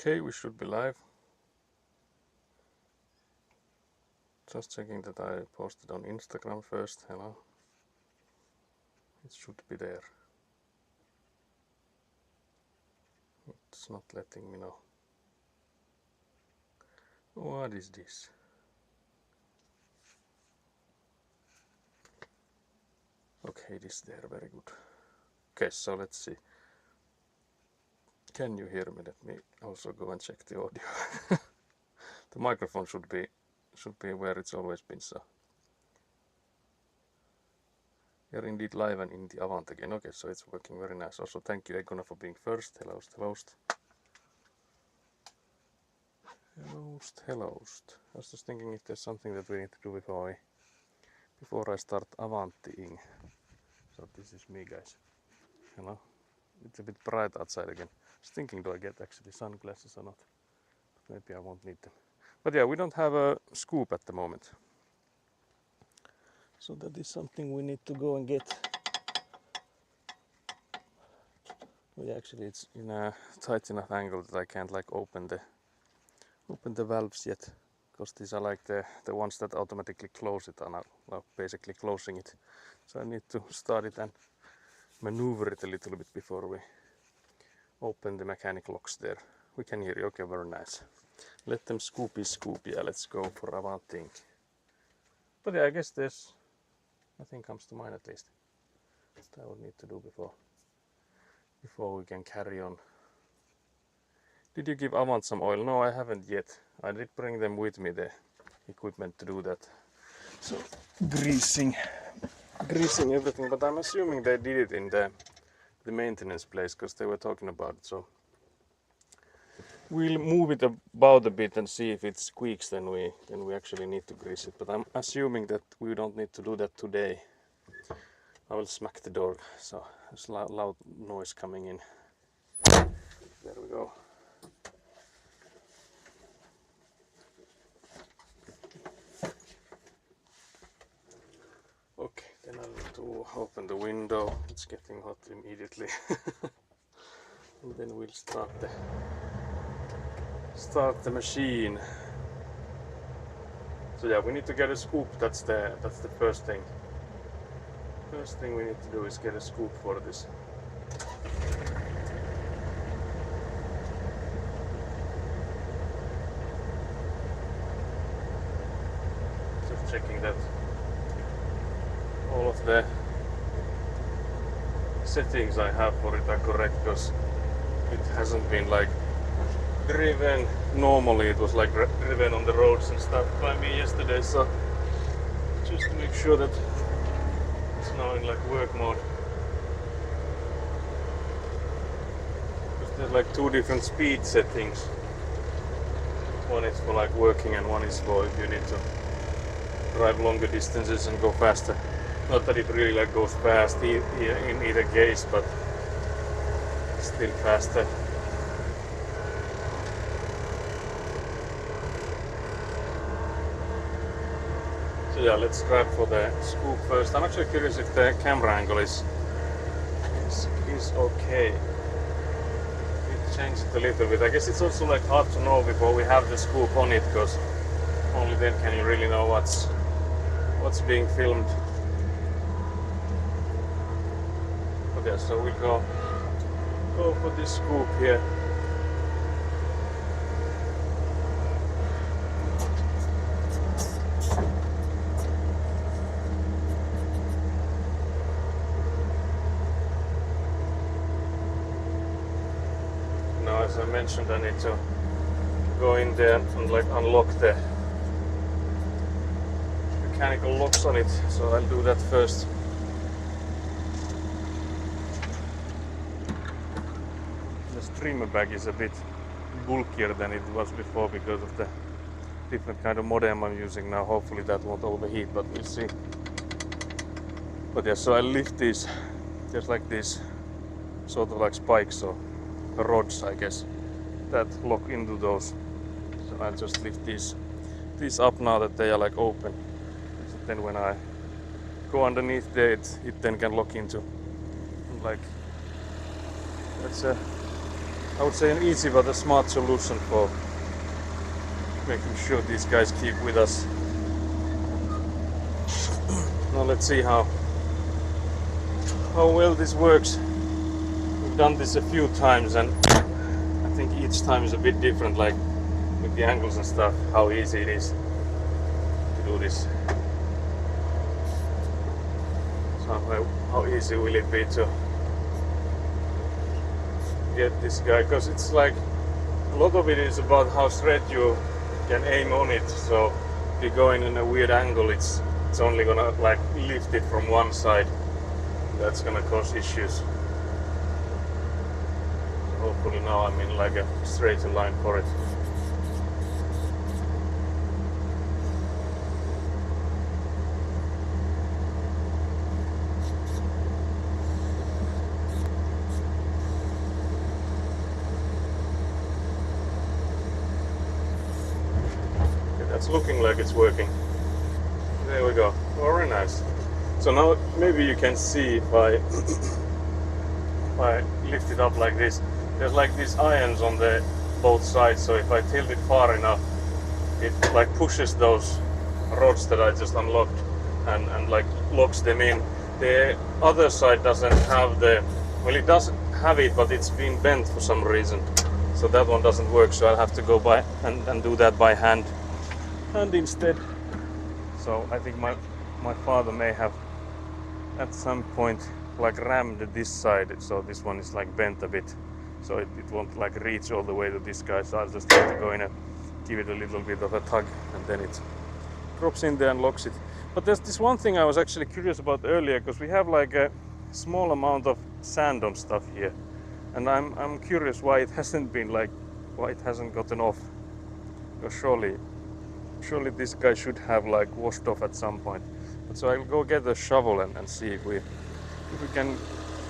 Okay, we should be live. Just checking that I posted on Instagram first. Hello. It should be there. It's not letting me know. What is this? Okay, it is there. Very good. Okay, so let's see. Can you hear me? Let me also go and check the audio. The microphone should be where it's always been, so. You're indeed live and in the Avant again. Okay, so it's working very nice. Also, thank you, Egona, for being first. Hellost. I was just thinking if there's something that we need to do before I start Avantiing. So this is me, guys. Hello. It's a bit bright outside again. I was thinking, do I get actually sunglasses or not? But maybe I won't need them. But yeah, we don't have a scoop at the moment. So that is something we need to go and get. Well, actually, it's in a tight enough angle that I can't like open the valves yet, because these are like the ones that automatically close it, are now basically closing it. So I need to start it and maneuver it a little bit before we open the mechanic locks there. We can hear you. Okay, very nice. Let them scoop. Yeah, let's go for Avanting. But yeah, I guess there's nothing comes to mind, at least, that I would need to do before we can carry on. Did you give Avant some oil? No, I haven't yet. I did bring them with me, the equipment to do that. So greasing everything, but I'm assuming they did it in the maintenance place, because they were talking about it. So we'll move it about a bit and see if it squeaks, then we actually need to grease it. But I'm assuming that we don't need to do that today. I will smack the door, so there's loud noise coming in. There we go. Okay, then I need to open the window. It's getting hot immediately. And then we'll start the machine. So yeah, we need to get a scoop. That's the first thing. First thing we need to do is get a scoop for this. Just checking that all of the settings I have for it are correct, because it hasn't been like driven. Normally it was like driven on the roads and stuff by me yesterday, so just to make sure that it's now in like work mode. Because there's like two different speed settings. One is for like working and one is for if you need to drive longer distances and go faster. Not that it really like goes fast in either case, but still faster. So yeah, let's try for the scoop first. I'm actually curious if the camera angle is okay. We change it a little bit. I guess it's also like hard to know before we have the scoop on it, because only then can you really know what's being filmed. But yeah, so we'll go for this scoop here. Now, as I mentioned, I need to go in there and like unlock the mechanical locks on it, so I'll do that first. The streamer bag is a bit bulkier than it was before because of the different kind of modem I'm using now. Hopefully that won't overheat, but we'll see. But yeah, so I'll lift these. There's like these sort of like spikes or rods, I guess, that lock into those. So I'll just lift these up now that they are like open. So then when I go underneath there, it then can lock into. Like, that's I would say an easy but a smart solution for making sure these guys keep with us. Now let's see how well this works. We've done this a few times and I think each time is a bit different, like with the angles and stuff, how easy it is to do this. So how easy will it be to get this guy, because it's like a lot of it is about how straight you can aim on it. So if you go in a weird angle, it's only gonna like lift it from one side. That's gonna cause issues. Hopefully now I'm in like a straight line for it. It's looking like it's working. There we go. Very nice. So now maybe you can see if I lift it up like this. There's like these irons on the both sides. So if I tilt it far enough, it like pushes those rods that I just unlocked and like locks them in. The other side doesn't have well, it does have it, but it's been bent for some reason. So that one doesn't work. So I'll have to go by and do that by hand. And instead, so I think my father may have at some point like rammed this side, so this one is like bent a bit, so it won't like reach all the way to this guy. So I'll just have to go in and give it a little bit of a tug, and then it drops in there and locks it. But there's this one thing I was actually curious about earlier, because we have like a small amount of sand on stuff here, and I'm curious why it hasn't gotten off, because surely this guy should have like washed off at some point. But so I'll go get a shovel and see if we can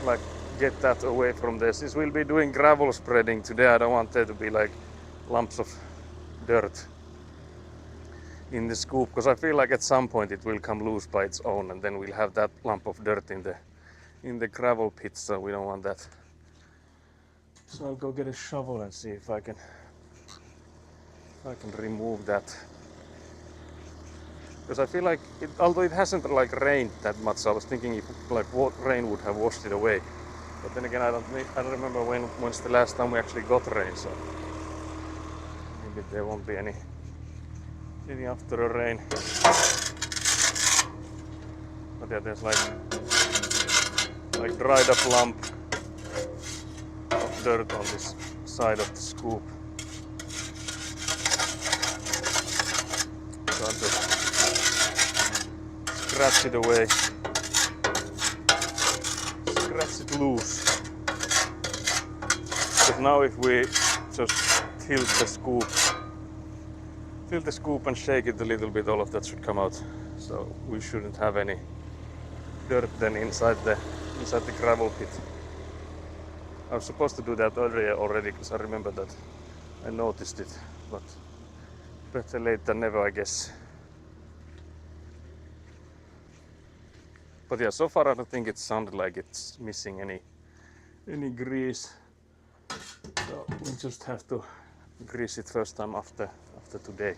like get that away from there. Since we'll be doing gravel spreading today, I don't want there to be like lumps of dirt in the scoop, because I feel like at some point it will come loose by its own, and then we'll have that lump of dirt in the gravel pit, so we don't want that. So I'll go get a shovel and see if I can remove that. Because I feel like, although it hasn't like rained that much, I was thinking if like rain would have washed it away. But then again, I don't remember when's the last time we actually got rain, so maybe there won't be any after a rain. But yeah, there's like dried up lump of dirt on this side of the scoop. So I'll just scratch it away, scratch it loose. But now if we just tilt the scoop and shake it a little bit, all of that should come out. So we shouldn't have any dirt then inside the gravel pit. I was supposed to do that earlier already, because I remember that I noticed it, but better late than never, I guess. But yeah, so far I don't think it sounded like it's missing any grease. So we just have to grease it first time after today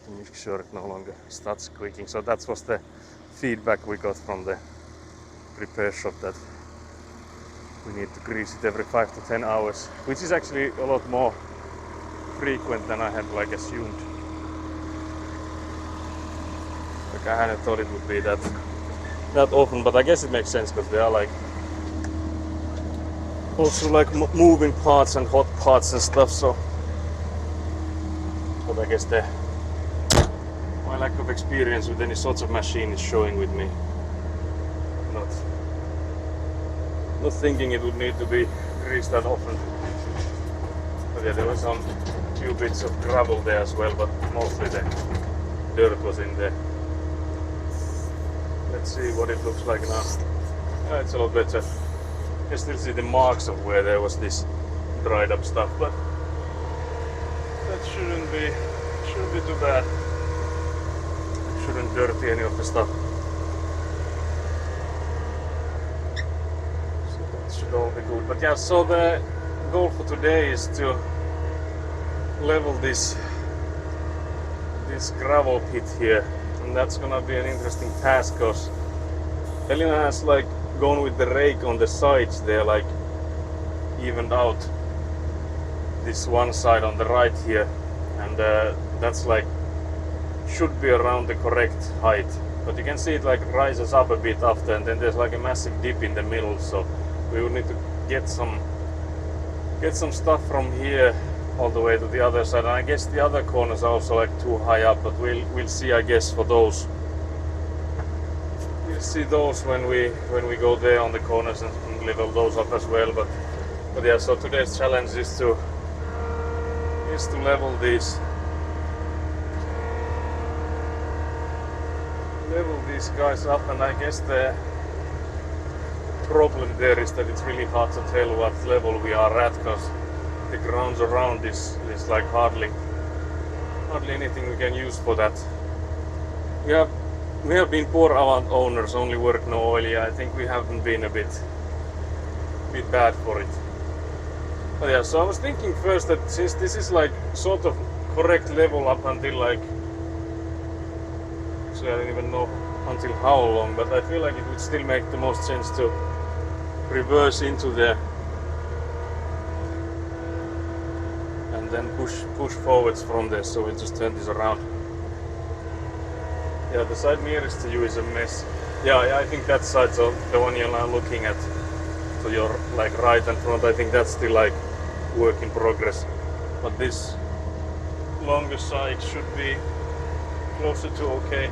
to make sure it no longer starts squeaking. So that was the feedback we got from the repair shop, that we need to grease it every 5 to 10 hours, which is actually a lot more frequent than I had like assumed. Like I hadn't thought it would be that often, but I guess it makes sense because they are like also like moving parts and hot parts and stuff. So, but I guess my lack of experience with any sorts of machine is showing with me. Not thinking it would need to be greased that often. But yeah, there were some few bits of gravel there as well, but mostly the dirt was in there. Let's see what it looks like now. It's a lot better. You can still see the marks of where there was this dried up stuff, but that shouldn't be too bad. It shouldn't dirty any of the stuff. Should all be good. But yeah, so the goal for today is to level this gravel pit here, and that's gonna be an interesting task because Elina has like gone with the rake on the sides. They're like evened out this one side on the right here, and that's like should be around the correct height, but you can see it like rises up a bit after, and then there's like a massive dip in the middle. So we would need to get some stuff from here all the way to the other side, and I guess the other corners are also like too high up, but we'll see, I guess, for those. We'll see those when we go there on the corners and level those up as well. But yeah, so today's challenge is to level these guys up, and I guess the problem there is that it's really hard to tell what level we are at because the grounds around is like hardly anything we can use for that. We have been poor Avant owners, only work no oil. Yeah, I think we haven't been a bit bad for it. But yeah, so I was thinking first that since this is like sort of correct level up until like, so I don't even know until how long, but I feel like it would still make the most sense to reverse into there and then push forwards from there. So we'll just turn this around. Yeah, the side nearest to you is a mess. Yeah, I think that side's the one you're now looking at to your like right and front. I think that's still like work in progress, but this longer side should be closer to okay,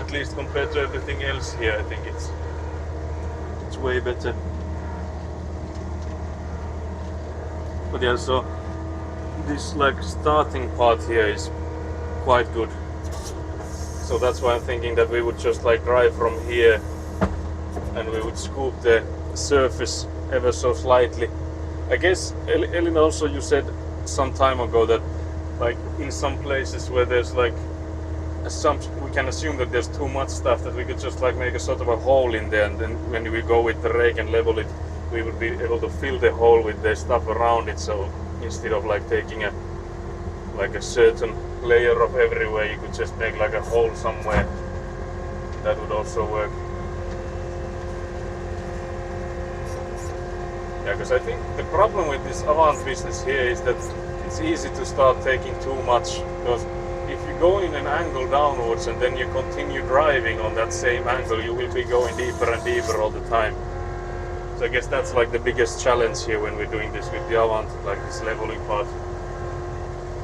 at least compared to everything else here. I think it's way better. But yeah, so this like starting part here is quite good. So that's why I'm thinking that we would just like drive from here and we would scoop the surface ever so slightly. I guess Elina, also you said some time ago that like in some places where there's like we can assume that there's too much stuff, that we could just like make a sort of a hole in there, and then when we go with the rake and level it, we would be able to fill the hole with the stuff around it. So instead of like taking a certain layer of everywhere, you could just make like a hole somewhere. That would also work. Yeah, because I think the problem with this Avant business here is that it's easy to start taking too much, because if you go in an angle downwards and then you continue driving on that same angle, you will be going deeper and deeper all the time. So I guess that's like the biggest challenge here when we're doing this with the Avant, like this leveling part.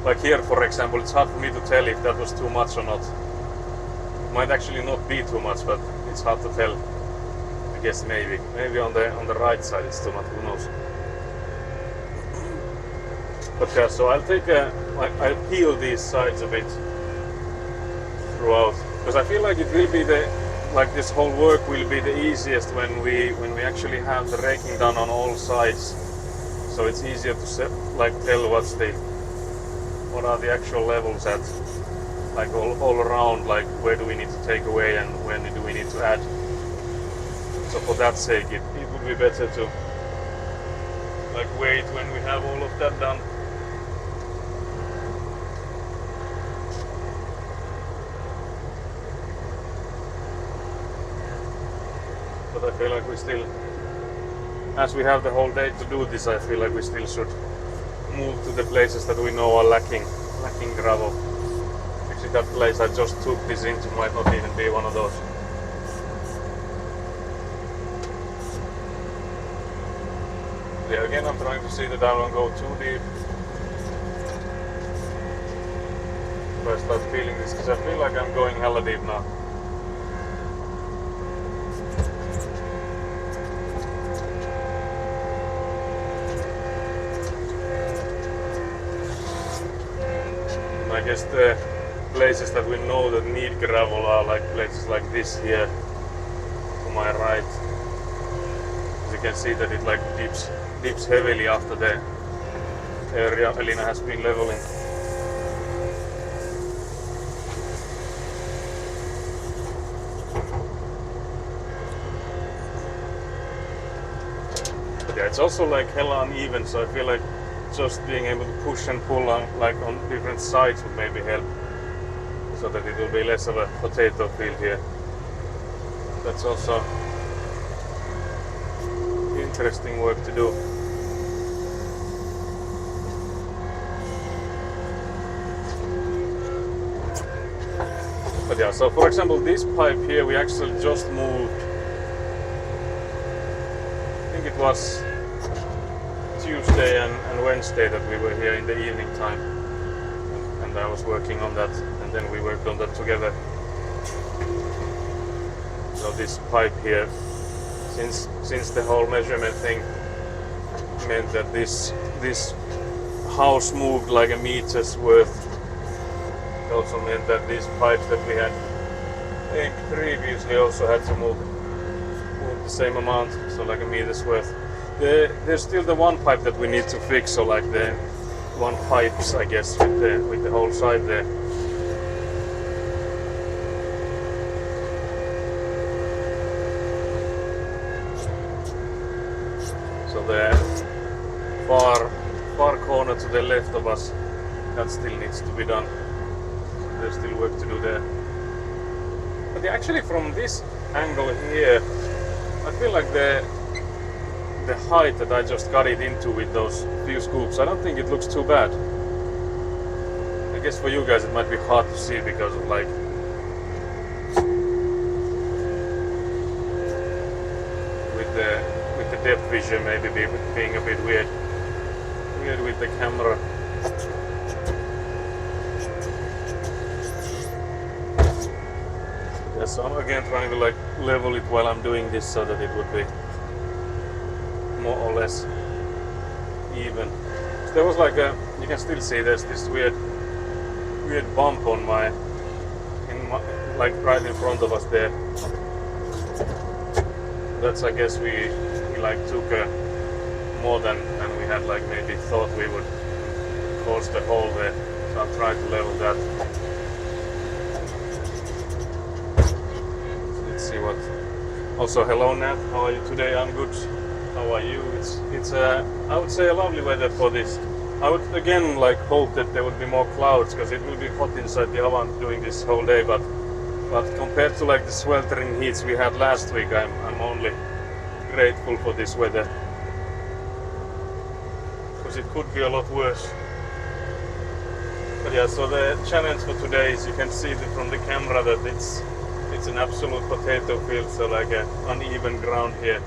Like here, for example, it's hard for me to tell if that was too much or not. It might actually not be too much, but it's hard to tell. I guess maybe on the right side it's too much. Who knows? But yeah, so I'll peel these sides a bit throughout, because I feel like it will be this whole work will be the easiest when we actually have the raking done on all sides. So it's easier to tell what are the actual levels at. like all around, like where do we need to take away and when do we need to add. So for that sake, it would be better to like wait when we have all of that done. But I feel like we still, as we have the whole day to do this, I feel like we still should move to the places that we know are lacking gravel. Actually, that place I just took this into might not even be one of those. Yeah, again, I'm trying to see that I don't go too deep. If I start feeling this, because I feel like I'm going hella deep now. I guess the places that we know that need gravel are like places like this here to my right. As you can see that it like dips heavily after the area Elina has been leveling. But yeah, it's also like hella uneven, so I feel like just being able to push and pull on like on different sides would maybe help, so that it will be less of a potato field here. That's also interesting work to do. But yeah, so for example, this pipe here we actually just moved. I think it was Tuesday and Wednesday that we were here in the evening time, and I was working on that, and then we worked on that together. So this pipe here, since the whole measurement thing meant that this house moved like a meter's worth, it also meant that these pipes that we had previously also had to move the same amount, so like a meter's worth. There's still the one pipe that we need to fix, so like the one pipes, I guess, with the whole side there. So the far corner to the left of us, that still needs to be done. There's still work to do there. But actually from this angle here, I feel like the height that I just got it into with those few scoops, I don't think it looks too bad. I guess for you guys it might be hard to see because of like with the depth vision maybe being a bit weird with the camera. Yeah, so I'm again trying to like level it while I'm doing this so that it would be more or less even. So there was like you can still see there's this weird bump on like right in front of us there. That's, I guess we like took more than we had like maybe thought we would cause the hole there. So I'll try to level that. Let's see what. Also, hello Nat, how are you today? I'm good. How are you? It's I would say a lovely weather for this. I would again like hope that there would be more clouds because it will be hot inside the oven doing this whole day. But compared to like the sweltering heats we had last week, I'm only grateful for this weather because it could be a lot worse. But yeah, so the challenge for today is you can see from the camera that it's an absolute potato field, so like an uneven ground here.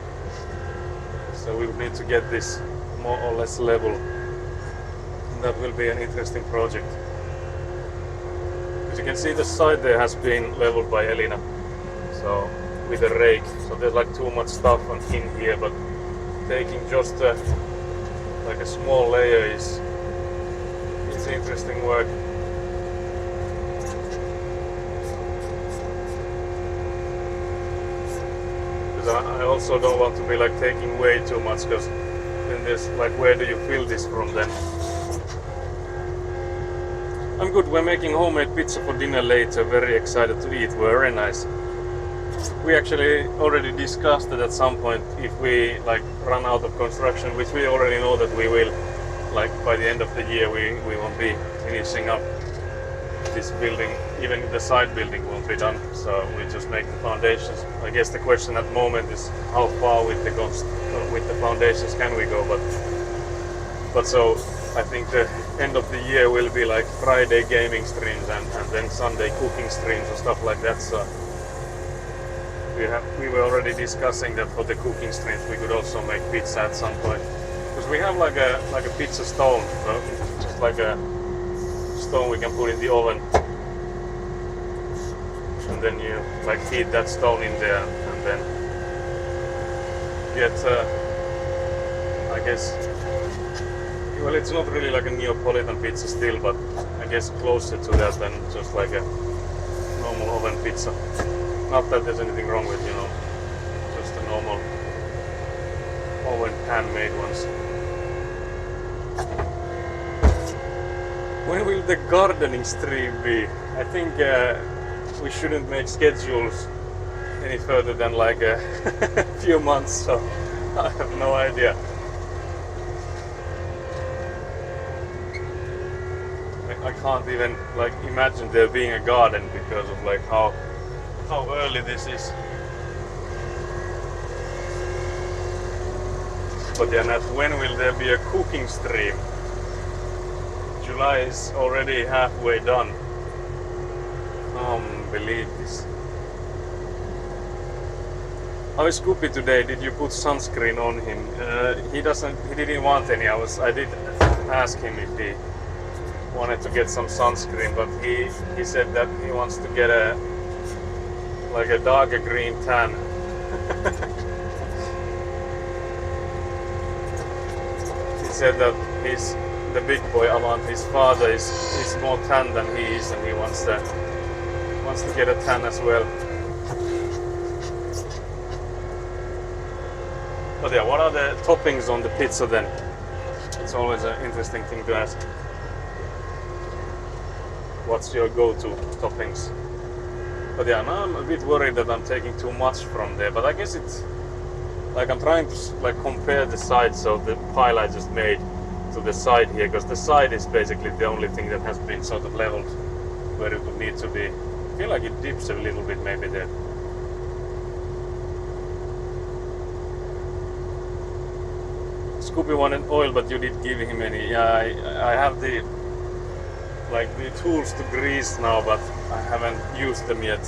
So we need to get this more or less level. And that will be an interesting project. As you can see, the side there has been leveled by Elina. So with a rake. So there's like too much stuff in here, but taking just like a small layer it's interesting work. I also don't want to be like taking way too much because then there's like where do you fill this from then? I'm good. We're making homemade pizza for dinner later. Very excited to eat. Very nice. We actually already discussed it at some point. If we like run out of construction, which we already know that we will, like by the end of the year, we won't be finishing up this building. Even the side building won't be done. So we just make the foundations. I guess the question at the moment is how far with the foundations can we go? But so I think the end of the year will be like Friday gaming streams and then Sunday cooking streams and stuff like that. So we were already discussing that for the cooking streams we could also make pizza at some point, because we have like a pizza stone, so just like a stone we can put in the oven, and then you like feed that stone in there and then get I guess, well, it's not really like a Neapolitan pizza still, but I guess closer to that than just like a normal oven pizza. Not that there's anything wrong with, just a normal oven pan made ones. When will the gardening stream be? I think we shouldn't make schedules any further than like a few months, so I have no idea. I can't even like imagine there being a garden because of like how early this is. But then when will there be a cooking stream? July is already halfway done. Believe this. How is Scoopy today? Did you put sunscreen on him? He didn't want any. I did ask him if he wanted to get some sunscreen, but he said that he wants to get a darker green tan. He said that he's the big boy Avant, his father is more tan than he is, and he wants to get a tan as well. But yeah, what are the toppings on the pizza then? It's always an interesting thing to ask. What's your go-to toppings? But yeah, now I'm a bit worried that I'm taking too much from there. But I guess it's like I'm trying to like compare the sides of the pile I just made to the side here, because the side is basically the only thing that has been sort of leveled where it would need to be. I feel like it dips a little bit maybe there. Scoopy wanted oil, but you did give him any. Yeah, I have the tools to grease now, but I haven't used them yet.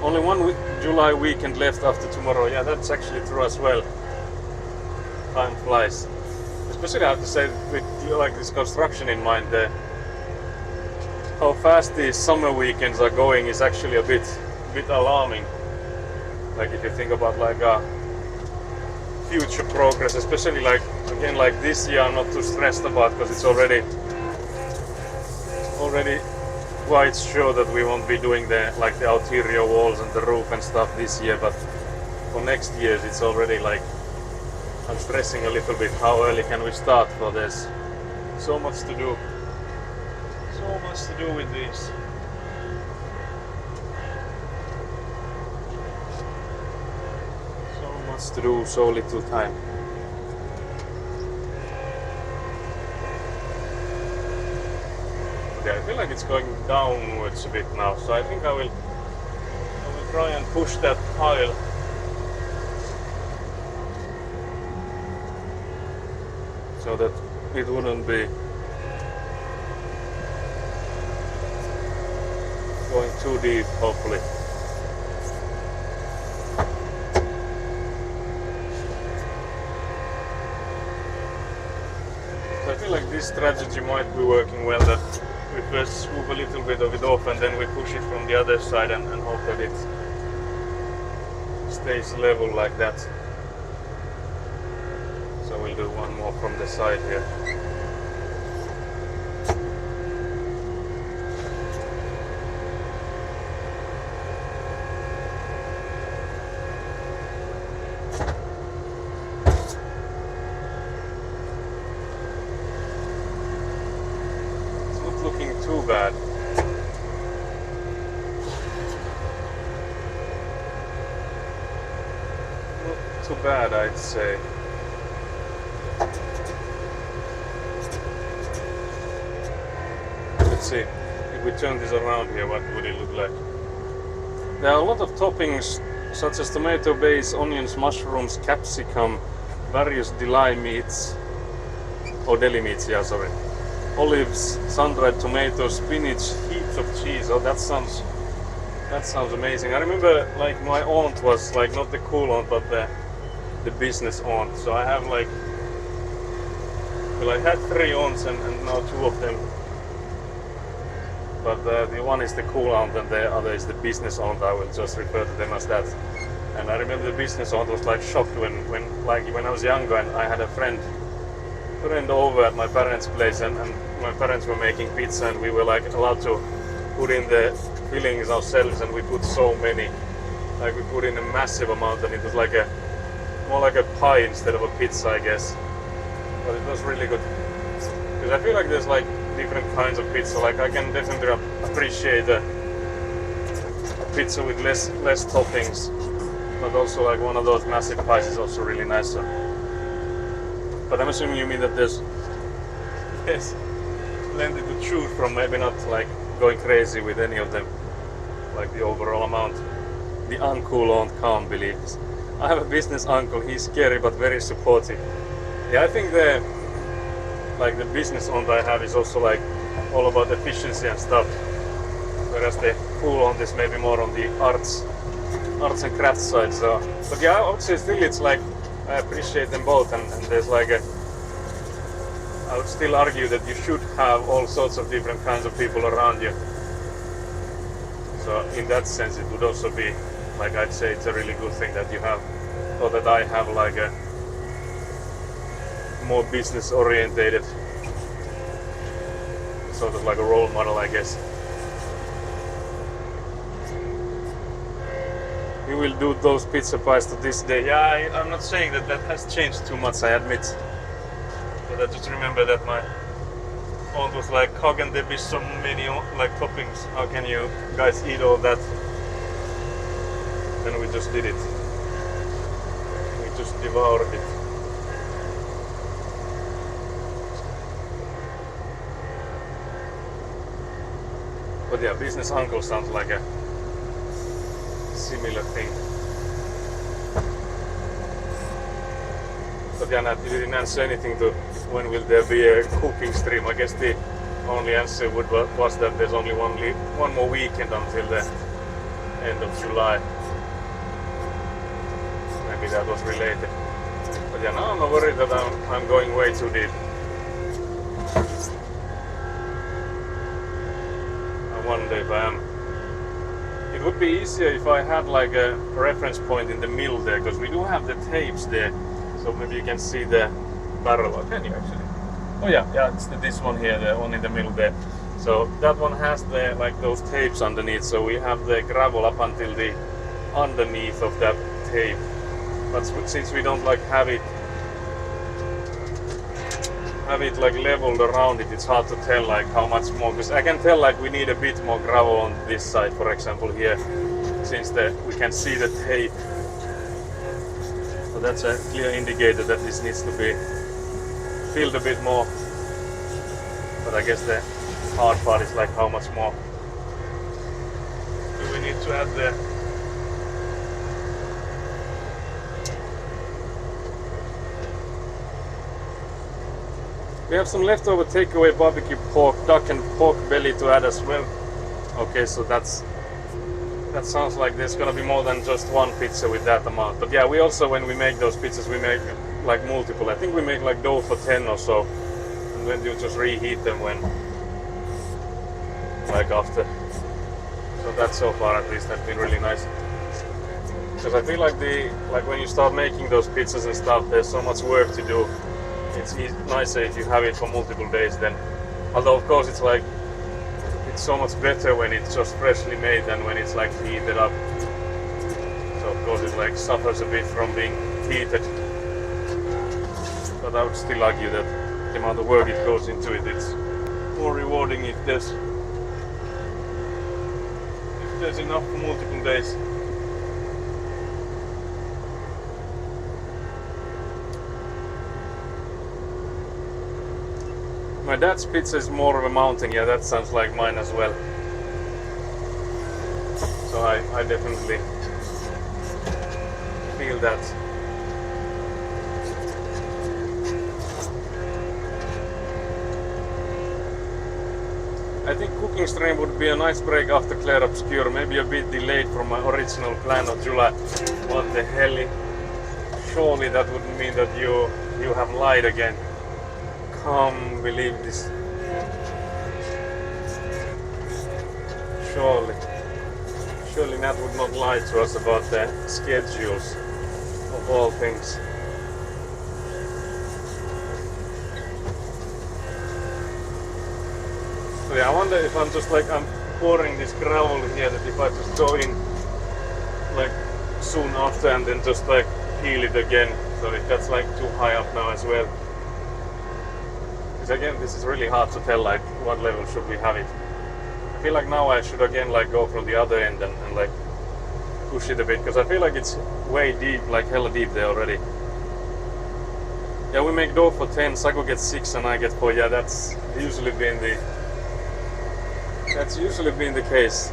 Only one July weekend left after tomorrow. Yeah, that's actually true as well. Time flies. Especially I have to say, with like this construction in mind, how fast these summer weekends are going is actually a bit alarming. Like if you think about like future progress, especially like again like this year, I'm not too stressed about because it's already quite sure that we won't be doing the ulterior walls and the roof and stuff this year. But for next year, it's already like I'm stressing a little bit. How early can we start? For there's so much to do. So much to do with these. So much to do, so little time. Yeah, I feel like it's going downwards a bit now, so I think I will try and push that pile so that it wouldn't be going too deep, hopefully. So I feel like this strategy might be working well, that we first scoop a little bit of it off and then we push it from the other side and hope that it stays level like that. So we'll do one more from the side here. too bad. Not too bad, I'd say. Let's see, if we turn this around here, what would it look like? There are a lot of toppings, such as tomato base, onions, mushrooms, capsicum, various deli meats, or deli meats, yeah, sorry. Olives, sun-dried tomatoes, spinach, heaps of cheese. Oh, that sounds amazing. I remember, like, my aunt was like not the cool aunt, but the business aunt. So I have like, well, I had 3 aunts and now 2 of them. But the one is the cool aunt and the other is the business aunt. I will just refer to them as that. And I remember the business aunt was like shocked when I was younger and I had a friend over at my parents' place and my parents were making pizza and we were like allowed to put in the fillings ourselves and we put so many. Like we put in a massive amount and it was like more like a pie instead of a pizza, I guess. But it was really good. Because I feel like there's like different kinds of pizza. Like I can definitely appreciate a pizza with less toppings. But also like one of those massive pies is also really nice. So. But I'm assuming you mean that there's plenty to choose from, maybe not like going crazy with any of them, like the overall amount. The uncool aunt can't believe this. I have a business uncle, he's scary but very supportive. Yeah, I think the business aunt I have is also like all about efficiency and stuff, whereas the cool aunt is maybe more on the arts and crafts side. So, but yeah, I would say still it's like I appreciate them both, and there's like I would still argue that you should have all sorts of different kinds of people around you. So in that sense it would also be like, I'd say it's a really good thing that you have, or that I have like a more business orientated sort of like a role model, I guess. We will do those pizza pies to this day. Yeah, I'm not saying that has changed too much, I admit. But I just remember that my aunt was like, how can there be so many like toppings? How can you guys eat all that? And we just did it. We just devoured it. But yeah, business uncle sounds like a similar thing. But yeah, you didn't answer anything to when will there be a cooking stream. I guess the only answer was that there's only one more weekend until the end of July. Maybe that was related. But yeah, now I'm not worried that I'm going way too deep. I wonder if I am. It would be easier if I had like a reference point in the middle there, because we do have the tapes there, so maybe you can see the barrel. Or can you actually? Oh yeah, it's this one here, the one in the middle there. So that one has the like those tapes underneath, so we have the gravel up until the underneath of that tape. But since we don't like have it like leveled around it, it's hard to tell like how much more, because I can tell like we need a bit more gravel on this side, for example here, since we can see the tape. So that's a clear indicator that this needs to be filled a bit more. But I guess the hard part is like how much more do we need to add there. We have some leftover takeaway barbecue pork, duck and pork belly to add as well. Okay, so that sounds like there's gonna be more than just one pizza with that amount. But yeah, we also, when we make those pizzas, we make like multiple. I think we make like dough for 10 or so, and then you just reheat them when like after. So that so far at least has been really nice. Because I feel like when you start making those pizzas and stuff, there's so much work to do. It's nicer if you have it for multiple days then. Although of course it's so much better when it's just freshly made than when it's like heated up. So of course it like suffers a bit from being heated. But I would still argue that the amount of work it goes into it, it's more rewarding if there's enough for multiple days. My dad's pizza is more of a mountain. Yeah, that sounds like mine as well. So I definitely feel that. I think cooking stream would be a nice break after Clair Obscur, maybe a bit delayed from my original plan of July. What the hell? Surely that would mean that you have lied again. Can't believe this. Surely Nat would not lie to us about the schedules of all things. So yeah, I wonder if I'm pouring this gravel here, that if I just go in like soon after and then just like heal it again, so if that's like too high up now as well. Because again, this is really hard to tell like what level should we have it. I feel like now I should again like go from the other end and like push it a bit, because I feel like it's way deep, like hella deep there already. Yeah, we make dough for 10, Saku gets 6 and I get 4. Yeah, that's usually been the case.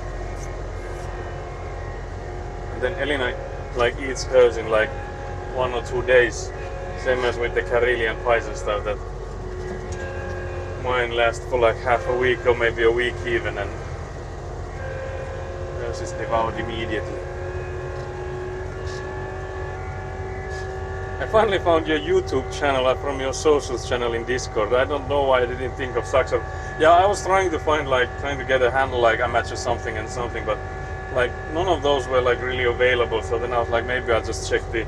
And then Elina like eats hers in like 1 or 2 days. Same as with the Karelian pies and stuff, that mine lasts for like half a week or maybe a week even, and hers is devoured immediately. I finally found your YouTube channel from your socials channel in Discord. I don't know why I didn't think of Saxor. Yeah, I was trying to get a handle like Amateur something and something, but like none of those were like really available. So then I was like, maybe I'll just check the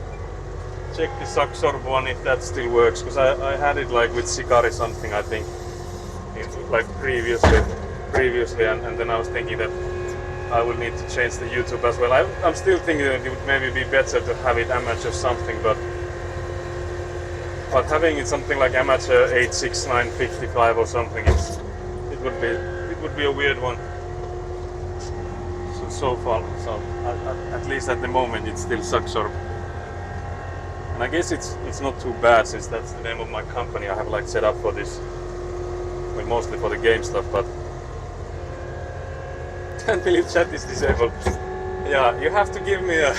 Saxor one if that still works, because I had it like with Sikari something, I think, like previously, and then I was thinking that I will need to change the YouTube as well. I'm still thinking that it would maybe be better to have it Amateur something, but having it something like Amateur 86955 or something, it would be a weird one. So far, at least at the moment, it's still Saxor. And I guess it's not too bad, since that's the name of my company I have like set up for this. Well, mostly for the game stuff, but can't believe chat is disabled. Yeah, you have to give me a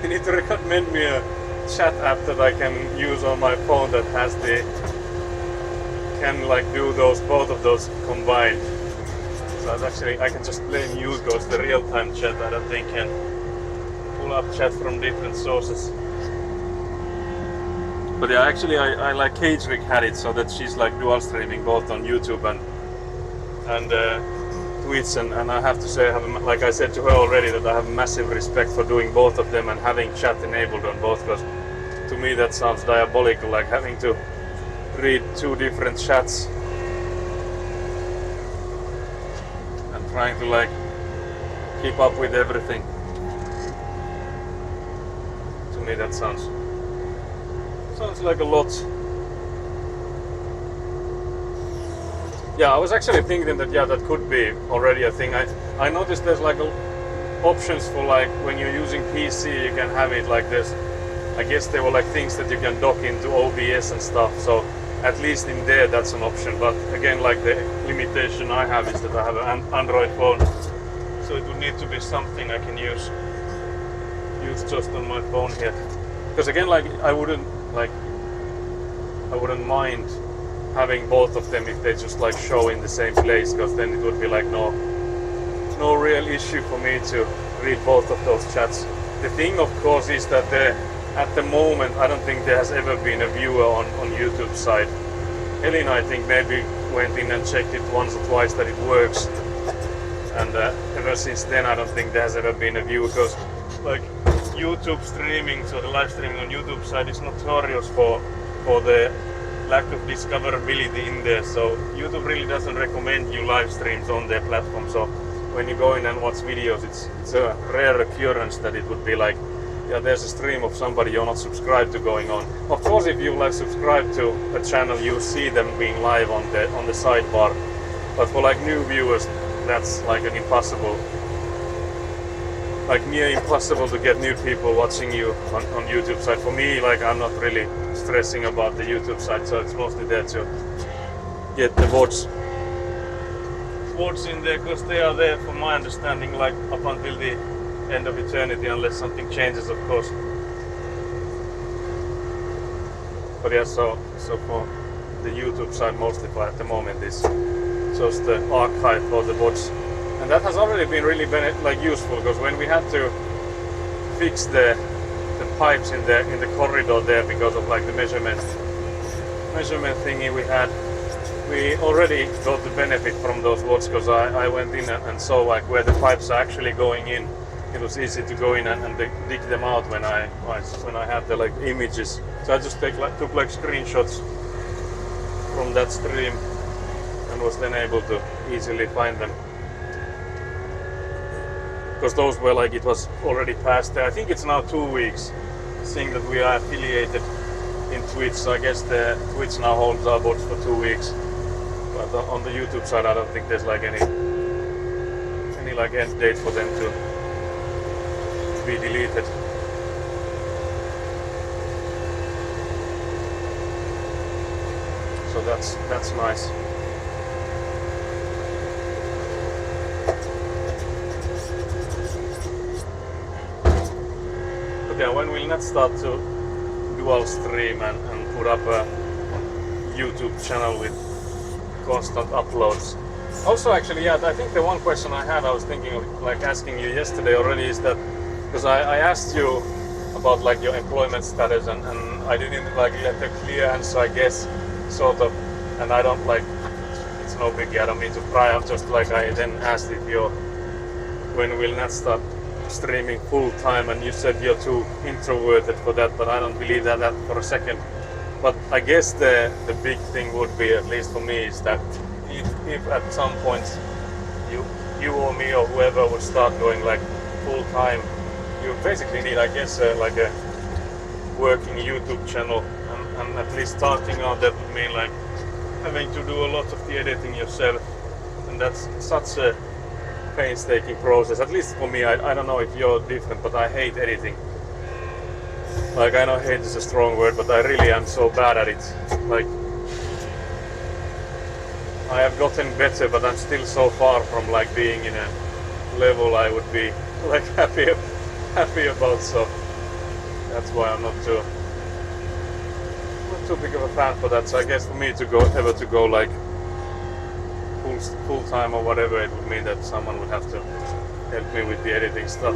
you need to recommend me a chat app that I can use on my phone that has can like do both of those combined. So I can just plain use the real-time chat. I don't think can pull up chat from different sources. But yeah, actually I like Cagerig had it, so that she's like dual streaming both on YouTube and Twitch, and I have to say, like I said to her already, that I have massive respect for doing both of them and having chat enabled on both, because to me that sounds diabolical, like having to read 2 different chats and trying to like keep up with everything. To me that sounds like a lot. Yeah, I was actually thinking that that could be already a thing. I noticed there's like options for like when you're using PC, you can have it like this. I guess there were like things that you can dock into OBS and stuff, so at least in there that's an option. But again, like the limitation I have is that I have an Android phone, so it would need to be something I can use just on my phone here. Because again, like I wouldn't mind having both of them if they just like show in the same place, because then it would be like no real issue for me to read both of those chats. The thing, of course, is that at the moment I don't think there has ever been a viewer on YouTube side. Elina, I think, maybe went in and checked it once or twice that it works, and ever since then I don't think there has ever been a viewer, because like YouTube streaming, so the live streaming on YouTube side is notorious for the lack of discoverability in there. So YouTube really doesn't recommend you live streams on their platform. So when you go in and watch videos, it's a rare occurrence that it would be like yeah, there's a stream of somebody you're not subscribed to going on. Of course, if you like subscribe to a channel, you see them being live on the sidebar. But for like new viewers, that's like an impossible, like near impossible to get new people watching you on YouTube side. For me, like I'm not really stressing about the YouTube side, so it's mostly there to get the VODs in there, because they are there, from my understanding, like up until the end of eternity, unless something changes, of course. But yeah, so for the YouTube side, mostly for at the moment, is just the archive for the VODs, and that has already been really useful, because when we had to fix the pipes in the corridor there because of like the measurement thingy we had, we already got the benefit from those VODs, because I went in and saw like where the pipes are actually going in. It was easy to go in and dig them out when I had the like images. So I just took like screenshots from that stream and was then able to easily find them, because those were like, it was already past there. I think it's now 2 weeks, seeing that we are affiliated in Twitch, so I guess the Twitch now holds our VODs for 2 weeks. But on the YouTube side, I don't think there's like any like end date for them to be deleted. So that's nice. But yeah, when we'll not start to dual stream and put up a YouTube channel with constant uploads. Also, actually, yeah, I think the one question I had, I was thinking of like asking you yesterday already, is that because I asked you about like your employment status, and I didn't like get a clear answer, I guess, sort of, and I don't like, it's no biggie, I don't mean to pry, I'm just like, I then asked if you're, when we'll not start streaming full time, and you said you're too introverted for that, but I don't believe that for a second. But I guess the big thing would be, at least for me, is that if at some point you or me or whoever would start going like full time, you basically need, I guess, like a working YouTube channel, and at least starting out, that would mean like having to do a lot of the editing yourself, and that's such a painstaking process. At least for me, I don't know if you're different, but I hate editing. Like, I know hate is a strong word, but I really am so bad at it. Like, I have gotten better, but I'm still so far from like being in a level I would be like happy about. So that's why I'm not too big of a fan for that. So I guess for me to go like full time or whatever, it would mean that someone would have to help me with the editing stuff.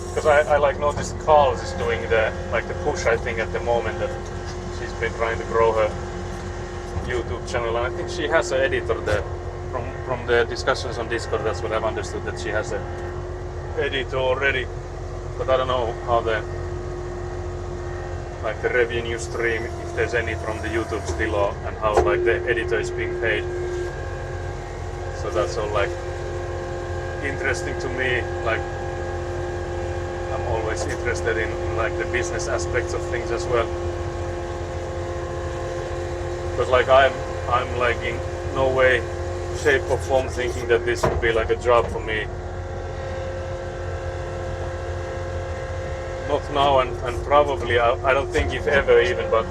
Because I like noticed Carl is doing the push, I think, at the moment, that she's been trying to grow her YouTube channel, and I think she has an editor there. From the discussions on Discord, that's what I've understood, that she has an editor already. But I don't know how the revenue stream, if there's any from the YouTube still, and how like the editor is being paid. So that's all like interesting to me. Like, I'm always interested in like the business aspects of things as well. But like I'm like in no way, shape or form thinking that this would be like a job for me. Not now, and probably I don't think if ever even, but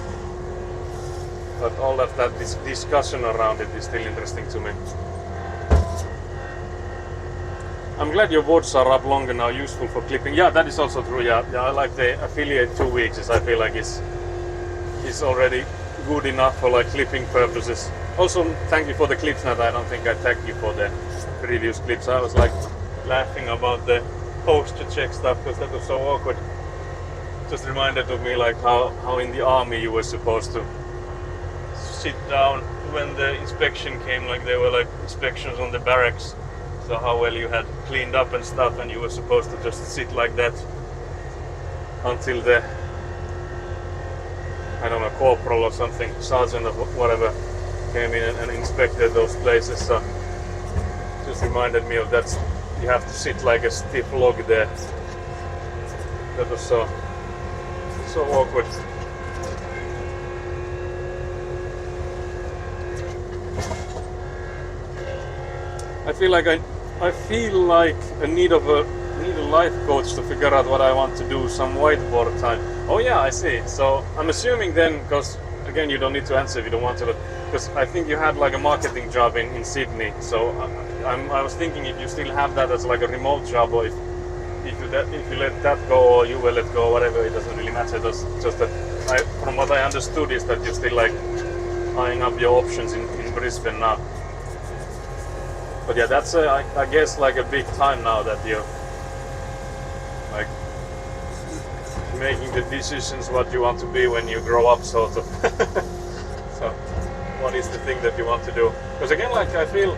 all of that discussion around it is still interesting to me. I'm glad your VODs are up longer now, useful for clipping. Yeah, that is also true. Yeah, I like the affiliate 2 weeks. I feel like it's already good enough for like clipping purposes. Also, thank you for the clips. Now, I don't think I tagged you for the previous clips. I was like laughing about the posture check stuff, because that was so awkward. Just reminded of me like how in the army you were supposed to sit down when the inspection came. Like there were like inspections on the barracks. So how well you had cleaned up and stuff, and you were supposed to just sit like that until the, I don't know, corporal or something, sergeant or whatever, came in and inspected those places. So just reminded me of that. You have to sit like a stiff log there That was so awkward. I feel like I need a life coach to figure out what I want to do, some whiteboard time. Oh yeah, I see. So I'm assuming then, because again you don't need to answer if you don't want to, but because I think you had like a marketing job in Sydney. So I was thinking if you still have that as like a remote job, or if you let that go, or you will let go, whatever, it doesn't really matter. It's just that from what I understood is that you're still like eyeing up your options in Brisbane now. But yeah, that's I guess like a big time now that you're like making the decisions what you want to be when you grow up, sort of. So what is the thing that you want to do? Because again, like I feel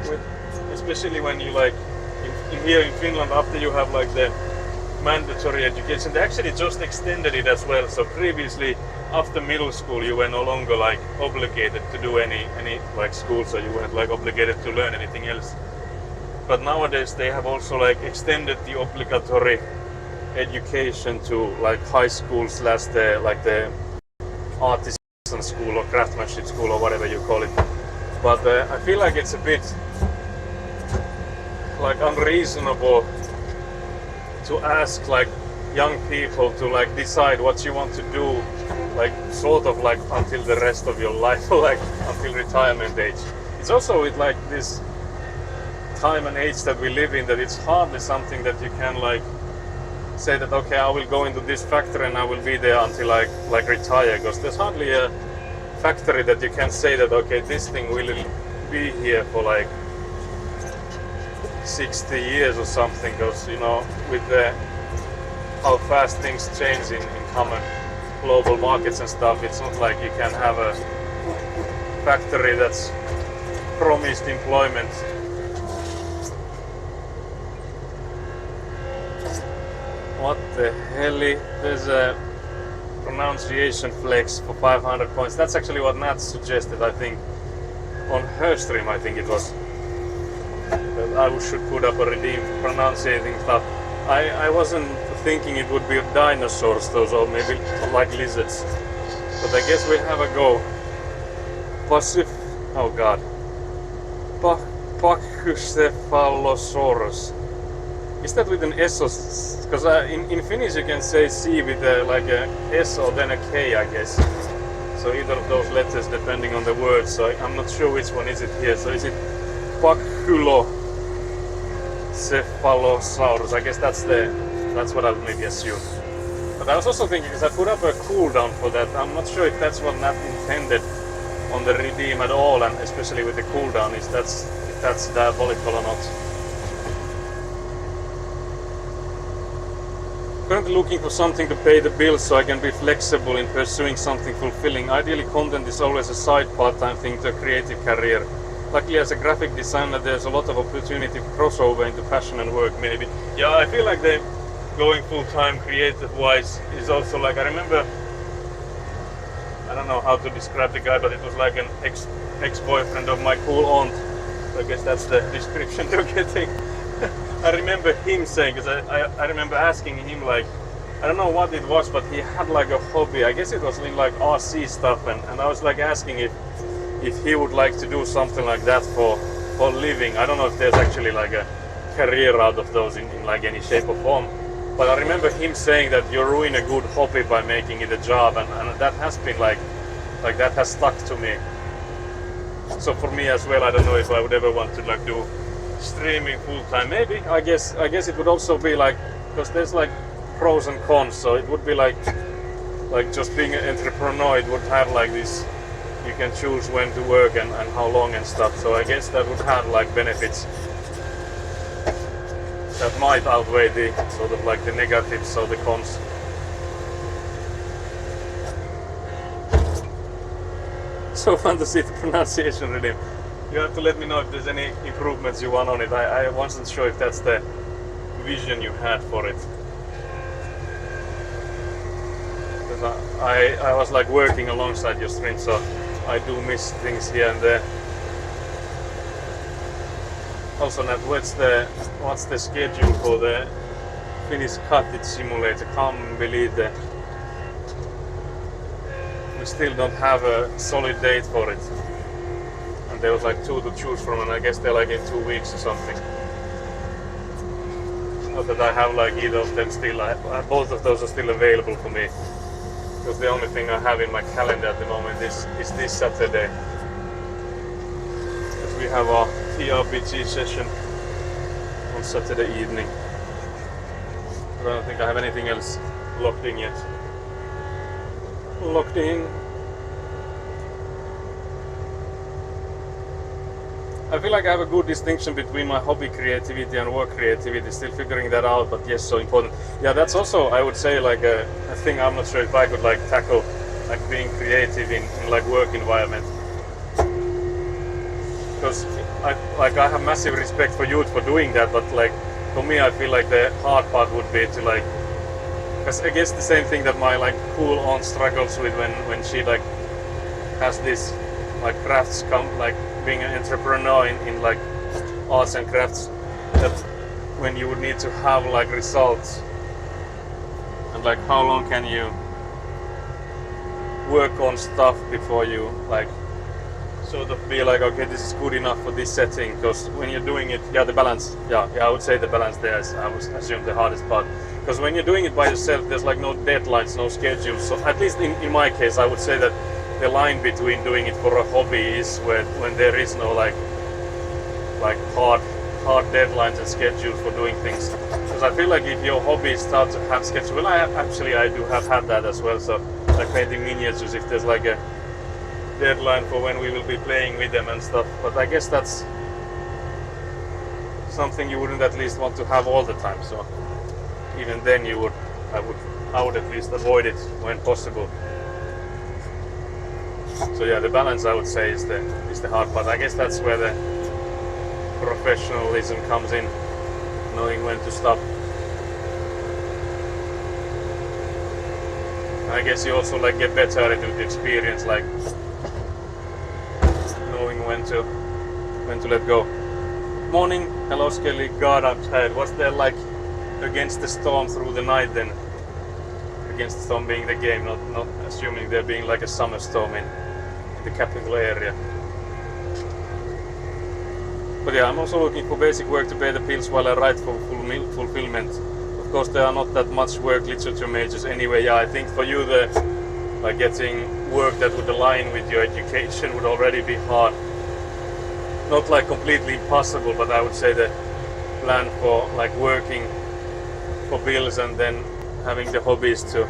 especially when you like here in Finland, after you have like the mandatory education, they actually just extended it as well. So previously after middle school you were no longer like obligated to do any like school, so you weren't like obligated to learn anything else. But nowadays they have also like extended the obligatory education to like high school / the artisan school or craftsmanship school or whatever you call it. But I feel like it's a bit like unreasonable to ask like young people to like decide what you want to do, like sort of like until the rest of your life, or like until retirement age. It's also with like this time and age that we live in, that it's hardly something that you can like say that okay, I will go into this factory and I will be there until like retire, because there's hardly a factory that you can say that okay, this thing will be here for like 60 years or something, because you know with how fast things change in common global markets and stuff, it's not like you can have a factory that's promised employment. What the hell? There's a pronunciation flex for 500 points. That's actually what Nat suggested, I think, on her stream. I think it was that I should put up a redeem pronunciating stuff. I wasn't thinking it would be dinosaurs, those, or maybe like lizards. But I guess we'll have a go. Oh god. Pachycephalosaurus. Is that with an S? Because in Finnish you can say C with like a S or then a K, I guess. So either of those letters depending on the word. So I'm not sure which one is it here. So is it Pachycephalosaurus? I guess that's what I'll maybe assume. But I was also thinking, because I put up a cooldown for that, I'm not sure if that's what Nat intended on the redeem at all, and especially with the cooldown, if that's diabolical or not. Currently looking for something to pay the bills so I can be flexible in pursuing something fulfilling. Ideally, content is always a side part-time thing to a creative career. Luckily, as a graphic designer, there's a lot of opportunity to crossover into passion and work, maybe. Yeah, I feel like the going full-time creative-wise is also like, I remember, I don't know how to describe the guy, but it was like an ex-boyfriend of my cool aunt. So I guess that's the description you're getting. I remember him saying, because I remember asking him, like, I don't know what it was, but he had like a hobby. I guess it was in like RC stuff, and I was like asking if he would like to do something like that for living. I don't know if there's actually like a career out of those in like any shape or form. But I remember him saying that you ruin a good hobby by making it a job, and that has been like that has stuck to me. So for me as well, I don't know if I would ever want to like do streaming full time. Maybe I guess it would also be like, because there's like pros and cons. So it would be like just being an entrepreneur. It would have like this. You can choose when to work and how long and stuff. So I guess that would have like benefits that might outweigh the sort of like the negatives or the cons. So fun to see the pronunciation redeem. You have to let me know if there's any improvements you want on it. I wasn't sure if that's the vision you had for it. Because I was like working alongside your stream, so I do miss things here and there. Also, Nat, what's the schedule for the Finnish Cottage Simulator. Can't believe that we still don't have a solid date for it. And there was like 2 to choose from, and I guess they're like in 2 weeks or something. Not that I have like either of them still. Both of those are still available for me. Because the only thing I have in my calendar at the moment is this Saturday. Because we have our TRPG session on Saturday evening. I don't think I have anything else locked in yet. Locked in. I feel like I have a good distinction between my hobby creativity and work creativity, still figuring that out, but yes, so important. Yeah, that's also, I would say, like a thing I'm not sure if I could like tackle, like being creative in like work environment. Because I have massive respect for youth for doing that, but like for me I feel like the hard part would be to like, because I guess the same thing that my like cool aunt struggles with when she like has this like crafts like being an entrepreneur in like arts and crafts, that when you would need to have like results and like how long can you work on stuff before you like sort of be like, okay, this is good enough for this setting. Because when you're doing it, yeah, the balance, yeah, I would say the balance there is, I would assume, the hardest part. Because when you're doing it by yourself, there's like no deadlines, no schedules. So at least in my case, I would say that the line between doing it for a hobby is when there is no like hard deadlines and schedules for doing things. Because I feel like if your hobbies start to have schedules, well, I do have had that as well. So like painting miniatures, if there's like a deadline for when we will be playing with them and stuff. But I guess that's something you wouldn't at least want to have all the time. So even then I would at least avoid it when possible. So yeah, the balance, I would say, is the hard part. I guess that's where the professionalism comes in, knowing when to stop. I guess you also like get better at it with experience, like knowing when to let go. Morning, hello Skelly. God, I'm tired. What's there like against the storm through the night then? Against the storm being the game, not assuming there being like a summer storm in the capital area. But yeah, I'm also looking for basic work to pay the bills while I write for fulfillment. Of course, there are not that much work literature majors anyway. Yeah, I think for you like getting work that would align with your education would already be hard. Not like completely impossible, but I would say the plan for like working for bills and then having the hobbies to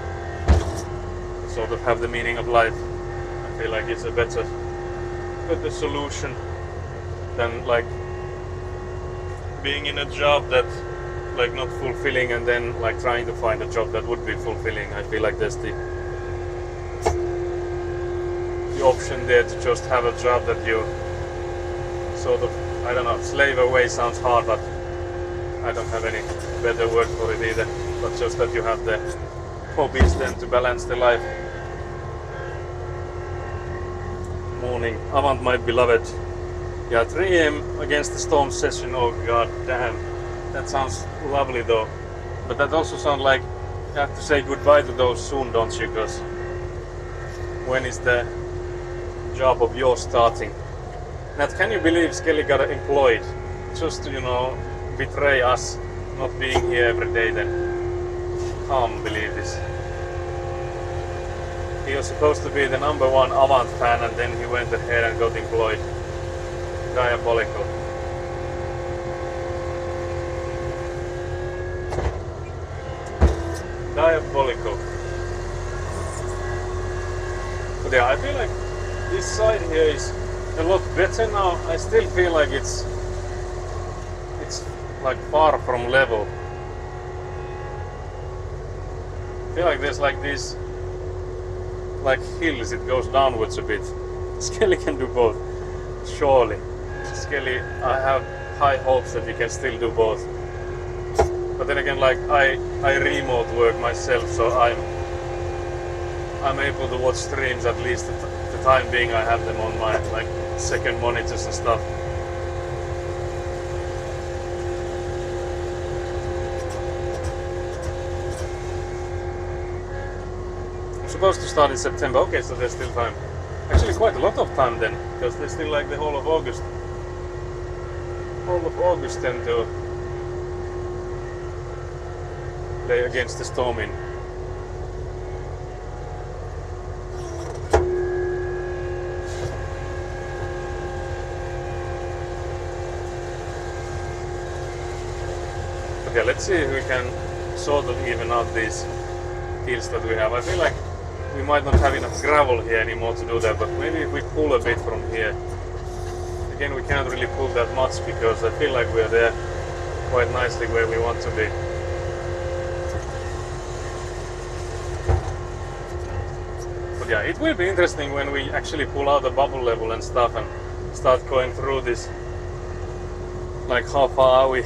sort of have the meaning of life, I feel like it's a better solution than like being in a job that's like not fulfilling and then like trying to find a job that would be fulfilling. I feel like there's the option there to just have a job that you sort of, I don't know, slave away sounds hard, but I don't have any better word for it either. But just that you have the hobbies then to balance the life. Morning, Avant my beloved. Yeah, 3 AM against the storm session. Oh god damn, that sounds lovely though. But that also sounds like you have to say goodbye to those soon, don't you? Because when is the job of yours starting? Nat, can you believe Skelly got employed just to, you know, betray us not being here every day then? Can't believe this. He was supposed to be the #1 Avant fan and then he went ahead and got employed. Diabolical. Diabolical. But yeah, I feel like this side here is a lot better now. I still feel like it's like far from level. I feel like there's like these like hills, it goes downwards a bit. Skelly can do both, surely. Skelly, I have high hopes that you can still do both. But then again, like I remote work myself, so I'm able to watch streams at least at the time being. I have them on my like second monitors and stuff. supposed to start in September. Okay, so there's still time. Actually, quite a lot of time then, because there's still like the whole of August. Whole of August then to play against the storm in. Okay, let's see if we can sort of even out these fields that we have. I feel like we might not have enough gravel here anymore to do that, but maybe if we pull a bit from here. Again, we can't really pull that much because I feel like we're there quite nicely where we want to be. But yeah, it will be interesting when we actually pull out the bubble level and stuff and start going through this. Like, how far are we?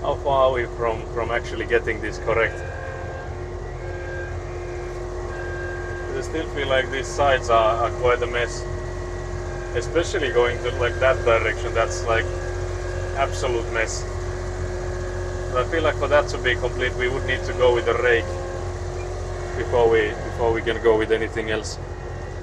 How far are we from actually getting this correct? I still feel like these sides are quite a mess. Especially going to like that direction, that's like absolute mess. But I feel like for that to be complete, we would need to go with a rake before we can go with anything else.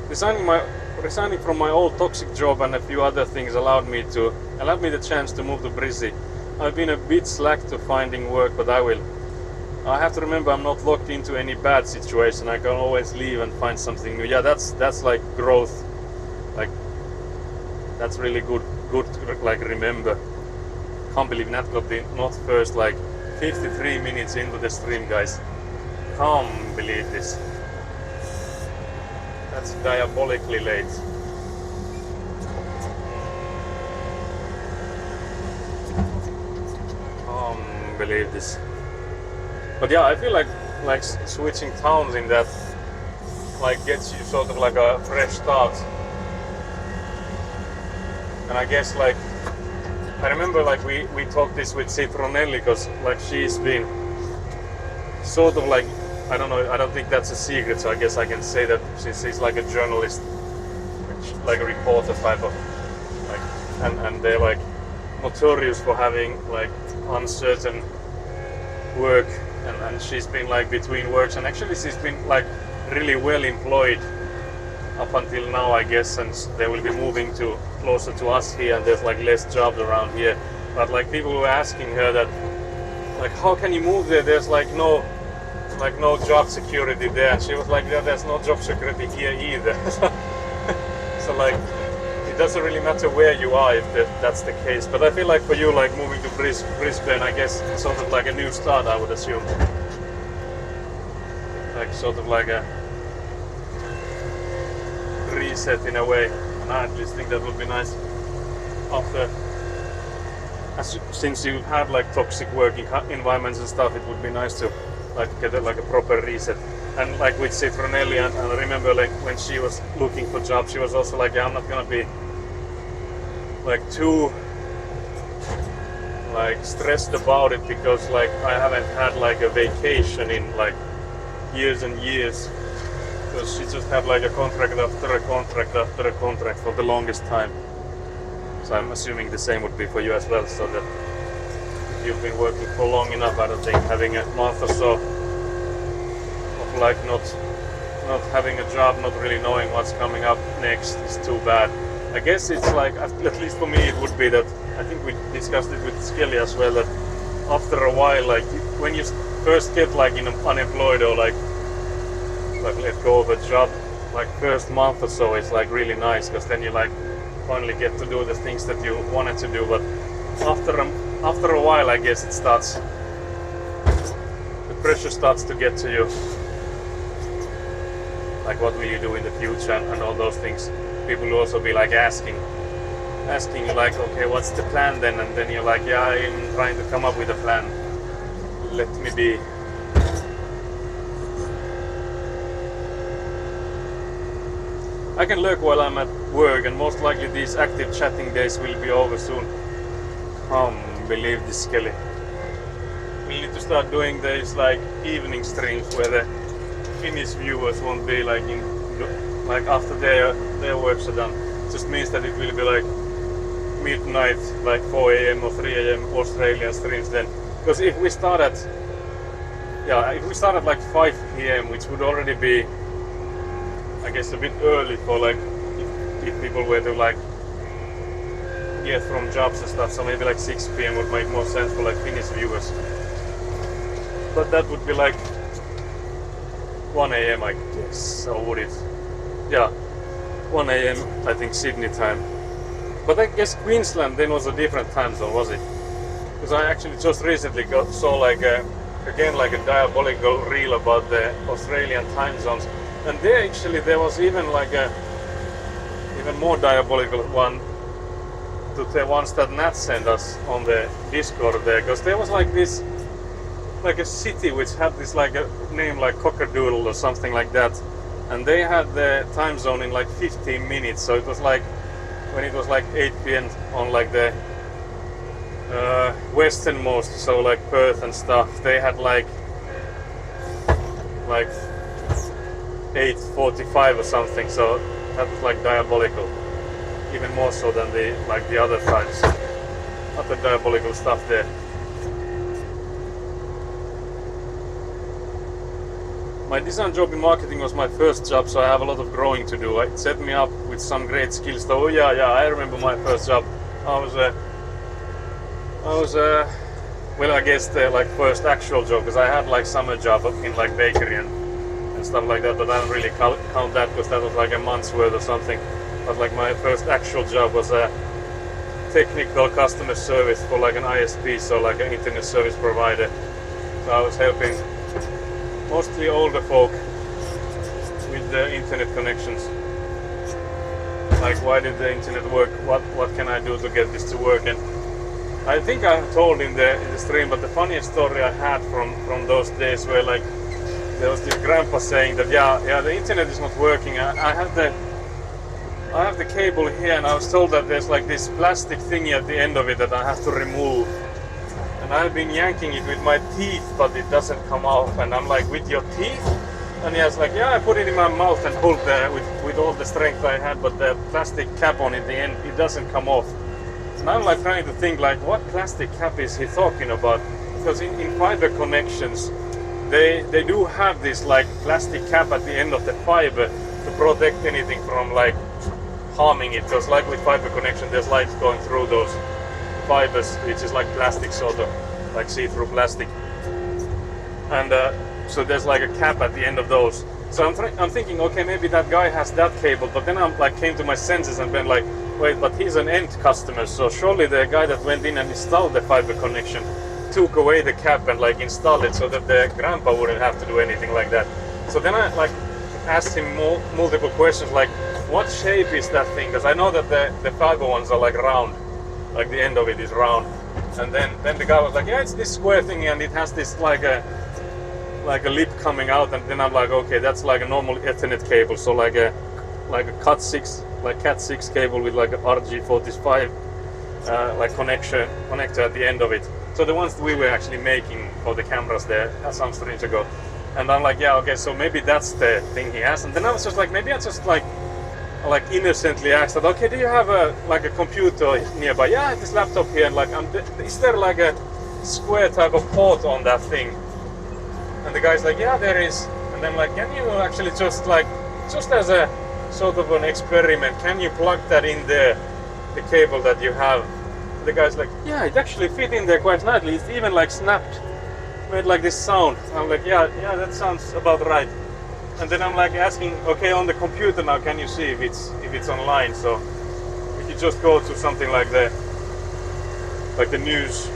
Resigning from my old toxic job and a few other things allowed me the chance to move to Brizzy. I've been a bit slack to finding work, but I have to remember I'm not locked into any bad situation. I can always leave and find something new. Yeah, that's like growth. Like, that's really good to like remember. Can't believe Nat got the not first like 53 minutes into the stream, guys. Can't believe this. That's diabolically late. Can't believe this. But yeah, I feel like switching towns in that like gets you sort of like a fresh start. And I guess like I remember like we talked this with Citronelli because like she's been sort of like, I don't know, I don't think that's a secret, so I guess I can say that she's like a journalist, like a reporter type of like, and they're like notorious for having like uncertain work, and she's been like between works, and actually she's been like really well employed up until now, I guess, and they will be moving to closer to us here, and there's like less jobs around here. But like people were asking her that, like, how can you move there? There's like no job security there, and she was like, yeah, there's no job security here either. So like, it doesn't really matter where you are if that's the case. But I feel like for you, like moving to Brisbane, I guess it's sort of like a new start, I would assume. Like sort of like a reset in a way, and I at least think that would be nice after, since you had like toxic working environments and stuff, it would be nice to like get like a proper reset. And like with Citronelli, and I remember like when she was looking for jobs, she was also like, yeah, I'm not gonna be like too like stressed about it because like I haven't had like a vacation in like years and years. Because she just had like a contract after a contract after a contract for the longest time. So I'm assuming the same would be for you as well, so that if you've been working for long enough, I don't think having a month or so of like not having a job, not really knowing what's coming up next is too bad. I guess it's like, at least for me it would be that, I think we discussed it with Skelly as well, that after a while, like when you first get like unemployed or like let go of a job, like first month or so is like really nice, because then you like finally get to do the things that you wanted to do. But after a while, I guess it starts, the pressure starts to get to you, like what will you do in the future and all those things. People will also be like asking you like, okay, what's the plan then? And then you're like, yeah, I'm trying to come up with a plan, let me be. I can lurk while I'm at work, and most likely these active chatting days will be over soon. Can't believe this, Kelly. We need to start doing these like evening streams where the Finnish viewers won't be like like after their works are done. It just means that it will be like midnight, like 4 AM or 3 AM Australian streams then. Because if we start at yeah, if we start at like 5 p.m., which would already be, I guess, a bit early for like if people were to like get from jobs and stuff. So maybe like 6 p.m. would make more sense for like Finnish viewers. But that would be like 1 a.m. I guess, or would it? Yeah, 1 a.m. I think Sydney time. But I guess Queensland then was a different time zone, was it? Because I actually just recently saw like again like a diabolical reel about the Australian time zones, and there was even like a even more diabolical one to the ones that Nat sent us on the Discord there, because there was like this like a city which had this like a name like Cockadoodle or something like that, and they had the time zone in like 15 minutes, so it was like when it was like 8 p.m. on like the westernmost, so like Perth and stuff, they had like 8:45 or something, so that was like diabolical, even more so than the like the other times, other diabolical stuff there. My design job in marketing was my first job, so I have a lot of growing to do. It set me up with some great skills. Oh yeah, I remember my first job. I was well, I guess the like first actual job, because I had like summer job in like bakery and stuff like that, but I don't really count that because that was like a month's worth or something. But like my first actual job was a technical customer service for like an ISP, so like an internet service provider. So I was helping mostly older folk with the internet connections. Like, why did the internet work? What can I do to get this to work? And I think I told in the stream, but the funniest story I had from those days where like there was this grandpa saying that yeah the internet is not working. I have the cable here, and I was told that there's like this plastic thingy at the end of it that I have to remove. And I've been yanking it with my teeth, but it doesn't come off. And I'm like, with your teeth? And he was like, yeah, I put it in my mouth and pulled with all the strength I had, but the plastic cap on it, the end, it doesn't come off. And I'm like trying to think like, what plastic cap is he talking about? Because in fiber connections, they do have this like plastic cap at the end of the fiber to protect anything from like harming it. Because like with fiber connection, there's light going through those fibers, which is like plastic, sort of like see-through plastic, and so there's like a cap at the end of those. So I'm thinking, okay, maybe that guy has that cable, but then I'm like came to my senses and been like, wait, but he's an end customer, so surely the guy that went in and installed the fiber connection took away the cap and like installed it so that the grandpa wouldn't have to do anything like that. So then I like asked him multiple questions like, what shape is that thing? Because I know that the fiber ones are like round, like the end of it is round, and then the guy was like, yeah, it's this square thing and it has this like a lip coming out. And then I'm like, okay, that's like a normal Ethernet cable, so like a Cat6 cable with like a RG45 like connector at the end of it. So the ones we were actually making for the cameras there some streams ago. And I'm like, yeah, okay, so maybe that's the thing he has. And then I was just like, maybe I just like innocently asked that, okay, do you have a computer nearby? Yeah, I have this laptop here, and like, is there like a square type of port on that thing? And the guy's like, yeah, there is. And then like, can you actually just as a sort of an experiment, can you plug that in there, the cable that you have? And the guy's like, yeah, it actually fit in there quite nicely. It's even like snapped, made like this sound. I'm like, yeah, that sounds about right. And then I'm like asking, okay, on the computer now, can you see if it's online? So if you just go to something like the news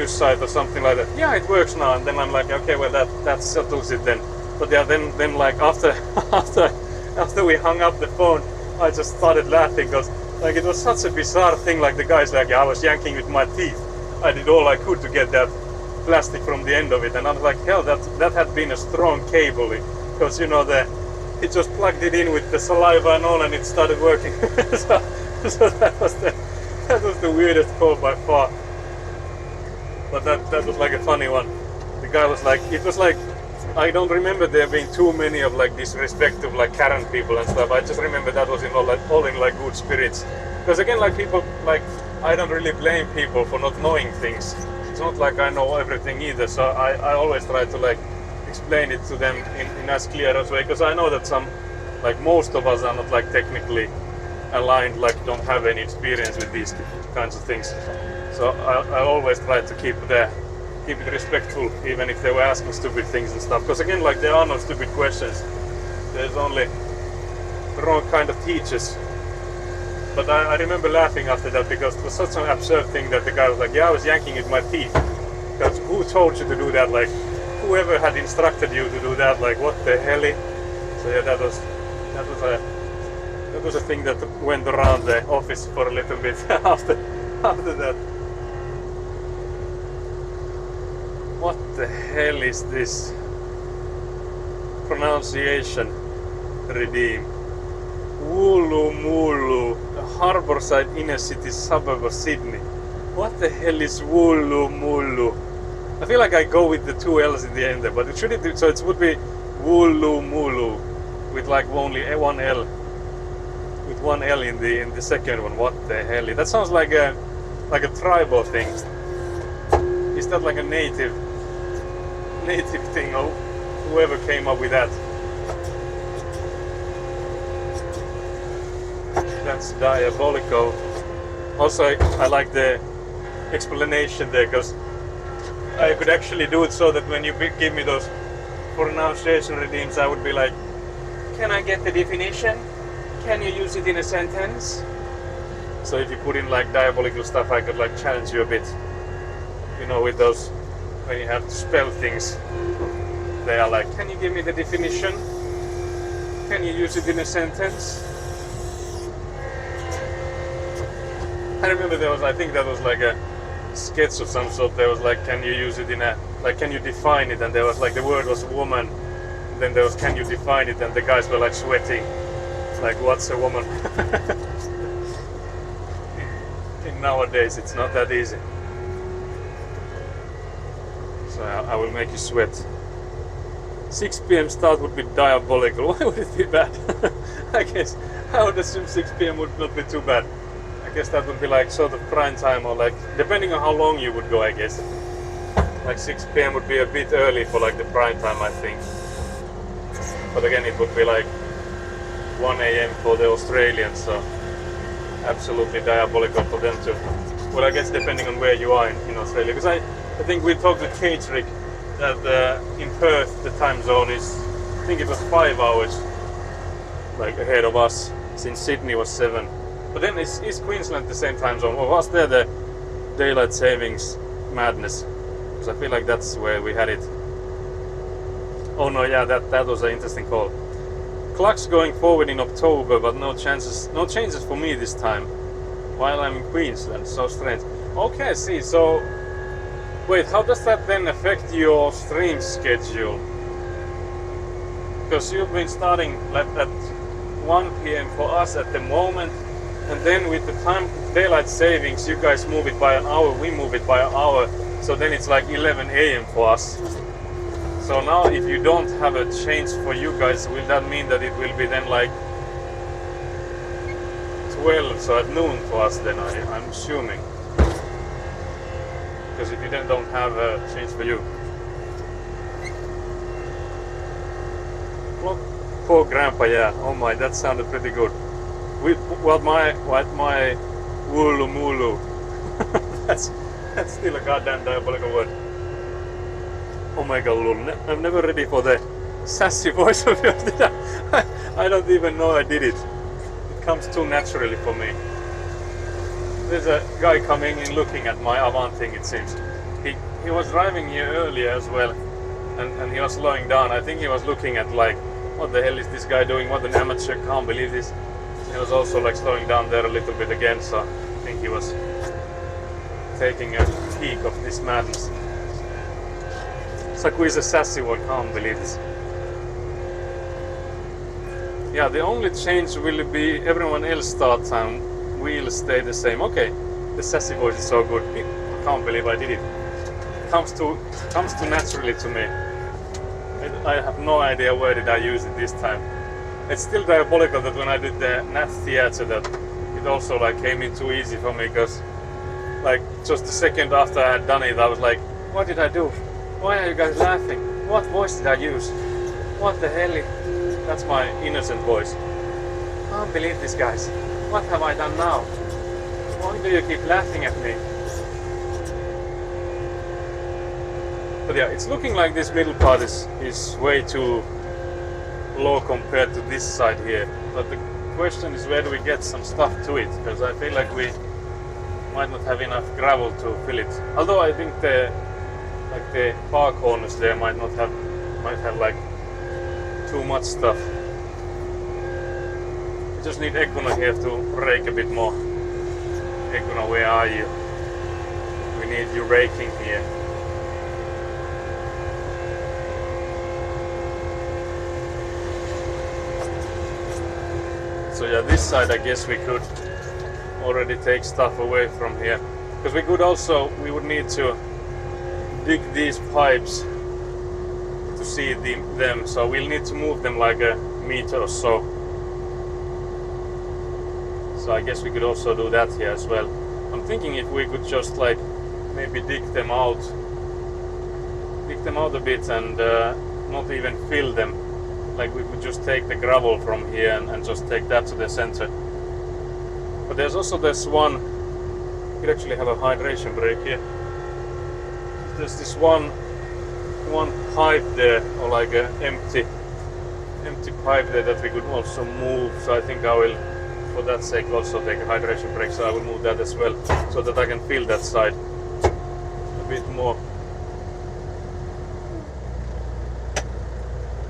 site or something like that, yeah, it works now. And then I'm like, okay, well that settles it then. But yeah, then like after we hung up the phone, I just started laughing because like it was such a bizarre thing. Like the guy's like, yeah, I was yanking with my teeth. I did all I could to get that plastic from the end of it, and I was like, hell, that had been a strong cable. Because you know it just plugged it in with the saliva and all, and it started working. so that was the weirdest call by far. But that was like a funny one. The guy was like, it was like, I don't remember there being too many of like disrespectful like Karen people and stuff. I just remember that was all in like good spirits. Because again, like people, like I don't really blame people for not knowing things. it's not like I know everything either. So I always try to like explain it to them in as clear as way, because I know that like most of us are not like technically aligned, like don't have any experience with these kinds of things. So I always try to keep it respectful, even if they were asking stupid things and stuff. Because again, like there are no stupid questions. There's only the wrong kind of teachers. But I remember laughing after that, because it was such an absurd thing that the guy was like, yeah, I was yanking with my teeth. Because who told you to do that? Like, whoever had instructed you to do that, like what the hell? So yeah, that was a thing that went around the office for a little bit after that. What the hell is this? Pronunciation redeem. Woolloomooloo, a harbourside inner city suburb of Sydney. What the hell is Woolloomooloo? I feel like I go with the two L's in the end there, but so it would be Woolloomooloo with like only one L, with one L in the second one. What the hell? That sounds like a tribal thing. Is that like a native thing, or whoever came up with that? That's diabolical. Also, I like the explanation there, because I could actually do it so that when you give me those pronunciation redeems, I would be like, can I get the definition? Can you use it in a sentence? So if you put in like diabolical stuff, I could like challenge you a bit. You know, with those, when you have to spell things, they are like, can you give me the definition? Can you use it in a sentence? I remember I think that was like a sketch of some sort. There was like, can you use it in a, like, can you define it? And there was like, the word was woman. And then there was, can you define it? And the guys were like sweating. Like, what's a woman? in nowadays, it's not that easy. So I will make you sweat. 6 p.m. start would be diabolical. Why would it be bad? I guess I would assume 6 p.m. would not be too bad. I guess that would be like sort of prime time, or like depending on how long you would go, I guess. Like 6 p.m. would be a bit early for like the prime time, I think. But again, it would be like 1 a.m. for the Australians, so absolutely diabolical for them too. Well, I guess depending on where you are in Australia, because I think we talked to Catrick that in Perth the time zone is, I think it was 5 hours like ahead of us, since Sydney was 7. But then is Queensland the same time zone, or was there the daylight savings madness? Because I feel like that's where we had it. Oh no, yeah, that was an interesting call. Clocks going forward in October, but no changes for me this time, while I'm in Queensland. So strange. Okay, see, so wait, how does that then affect your stream schedule? Because you've been starting at 1 p.m. for us at the moment, and then with the time daylight savings, you guys move it by an hour, we move it by an hour, so then it's like 11 a.m. for us. So now if you don't have a change for you guys, will that mean that it will be then like 12, so at noon for us then, I'm assuming? Because if you then don't have a change for you. Poor grandpa, yeah. Oh my, that sounded pretty good. What my Woolloomooloo. that's still a goddamn diabolical word. Oh my god, lol. I'm never ready for the sassy voice of yours. I don't even know I did it. It comes too naturally for me. There's a guy coming in looking at my Avant thing, it seems. He was driving here earlier as well, and he was slowing down. I think he was looking at like, what the hell is this guy doing? What an amateur, can't believe this. He was also like slowing down there a little bit again, so I think he was taking a peek of this madness. Saku is a sassy one, can't believe this. Yeah, the only change will be everyone else start time will stay the same. Okay, the sassy voice is so good. I can't believe I did it. It comes too naturally to me. I have no idea where did I use it this time. It's still diabolical that when I did the Nat Theatre that it also like came in too easy for me, because like just a second after I had done it, I was like, what did I do? Why are you guys laughing? What voice did I use? What the hell? That's my innocent voice. I can't believe this, guys. What have I done now? Why do you keep laughing at me? But yeah, it's looking like this middle part is way too low compared to this side here. But the question is, where do we get some stuff to it? Because I feel like we might not have enough gravel to fill it. Although I think the far corners there might have like too much stuff. We just need Ekuna here to rake a bit more. Ekuna, where are you? We need you raking here. So yeah, this side I guess we could already take stuff away from here. Because we would need to dig these pipes to see them. So we'll need to move them like a meter or so. So I guess we could also do that here as well. I'm thinking if we could just like maybe dig them out a bit and not even fill them. Like we could just take the gravel from here and just take that to the center. But there's also this one, we could actually have a hydration break here. There's this one pipe there, or like an empty pipe there that we could also move. So I think I will, for that sake, also take a hydration break. So I will move that as well, so that I can fill that side a bit more.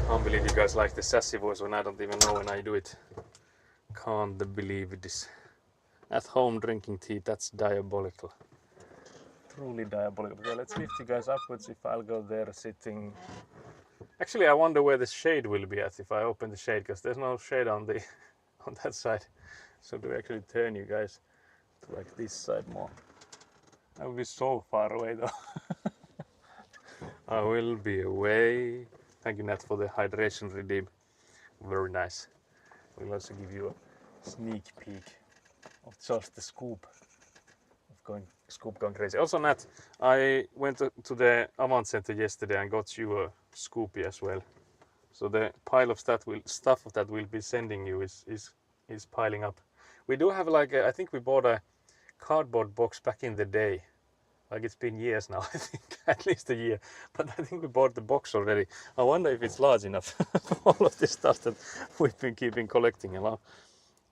Can't believe you guys like the sassy voice when I don't even know when I do it. Can't believe this. At home drinking tea, that's diabolical. Truly diabolical. Okay, let's lift you guys upwards if I'll go there sitting. Actually, I wonder where the shade will be at if I open the shade, because there's no shade on that side. So do we actually turn you guys to like this side more? I will be so far away though. I will be away. Thank you, Nat, for the hydration redeem. Very nice. We'll also give you a sneak peek of just the scoop going crazy. Also, Nat, I went to the Avant Center yesterday and got you a scoopy as well. So the pile of stuff that we'll be sending you is piling up. We do have like I think we bought a cardboard box back in the day. Like it's been years now, I think, at least a year. But I think we bought the box already. I wonder if it's large enough for all of this stuff that we've been keeping collecting. A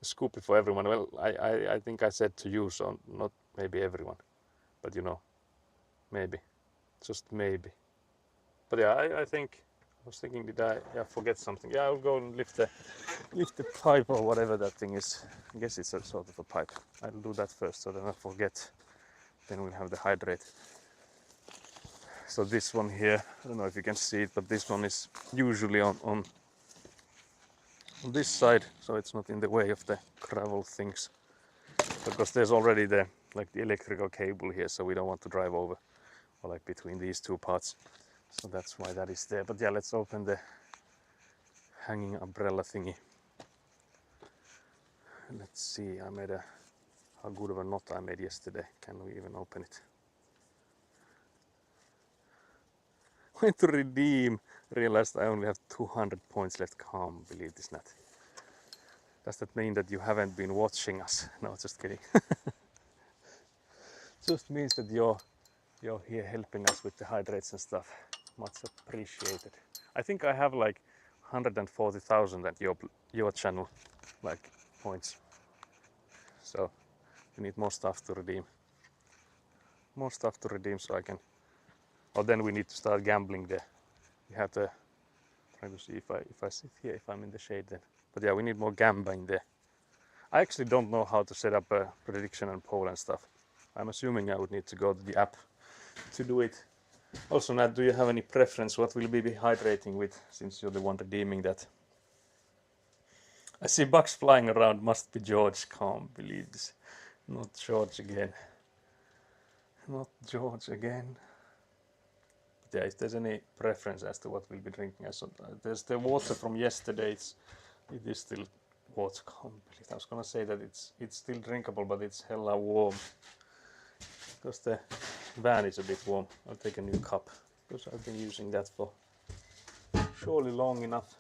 scoopy for everyone. Well, I think I said to you, so not maybe everyone, but you know, maybe, just maybe. But yeah, I think I was thinking, did I forget something? Yeah, I'll go and lift the pipe or whatever that thing is. I guess it's a sort of a pipe. I'll do that first, so then I forget. Then we'll have the hydrate. So this one here, I don't know if you can see it, but this one is usually on this side, so it's not in the way of the gravel things. Because there's already the electrical cable here, so we don't want to drive over or like between these two parts. So that's why that is there. But yeah, let's open the hanging umbrella thingy. Let's see, I made how good of a knot I made yesterday. Can we even open it? Went to redeem. Realized I only have 200 points left. Can't believe this, Nat. Does that mean that you haven't been watching us? No, just kidding. Just means that you're here helping us with the hydrates and stuff. Much appreciated. I think I have like 140,000 at your channel, like points. So you need more stuff to redeem. More stuff to redeem so I can. Or then we need to start gambling there. We have to try to see if I sit here, if I'm in the shade then. But yeah, we need more gamba in there. I actually don't know how to set up a prediction and poll and stuff. I'm assuming I would need to go to the app to do it. Also, Nat, do you have any preference? What will we be hydrating with, since you're the one redeeming that? I see bugs flying around. Must be George. Can't believe this. Not George again. Not George again. But yeah, if there's any preference as to what we'll be drinking, there's the water from yesterday. It is still water. Can't believe. I was gonna say that it's still drinkable, but it's hella warm. because the van is a bit warm. I'll take a new cup because I've been using that for surely long enough.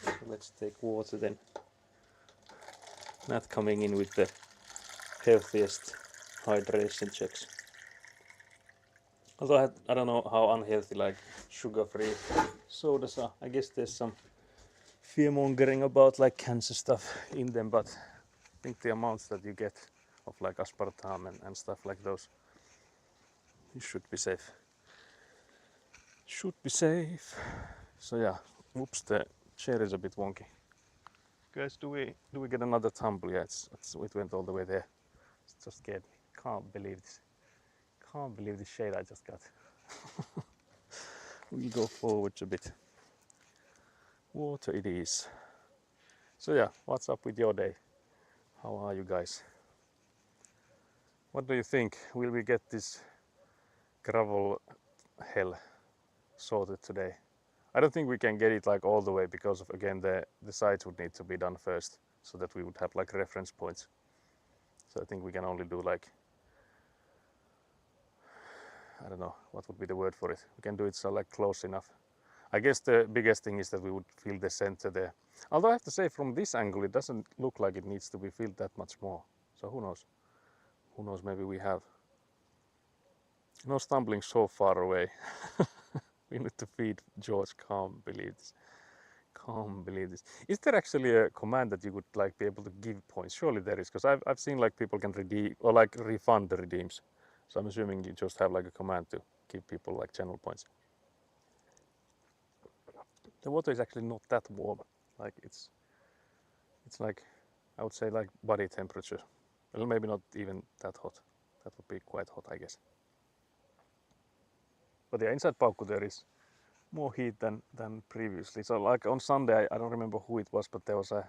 So let's take water then. Not coming in with the healthiest hydration checks. Although I don't know how unhealthy like sugar-free sodas are. I guess there's some fear-mongering about like cancer stuff in them, but I think the amounts that you get of like aspartame and stuff like those, you should be safe. Should be safe. So yeah, whoops, the chair is a bit wonky. Guys, do we get another tumble? Yeah, it went all the way there. It just scared me. Can't believe this. Can't believe the shade I just got. We'll go forward a bit. Water it is. So yeah, what's up with your day? How are you guys? What do you think? Will we get this gravel hell sorted today? I don't think we can get it like all the way because of again the sides would need to be done first so that we would have like reference points. So I think we can only do like, I don't know, what would be the word for it? We can do it so like close enough. I guess the biggest thing is that we would fill the center there. Although I have to say from this angle it doesn't look like it needs to be filled that much more. So who knows? Who knows, maybe we have. No stumbling so far away. We need to feed George. Can't believe this. Can't believe this. Is there actually a command that you would like be able to give points? Surely there is, because I've seen like people can redeem or like refund the redeems. So I'm assuming you just have like a command to give people like channel points. The water is actually not that warm. Like it's like, I would say like body temperature. Well, maybe not even that hot. That would be quite hot, I guess. But yeah, inside Paukku there is more heat than previously. So like on Sunday, I don't remember who it was, but there was a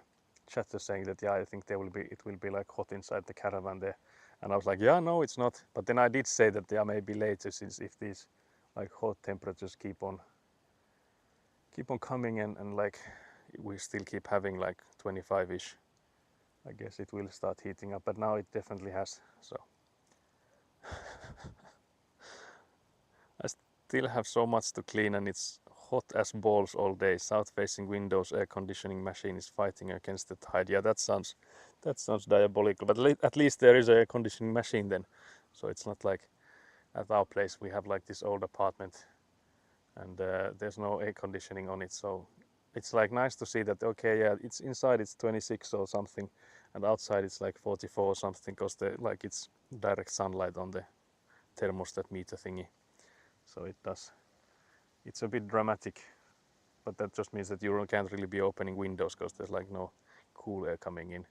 chatter saying that yeah, I think it will be like hot inside the caravan there. And I was like, yeah, no, it's not. But then I did say that yeah, maybe later, since if these like hot temperatures keep on coming and like we still keep having like 25-ish, I guess it will start heating up. But now it definitely has. So I still have so much to clean and it's hot as balls all day. South-facing windows air conditioning machine is fighting against the tide. Yeah, that sounds diabolical. But at least there is an air conditioning machine then. So it's not like at our place we have like this old apartment and there's no air conditioning on it. So it's like nice to see that, okay, yeah, it's inside it's 26 or something and outside it's like 44 or something because like it's direct sunlight on the thermostat meter thingy. So it's a bit dramatic, but that just means that you can't really be opening windows because there's like no cool air coming in.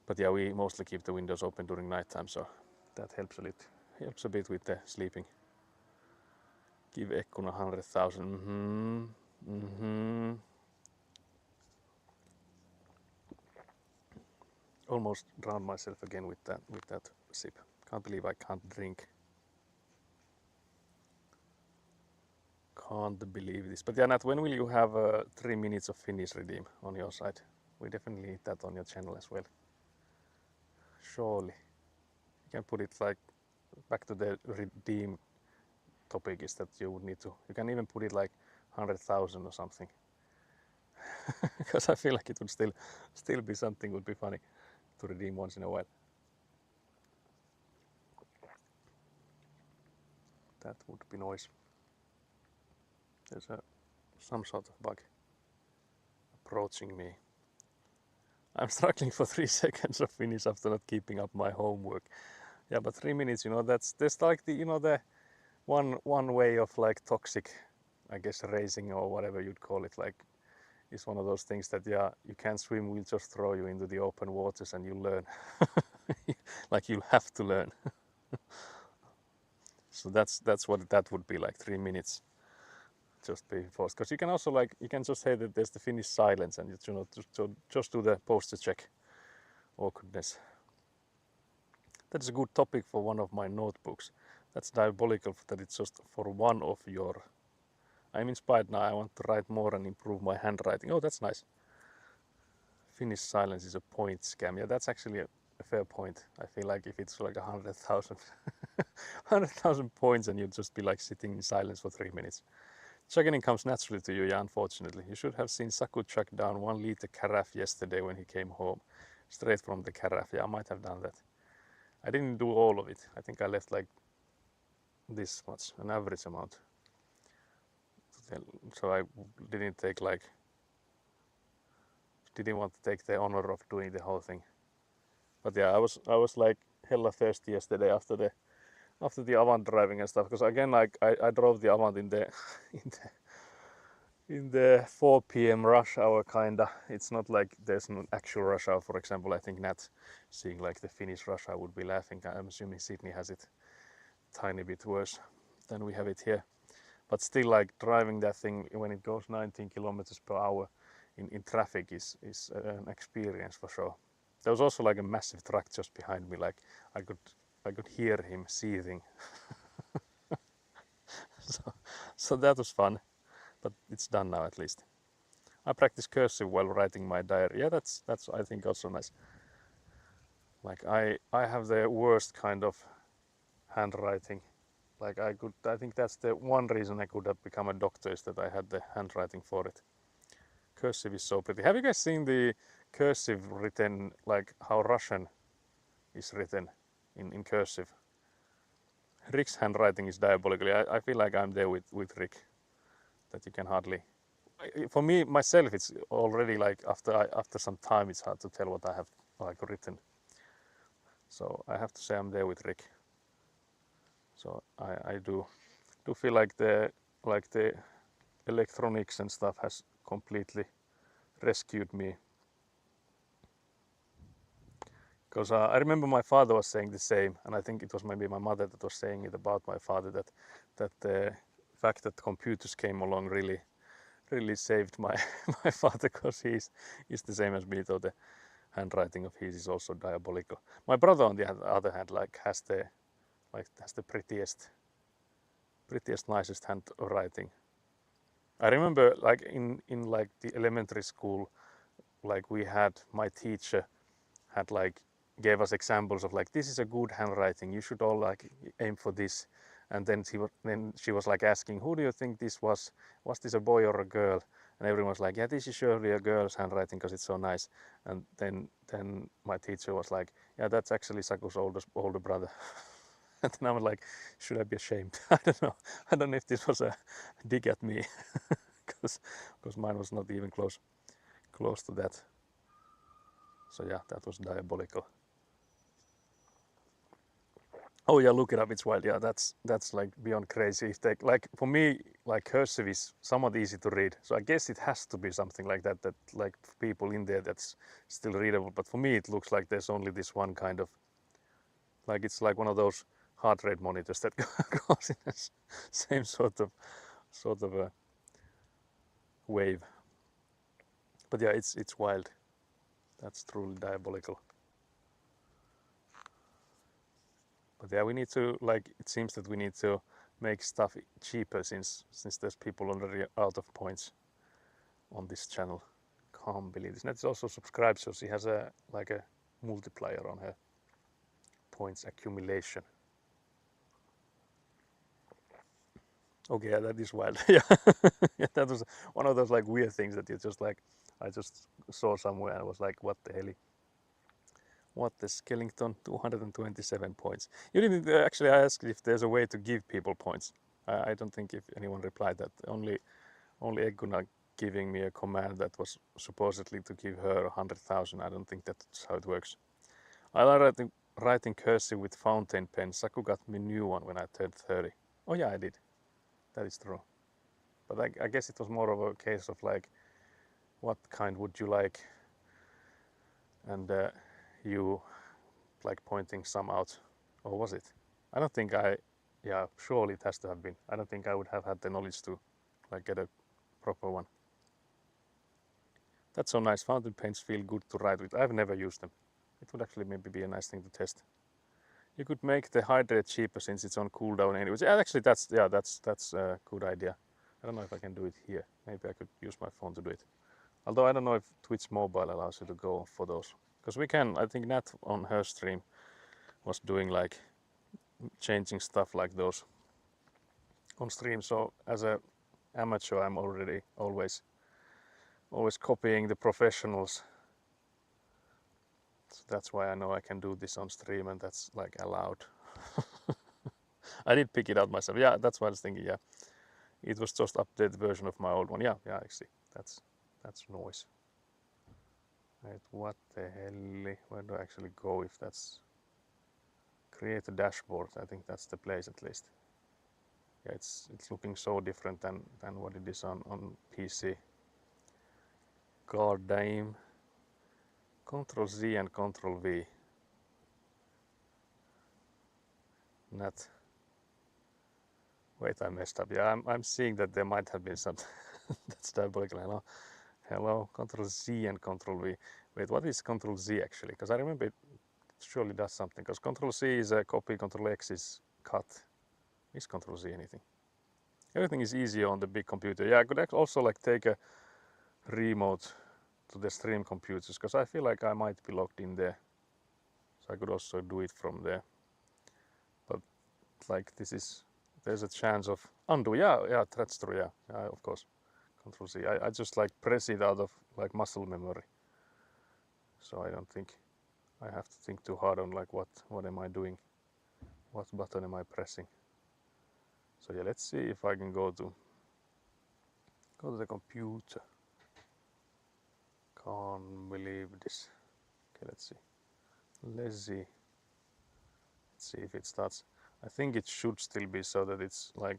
But yeah, we mostly keep the windows open during nighttime, so that helps a bit with the sleeping. Give Ekkuna 100,000. Almost drowned myself again with that sip. Can't believe I can't drink. Can't believe this. But yeah, Nat, when will you have 3 minutes of Finnish redeem on your side? We definitely need that on your channel as well. Surely. You can put it like back to the redeem topic is that you would need to, you can even put it like 100,000 or something. Because I feel like it would still be something would be funny to redeem once in a while. That would be noise. There's some sort of bug approaching me. I'm struggling for 3 seconds of Finnish after not keeping up my homework. Yeah, but 3 minutes, that's like the one way of like toxic, I guess, racing or whatever you'd call it. Like, it's one of those things that yeah, you can't swim, we'll just throw you into the open waters and you learn. Like you'll have to learn. So that's what that would be like, 3 minutes. Just be forced, because you can also like you can just say that there's the Finnish silence and just do the poster check. Awkwardness. That's a good topic for one of my notebooks. That's diabolical that it's just for one of your. I'm inspired now. I want to write more and improve my handwriting. Oh, that's nice. Finnish silence is a point scam. Yeah, that's actually fair point. I feel like if it's like 100,000 100,000 points and you'd just be like sitting in silence for 3 minutes. Chugging comes naturally to you, yeah, unfortunately. You should have seen Saku chuck down 1 liter carafe yesterday when he came home. Straight from the carafe. Yeah, I might have done that. I didn't do all of it. I think I left like this much, an average amount. So I didn't take like, didn't want to take the honor of doing the whole thing. But yeah, I was like hella thirsty yesterday after the Avant driving and stuff. Because again, like I drove the Avant in the in the 4 p.m. rush hour kinda. It's not like there's an actual rush hour. For example, I think Nat seeing like the Finnish rush hour would be laughing. I'm assuming Sydney has it tiny bit worse than we have it here. But still, like driving that thing when it goes 19 kilometers per hour in traffic is an experience for sure. There was also like a massive truck just behind me. Like I could hear him seething. So that was fun, but it's done now at least. I practice cursive while writing my diary. Yeah, that's I think also nice. Like I have the worst kind of handwriting. Like I think that's the one reason I could have become a doctor, is that I had the handwriting for it. Cursive is so pretty. Have you guys seen the cursive written, like how Russian is written in cursive? Rick's handwriting is diabolical. I feel like I'm there with Rick, that you can hardly. For me myself, it's already like after some time it's hard to tell what I have like written. So I have to say I'm there with Rick. So I do feel like the electronics and stuff has completely rescued me. Because I remember my father was saying the same, and I think it was maybe my mother that was saying it about my father, that the fact that computers came along really saved my my father, because he's the same as me, though the handwriting of his is also diabolical. My brother, on the other hand, like has the prettiest, nicest handwriting. I remember like in like the elementary school, like we had, my teacher had like gave us examples of like, this is a good handwriting, you should all like aim for this. And then she was like asking, who do you think this was this a boy or a girl? And everyone was like, yeah, this is surely a girl's handwriting because it's so nice. And then my teacher was like, yeah, that's actually Saku's older brother. And then I was like, should I be ashamed? I don't know if this was a dig at me, because mine was not even close to that. So yeah, that was diabolical. Oh yeah, look it up, it's wild. Yeah, that's like beyond crazy. If they, like, for me, like cursive is somewhat easy to read, so I guess it has to be something like that like people in there that's still readable. But for me it looks like there's only this one kind of, like it's like one of those heart rate monitors that goes in the same sort of a wave. But yeah, it's wild. That's truly diabolical. But yeah, we need to, like, it seems that we need to make stuff cheaper since there's people already out of points on this channel. Can't believe this. Net's also subscribed, so she has a multiplier on her points accumulation. Okay, yeah, that is wild. Yeah. Yeah, that was one of those like weird things that you just like, I just saw somewhere and was like, what the hell? What the Skellington, 227 points. You didn't actually ask if there's a way to give people points. I don't think if anyone replied that. Only Egguna giving me a command that was supposedly to give her 100,000. I don't think that's how it works. I like writing cursive with fountain pen. Saku got me a new one when I turned 30. Oh yeah, I did. That is true. But I guess it was more of a case of like, what kind would you like? And you like pointing some out. Or was it? I don't think yeah, surely it has to have been. I don't think I would have had the knowledge to like get a proper one. That's so nice. Fountain pens feel good to write with. I've never used them. It would actually maybe be a nice thing to test. You could make the hydrate cheaper since it's on cooldown anyways. Yeah, actually that's a good idea. I don't know if I can do it here. Maybe I could use my phone to do it. Although I don't know if Twitch Mobile allows you to go for those. because we can, I think Nat on her stream was doing like changing stuff like those on stream. So as a amateur, I'm already always copying the professionals. So that's why I know I can do this on stream, and that's like allowed. I did pick it out myself. Yeah, that's what I was thinking. Yeah, it was just updated version of my old one. Yeah, I see. That's noise. Right, what the hell? Where do I actually go if that's create a dashboard? I think that's the place at least. Yeah, it's looking so different than what it is on PC. God damn. Control Z and Control V. Not. Wait, I messed up. Yeah, I'm seeing that there might have been something. That's diabolical. Hello. Control Z and Control V. Wait, what is Control Z actually? Because I remember it surely does something. Because Control C is a copy, Control X is cut. Is Control Z anything? Everything is easier on the big computer. Yeah, I could also like take a remote to the stream computers because I feel like I might be logged in there. So I could also do it from there. But like there's a chance of undo. Yeah, that's true. Yeah, of course. Control Z. I just like press it out of like muscle memory. So I don't think I have to think too hard on like what am I doing? What button am I pressing? So yeah, let's see if I can go to the computer. Can't believe this. Okay, let's see. Let's see if it starts. I think it should still be so that it's like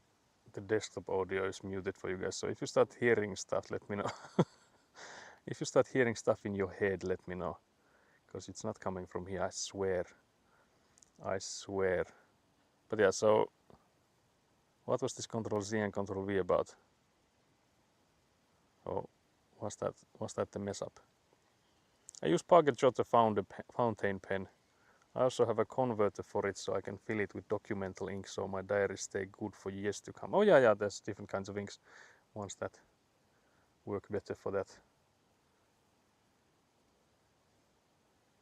the desktop audio is muted for you guys. So if you start hearing stuff, let me know. If you start hearing stuff in your head, let me know. Because it's not coming from here, I swear. I swear. But yeah, so what was this Control Z and Control V about? Oh, was that the mess up? I use Pocket Jotter fountain pen. I also have a converter for it so I can fill it with documental ink so my diaries stay good for years to come. Oh yeah, there's different kinds of inks, ones that work better for that.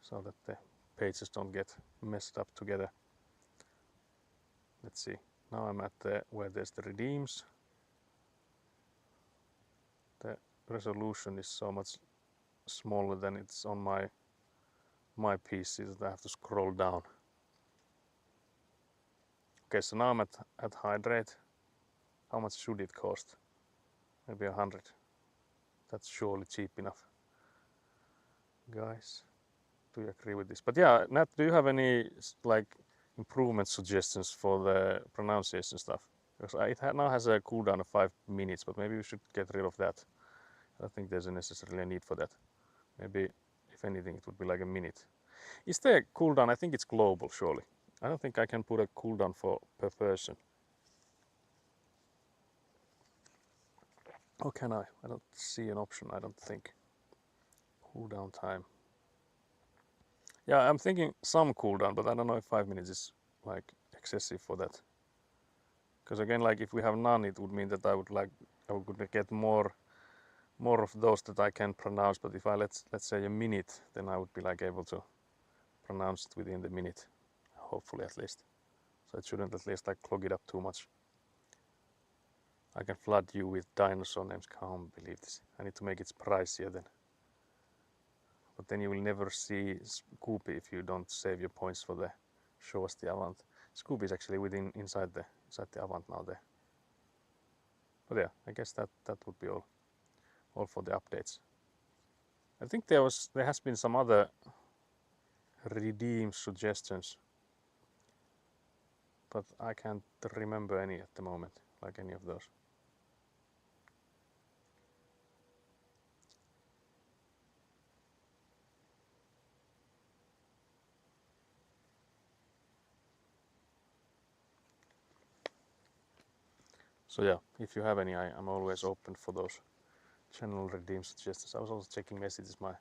So that the pages don't get messed up together. Let's see. Now I'm at where there's the redeems. The resolution is so much smaller than it's on my PC that I have to scroll down. Okay, so now I'm at hydrate. How much should it cost? Maybe 100. That's surely cheap enough. Guys, do you agree with this? But yeah, Nat, do you have any like improvement suggestions for the pronunciation stuff? Because it now has a cooldown of 5 minutes, but maybe we should get rid of that. I don't think there's necessarily a need for that. Maybe, if anything, it would be like a minute. Is there a cooldown? I think it's global, surely. I don't think I can put a cooldown per person. Or can I? I don't see an option, I don't think. Cooldown time. Yeah, I'm thinking some cooldown, but I don't know if 5 minutes is like excessive for that. Because again, like if we have none, it would mean that I would get more of those that I can pronounce. But if I let's say a minute, then I would be like able to pronounce it within the minute, hopefully at least. So it shouldn't at least like clog it up too much. I can flood you with dinosaur names. Can't believe this. I need to make it pricier then. But then you will never see Scooby if you don't save your points for the show us the Avant. Scooby is actually inside the Avant now there. But yeah, I guess that would be all for the updates. I think there has been some other redeem suggestions, but I can't remember any at the moment, like any of those. So yeah, if you have any, I'm always open for those channel redeem suggestions. I was also checking messages. My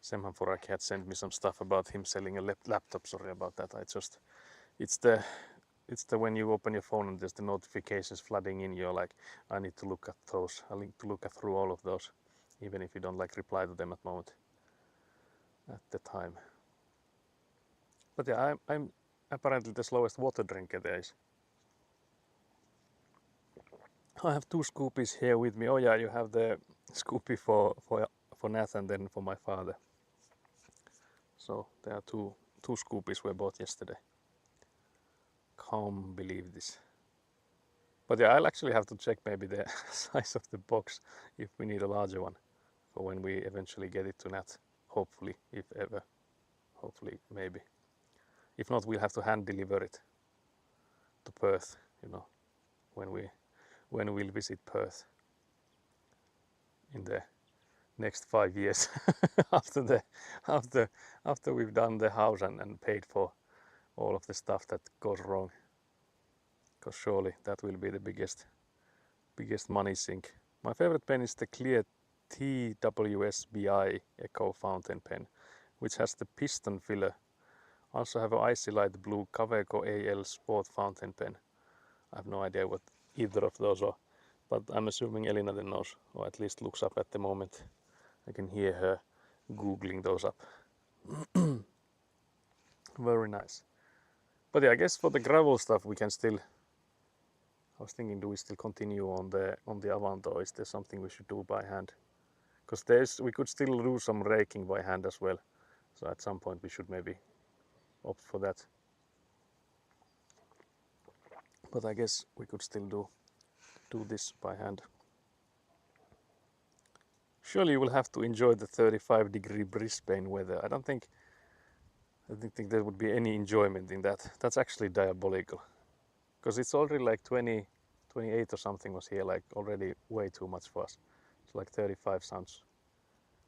Semhan Foraki had sent me some stuff about him selling a laptop. Sorry about that. It's the when you open your phone and there's the notifications flooding in. You're like, I need to look at those. I need to look through all of those, even if you don't like reply to them at the time. But yeah, I'm apparently the slowest water drinker there is. I have 2 scoopies here with me. Oh yeah, you have the scoopy for Nath and then for my father. So there are two scoopies we bought yesterday. Can't believe this. But yeah, I'll actually have to check maybe the size of the box if we need a larger one for when we eventually get it to Nat. Hopefully, if ever. Hopefully, maybe. If not, we'll have to hand deliver it to Perth, you know, when we'll visit Perth in the next 5 years after we've done the house and paid for all of the stuff that goes wrong. Because surely that will be the biggest money sink. My favorite pen is the clear TWSBI Eco fountain pen, which has the piston filler. I also have an icy light blue Kaweco AL Sport fountain pen. I have no idea what either of those are, but I'm assuming Elina then knows, or at least looks up at the moment. I can hear her googling those up. Very nice. But yeah, I guess for the gravel stuff we can still, I was thinking, do we still continue on the Avant, or is there something we should do by hand? Because we could still do some raking by hand as well. So at some point we should maybe opt for that. But I guess we could still do this by hand. Surely you will have to enjoy the 35-degree Brisbane weather. I don't think there would be any enjoyment in that. That's actually diabolical. Because it's already like 20, 28 or something was here, like already way too much for us. It's like 35 sounds.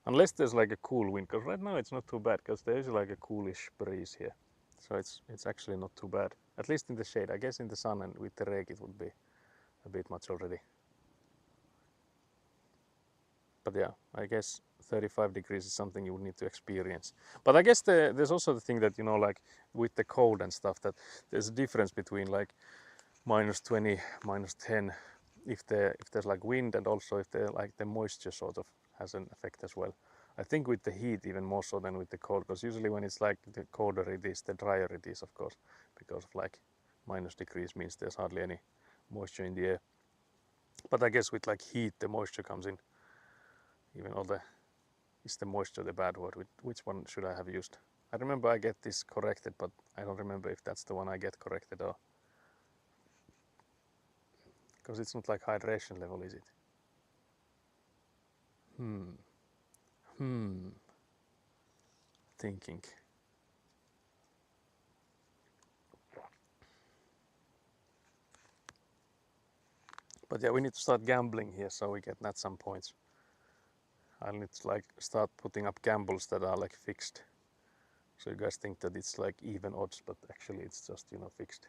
Unless there's like a cool wind, because right now it's not too bad, because there's like a coolish breeze here. So it's actually not too bad. At least in the shade. I guess in the sun and with the rake it would be a bit much already. But yeah, I guess 35 degrees is something you would need to experience. But I guess there's also the thing that, you know, like with the cold and stuff, that there's a difference between like -20, -10, if there's like wind, and also if the moisture sort of has an effect as well. I think with the heat even more so than with the cold, because usually when it's like the colder it is, the drier it is, of course, because of like -degrees means there's hardly any moisture in the air. But I guess with like heat the moisture comes in. Even all is the moisture the bad word? Which one should I have used? I remember I get this corrected, but I don't remember if that's the one I get corrected or, because it's not like hydration level, is it? Thinking. But yeah, we need to start gambling here so we get net some points. I'll need to like start putting up gambles that are like fixed. So you guys think that it's like even odds, but actually it's just, you know, fixed.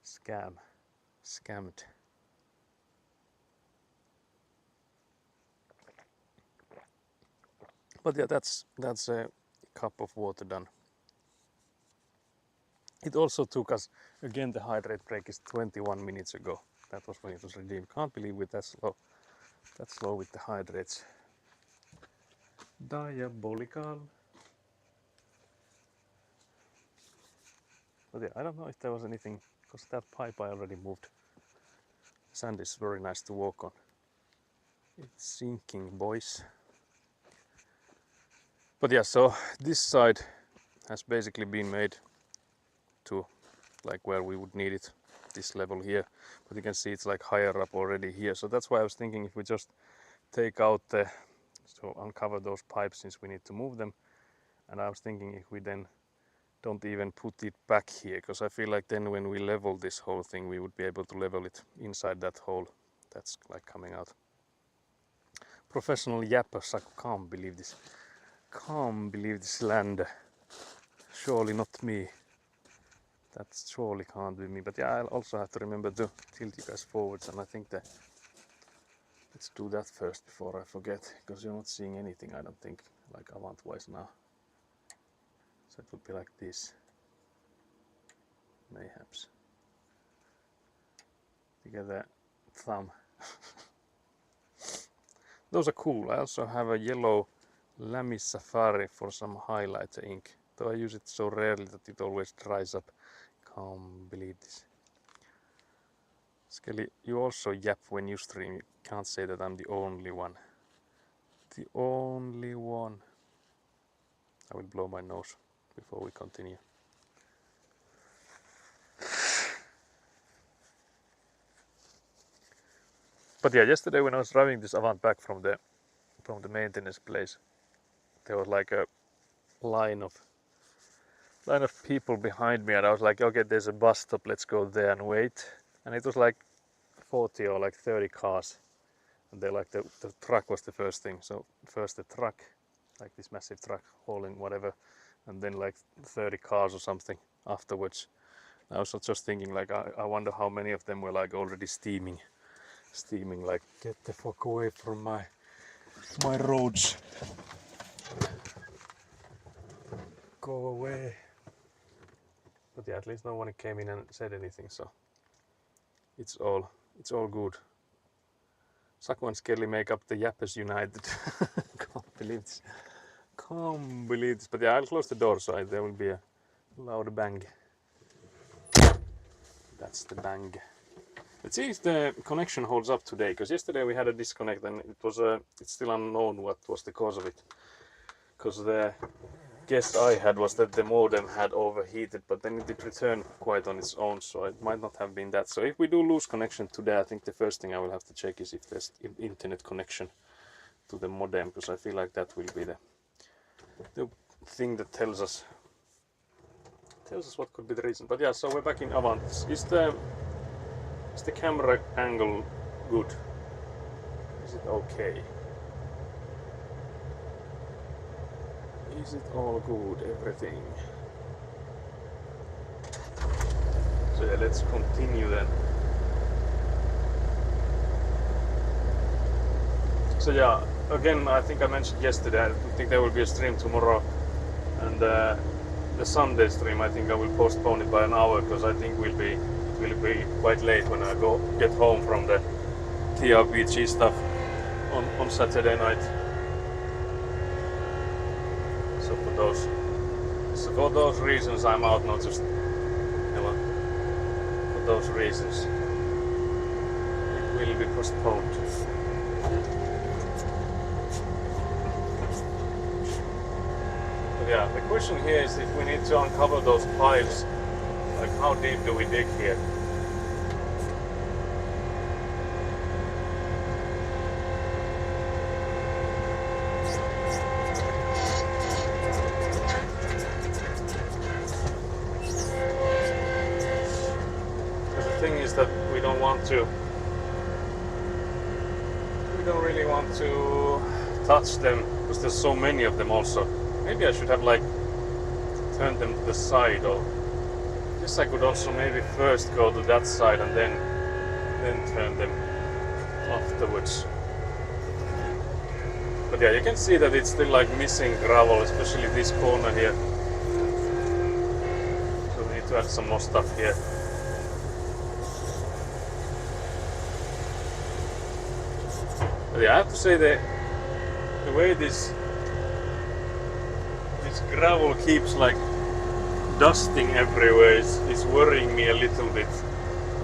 Scammed. But yeah, that's a cup of water done. It also took us, again the hydrate break is 21 minutes ago. That was when it was redeemed. Can't believe we're that slow with the hydrates. Diabolical. But yeah, I don't know if there was anything, because that pipe I already moved. Sand is very nice to walk on. It's sinking, boys. But yeah, so this side has basically been made to like where we would need it, this level here. But you can see it's like higher up already here. So that's why I was thinking if we just take out so uncover those pipes since we need to move them. And I was thinking if we then don't even put it back here, because I feel like then when we level this whole thing we would be able to level it inside that hole that's like coming out. Professional yapper, I can't believe this. Can't believe this land. Surely not me. That surely can't be me. But yeah, I'll also have to remember to tilt you guys forwards, and I think that let's do that first before I forget, because you're not seeing anything, I don't think, like Avant-wise now. So it would be like this. Mayhaps. Together thumb. Those are cool. I also have a yellow Lamy Safari for some highlighter ink. Though I use it so rarely that it always dries up. Can't believe this. Skelly, you also yap when you stream. You can't say that I'm the only one. The only one. I will blow my nose before we continue. But yeah, yesterday when I was driving this Avant back from the maintenance place, there was like a line of people behind me, and I was like, okay, there's a bus stop, let's go there and wait. And it was like 40 or like 30 cars, and they like the truck was the first thing. So first the truck, like this massive truck hauling whatever, and then like 30 cars or something afterwards. I was just thinking, like, I wonder how many of them were like already steaming, like, get the fuck away from my roads, go away. But yeah, at least no one came in and said anything, so it's all good. Saku and Skelly make up the Yappers United. Can't believe this. But yeah, I'll close the door so there will be a loud bang. That's the bang. Let's see if the connection holds up today, because yesterday we had a disconnect and it's still unknown what was the cause of it. Because the guess I had was that the modem had overheated, but then it did return quite on its own, so it might not have been that. So if we do lose connection today, I think the first thing I will have to check is if there's internet connection to the modem, because I feel like that will be the thing that tells us what could be the reason. But yeah, so we're back in Avant. Is the camera angle good? Is it okay? Is it all good, everything? So yeah, let's continue then. So yeah, again, I think I mentioned yesterday, I think there will be a stream tomorrow, and the Sunday stream, I think I will postpone it by an hour, because I think it will be quite late when I get home from the TRPG stuff on Saturday night. So for those reasons I'm out, not just, for those reasons it will be postponed. But yeah, the question here is if we need to uncover those piles, like how deep do we dig here? That we don't really want to touch them, because there's so many of them also. Maybe I should have like turned them to the side, or I guess I could also maybe first go to that side and then turn them afterwards. But yeah, you can see that it's still like missing gravel, especially this corner here. So we need to add some more stuff here. But yeah, I have to say that the way this gravel keeps like dusting everywhere is worrying me a little bit.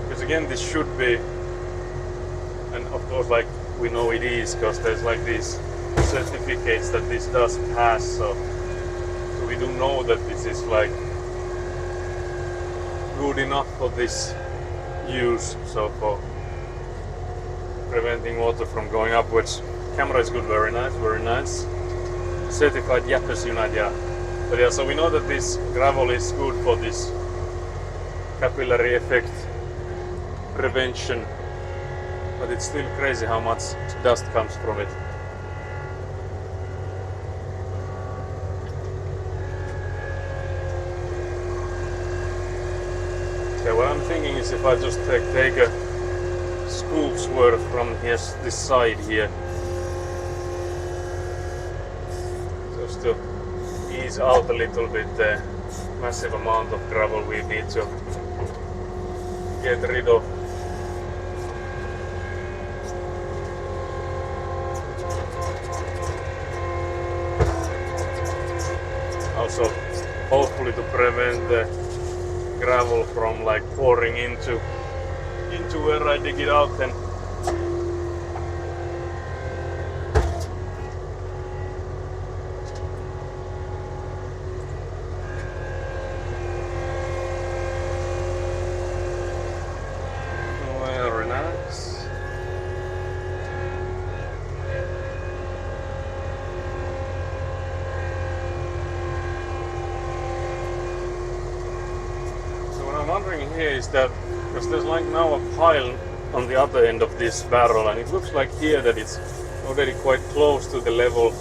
Because again, this should be, and of course like we know it is, because there's like these certificates that this does pass, so we do know that this is like good enough for this use, so for preventing water from going upwards. Camera is good, very nice. Certified Yappers Unite, yeah. But yeah, so we know that this gravel is good for this capillary effect prevention, but it's still crazy how much dust comes from it. Okay, what I'm thinking is if I just take a scoop's worth from this side here, just to ease out a little bit the massive amount of gravel we need to get rid of. Also, probably to prevent the gravel from like pouring into where I dig it out then. Very nice. So what I'm wondering here is that because there's like now a pile on the other end of this barrel, and it looks like here that it's already quite close to the level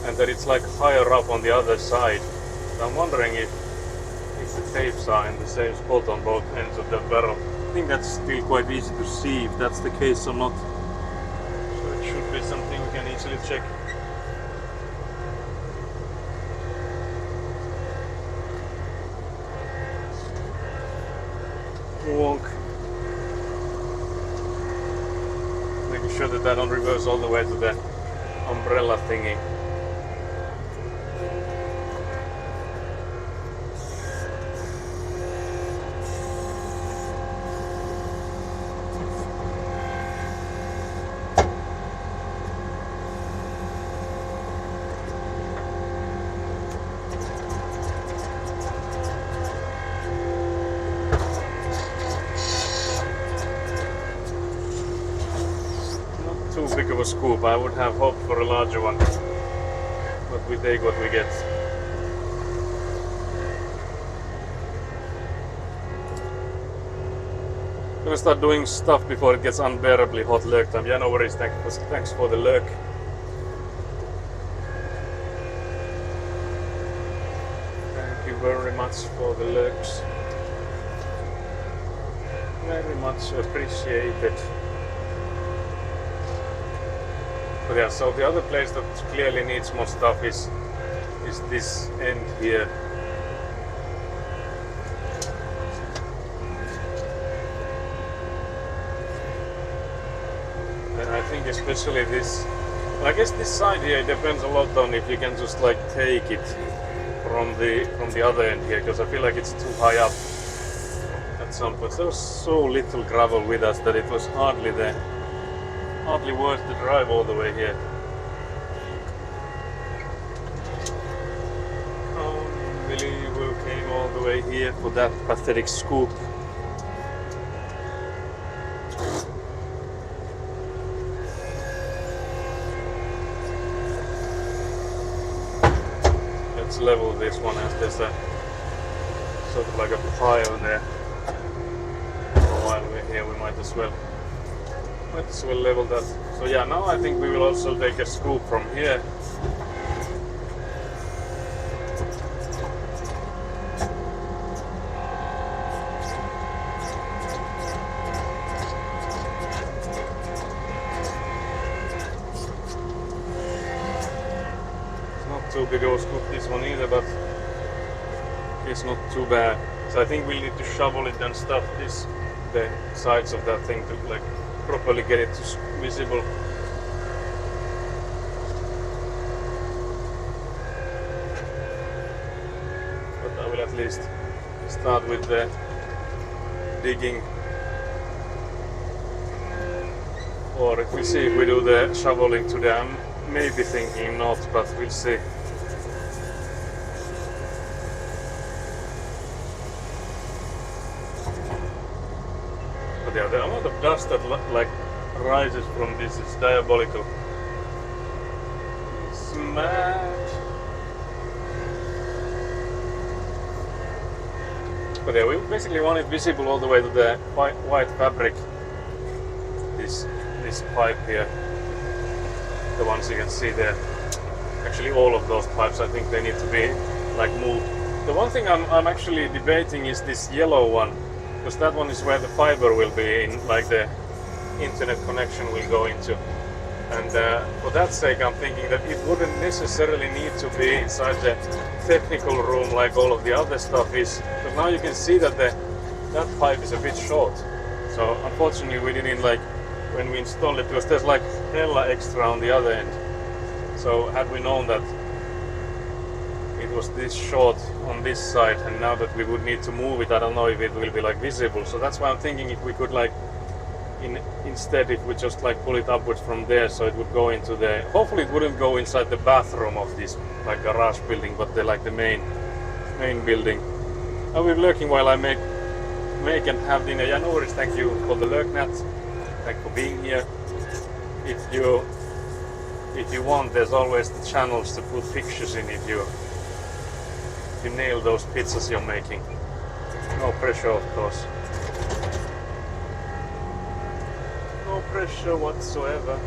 and that it's like higher up on the other side. So I'm wondering if the tapes are in the same spot on both ends of the barrel. I think that's still quite easy to see if that's the case or not. So it should be something we can easily check. Wonk. Making sure that I don't reverse all the way to the umbrella thingy. Too big of a scoop. I would have hoped for a larger one, but we take what we get. I'm gonna start doing stuff before it gets unbearably hot lurk time. Yeah, no worries. Thanks for the lurk. Thank you very much for the lurks. Very much appreciated. But yeah, so the other place that clearly needs more stuff is this end here. And I think especially this, I guess this side here, it depends a lot on if you can just like take it from the other end here, because I feel like it's too high up at some point. There was so little gravel with us that it was hardly worth the drive all the way here. Unbelievable, came all the way here for that pathetic scoop. Let's level this one as there's a sort of like a pile there. While we're here, we might as well level that. So yeah, now I think we will also take a scoop from here. It's not too big of a scoop this one either, but it's not too bad. So I think we'll need to shovel it and stuff the sides of that thing to like properly get it visible. But I will at least start with the digging. Or if we see if we do the shoveling today, I'm maybe thinking not, but we'll see. But yeah, the amount of dust that like rises from this is diabolical. It's mad. But yeah, we basically want it visible all the way to the white fabric. This pipe here, the ones you can see there. Actually, all of those pipes, I think they need to be like moved. The one thing I'm actually debating is this yellow one, because that one is where the fiber will be in, like the internet connection will go into. And for that sake, I'm thinking that it wouldn't necessarily need to be inside the technical room like all of the other stuff is. But now you can see that that pipe is a bit short. So unfortunately, we didn't like when we installed it, because there's like hella extra on the other end. So had we known that it was this short on this side, and now that we would need to move it, I don't know if it will be like visible. So that's why I'm thinking if we could like instead if we just like pull it upwards from there, so it would go into the, hopefully it wouldn't go inside the bathroom of this like garage building, but the like the main building. I'll be lurking while I make and have dinner. Yeah, no worries, thank you for the lurk, Nat. Thank you for being here. If you want, there's always the channels to put pictures in if you nail those pizzas you're making. No pressure, of course. No pressure whatsoever.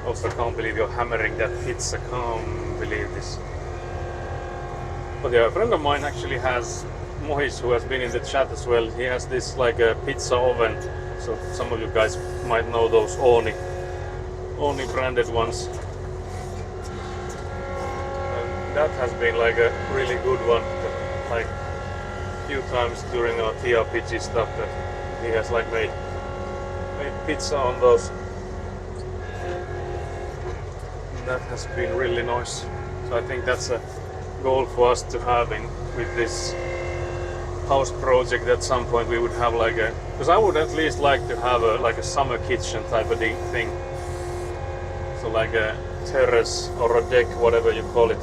Also, can't believe you're hammering that pizza. Can't believe this. But yeah, a friend of mine actually has, Mohis, who has been in the chat as well. He has this like a pizza oven. So some of you guys might know those Oni branded ones. And that has been like a really good one. Like a few times during our TRPG stuff that he has like made pizza on those. That has been really nice. So I think that's a goal for us to have with this house project. At some point we would have like a, because I would at least like to have like a summer kitchen type of thing. So like a terrace or a deck, whatever you call it,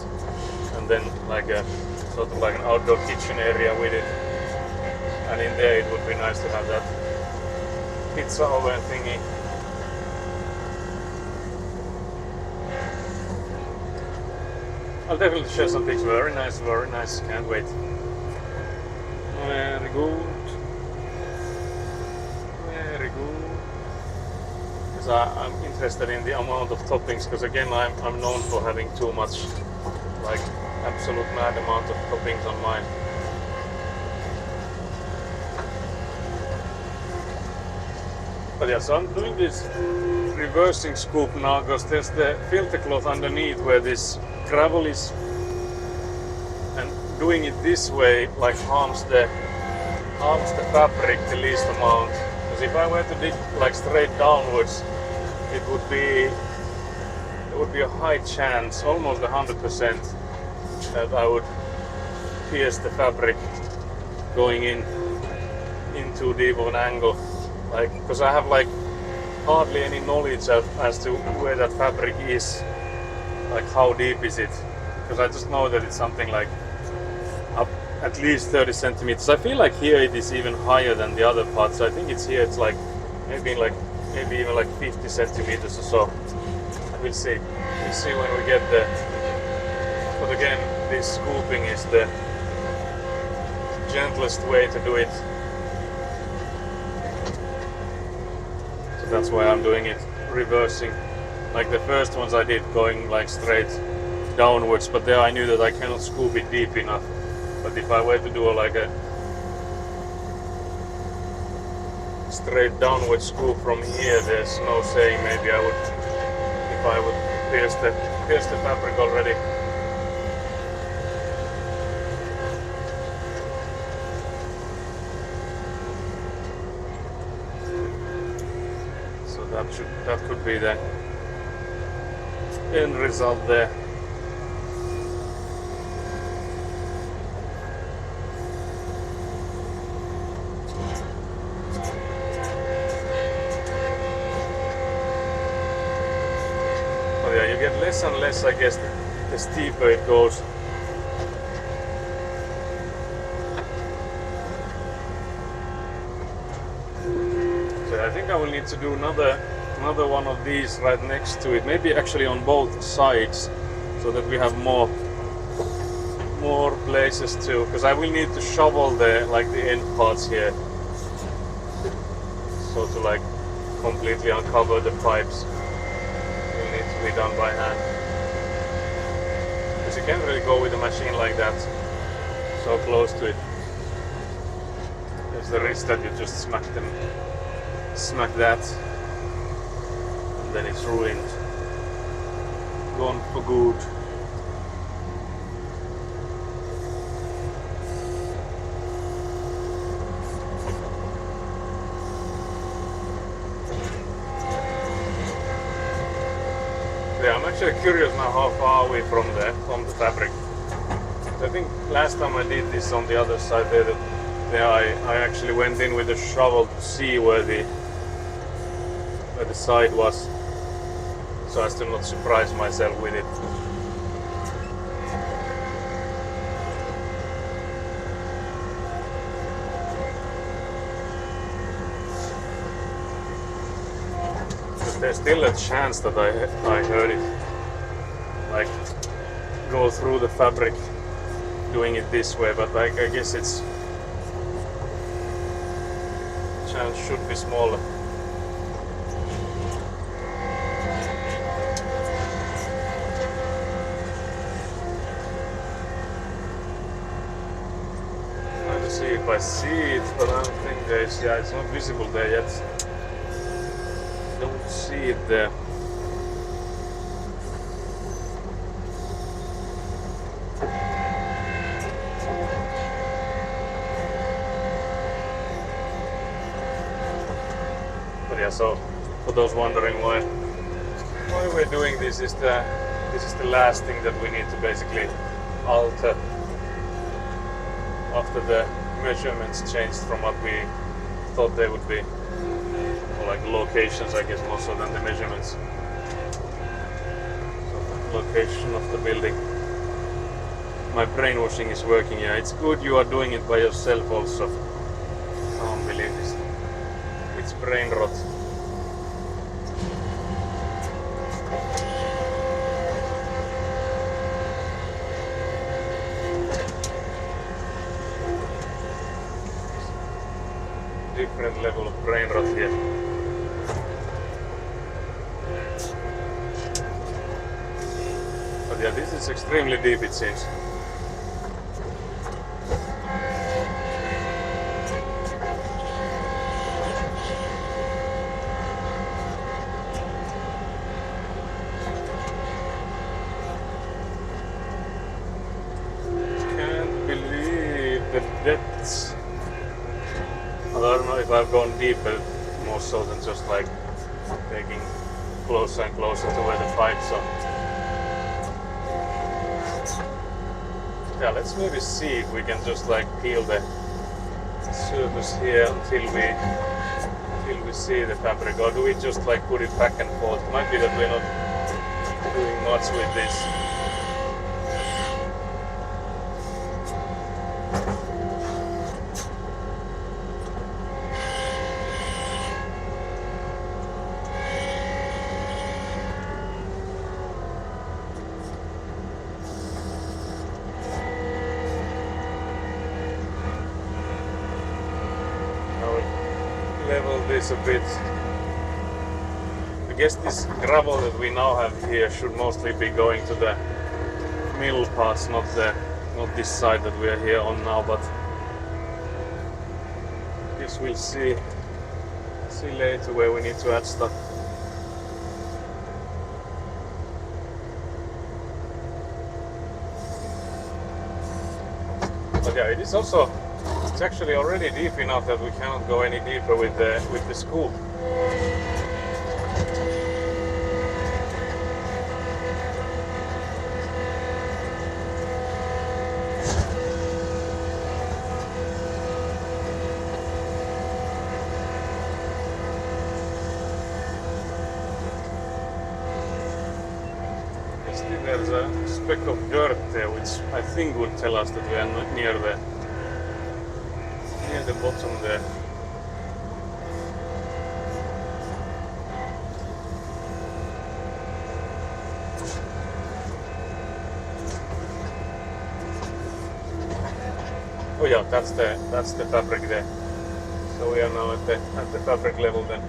and then like a sort of like an outdoor kitchen area with it. And in there it would be nice to have that pizza oven thingy. I'll definitely share some pics. Very nice, very nice. Can't wait. Very good. Very good. Because I'm interested in the amount of toppings. Because again, I'm known for having too much, like absolute mad amount of toppings on mine. But yeah, so I'm doing this reversing scoop now because there's the filter cloth underneath where this gravel is, and doing it this way like harms the fabric the least amount. Because if I were to dig like straight downwards, there would be a high chance, almost 100%, that I would pierce the fabric going in too deep of an angle. Like, because I have like hardly any knowledge as to where that fabric is. Like how deep is it? Because I just know that it's something like up at least 30 centimeters. I feel like here it is even higher than the other parts. So I think it's here. It's like maybe even like 50 centimeters or so. We'll see. We'll see when we get there. But again, this scooping is the gentlest way to do it. So that's why I'm doing it reversing. Like the first ones I did going like straight downwards, but there I knew that I cannot scoop it deep enough. But if I were to do like a straight downward scoop from here, there's no saying maybe I would, if I would pierce the fabric already. So that could be the end result there. But yeah, you get less and less, I guess, the steeper it goes. So I think I will need to do another one of these right next to it, maybe actually on both sides, so that we have more places to, because I will need to shovel the end parts here, so to like completely uncover the pipes will need to be done by hand, because you can't really go with a machine like that so close to it. There's the risk that you just smack that, then it's ruined, gone for good. Yeah, I'm actually curious now how far are we from the fabric. I think last time I did this on the other side there I actually went in with a shovel to see where the side was, so as to not surprise myself with it. But there's still a chance that I heard it like go through the fabric doing it this way, but like I guess it's chance should be smaller. Trying to see if I see it, but I don't think there's, yeah, it's not visible there yet. Don't see it there. But yeah, so for those wondering why we're doing this is the last thing that we need to basically alter after the measurements changed from what we thought they would be, or like locations, I guess, more so than the measurements. So location of the building. My brainwashing is working. Yeah, it's good you are doing it by yourself also. I can't believe this. It's brain rot. Different level of brain rot here. But yeah, this is extremely deep, it seems. Can't believe the depths. I don't know if I've gone deeper more so than just like taking closer and closer to where the pipes are. Yeah, let's maybe see if we can just like peel the surface here until we see the fabric, or do we just like put it back and forth? It might be that we're not doing much with this. Level this a bit. I guess this gravel that we now have here should mostly be going to the middle parts, not this side that we are here on now, but I guess we'll see later where we need to add stuff. But yeah, it is also, it's actually already deep enough that we cannot go any deeper with the scoop. Still, there's a speck of dirt there, which I think would tell us that we are not near the bottom there. Oh yeah, that's the fabric there. So we are now at the fabric level then.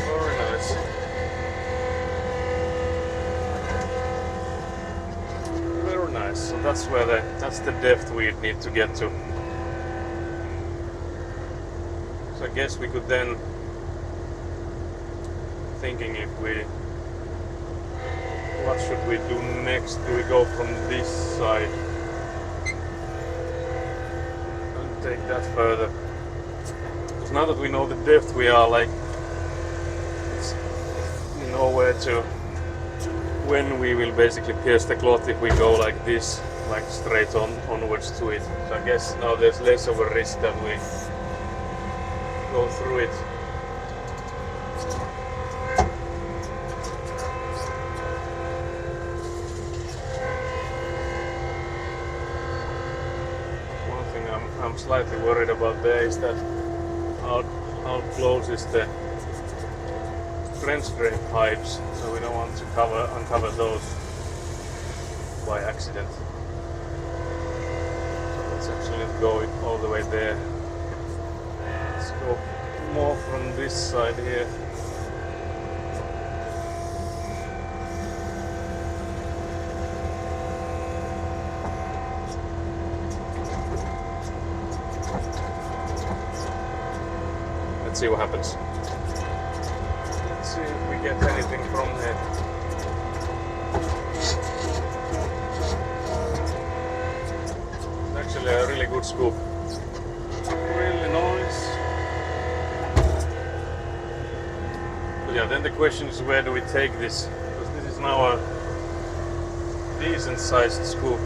Very nice. Very nice. So that's the depth we need to get to. So I guess we could then, thinking if what should we do next? Do we go from this side and take that further? Because now that we know the depth, we are like know when we will basically pierce the cloth if we go like this, like straight onwards to it. So I guess now there's less of a risk that we go through it. One thing I'm slightly worried about there is that how close is the French drain pipes, so we don't want to uncover those by accident. So let's actually go all the way there. Let's go more from this side here. Let's see what happens. Let's see if we get anything from there. It's actually a really good scoop. Really nice. But yeah, then the question is, where do we take this? Because this is now a decent sized scoop.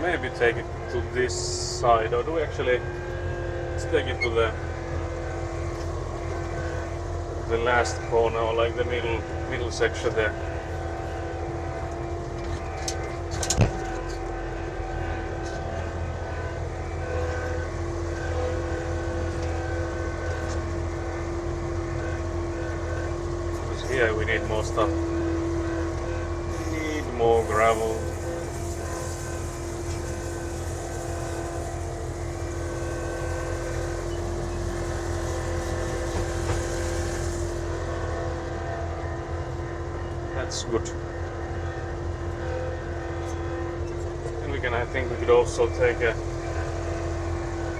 Maybe take it to this side, or do we actually, let's take it to the last corner, or like the middle section there. Because here we need more stuff. We need more gravel. That's good. And I think we could also take a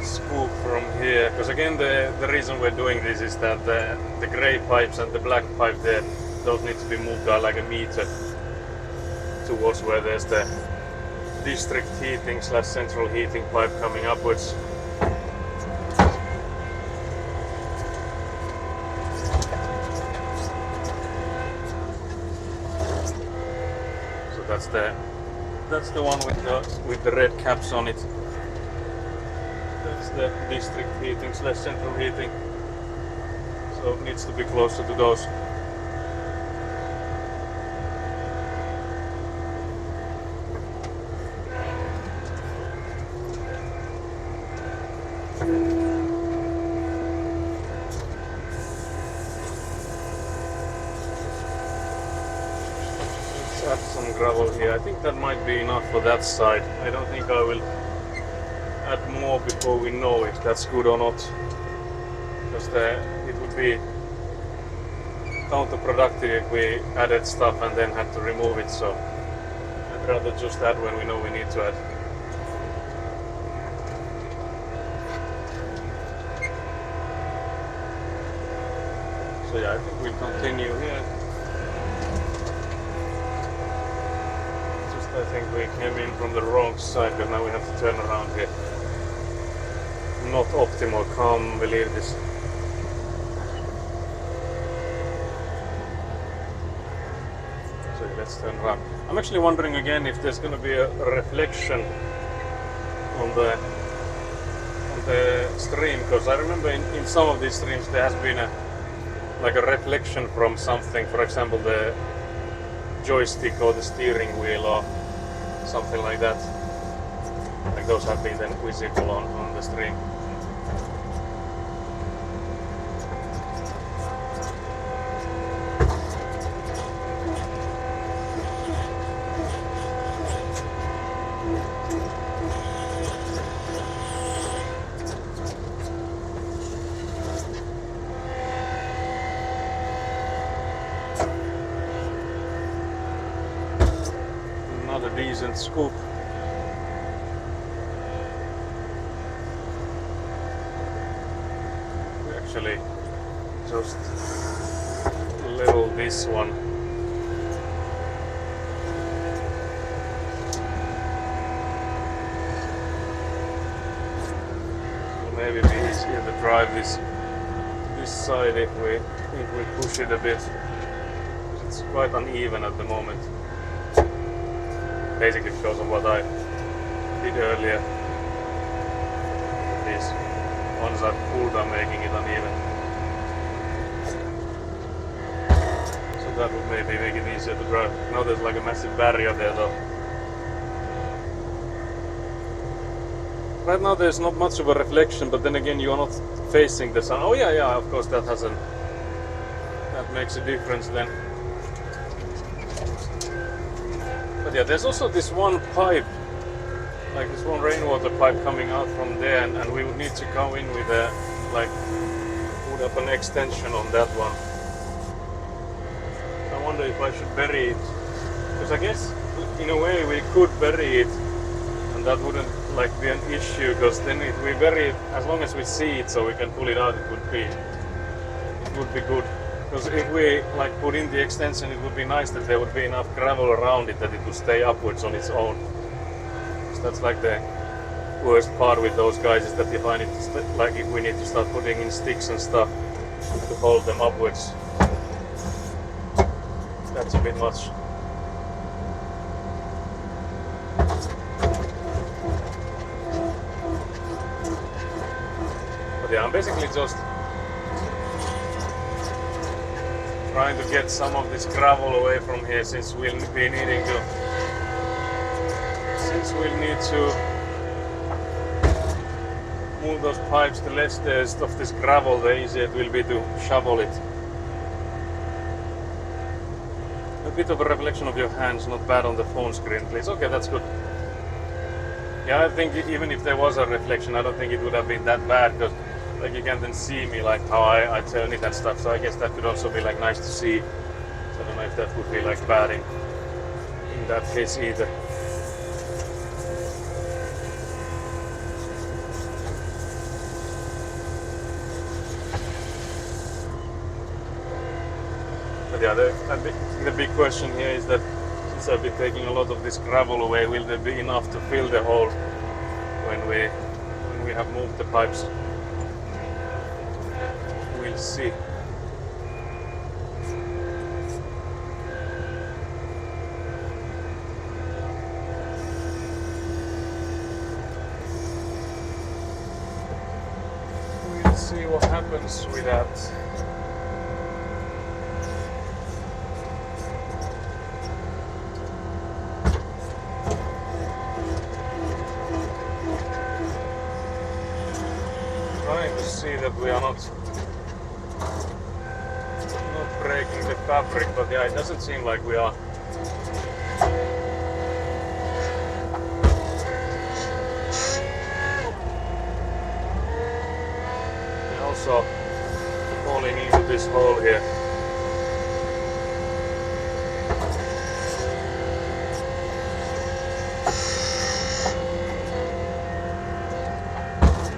scoop from here, because again the reason we're doing this is that the grey pipes and the black pipe there, those need to be moved out like a meter towards where there's the district heating / central heating pipe coming upwards. That's the one with the red caps on it. That's the district heating / central heating. So it needs to be closer to those. Add some gravel here. I think that might be enough for that side. I don't think I will add more before we know if that's good or not, because it would be counterproductive if we added stuff and then had to remove it, so I'd rather just add when we know we need to add. So yeah, I think we'll continue here. I think we came in from the wrong side, because now we have to turn around here. Not optimal, can't believe this. So let's turn around. I'm actually wondering again if there's going to be a reflection on the stream, because I remember in some of these streams there has been a reflection from something, for example the joystick or the steering wheel or something like that. Like those have been then visible on the stream. Another decent scoop. We actually just level this one. maybe be easier to drive this side if we push it a bit. It's quite uneven at the moment. Basically because of what I did earlier. These ones I pulled are making it uneven. So that would maybe make it easier to drive. Now there's like a massive barrier there though. Right now there's not much of a reflection, but then again you are not facing the sun. Oh yeah, of course that makes a difference then. But yeah, there's also this one pipe, like this one rainwater pipe coming out from there, and we would need to go in with a, like, put up an extension on that one. I wonder if I should bury it, because I guess in a way we could bury it, and that wouldn't like be an issue, because then if we bury it, as long as we see it so we can pull it out, it would be good. Because if we like put in the extension, it would be nice that there would be enough gravel around it that it would stay upwards on its own. So that's like the worst part with those guys, is that if I need to like if we need to start putting in sticks and stuff to hold them upwards, that's a bit much. But yeah, I'm basically just trying to get some of this gravel away from here, since we'll be needing to, move those pipes. The less there's of this gravel, the easier it will be to shovel it. A bit of a reflection of your hands, not bad on the phone screen, please. Okay, that's good. Yeah, I think even if there was a reflection, I don't think it would have been that bad, because like you can then see me, like how I turn it and stuff, so I guess that could also be like nice to see. So I don't know if that would be like bad in that case either. But yeah, the big question here is that since I've been taking a lot of this gravel away, will there be enough to fill the hole when we have moved the pipes? We'll see. We'll see what happens with that. Trying to see that we are not breaking the fabric, but yeah, it doesn't seem like we are. And also falling into this hole here.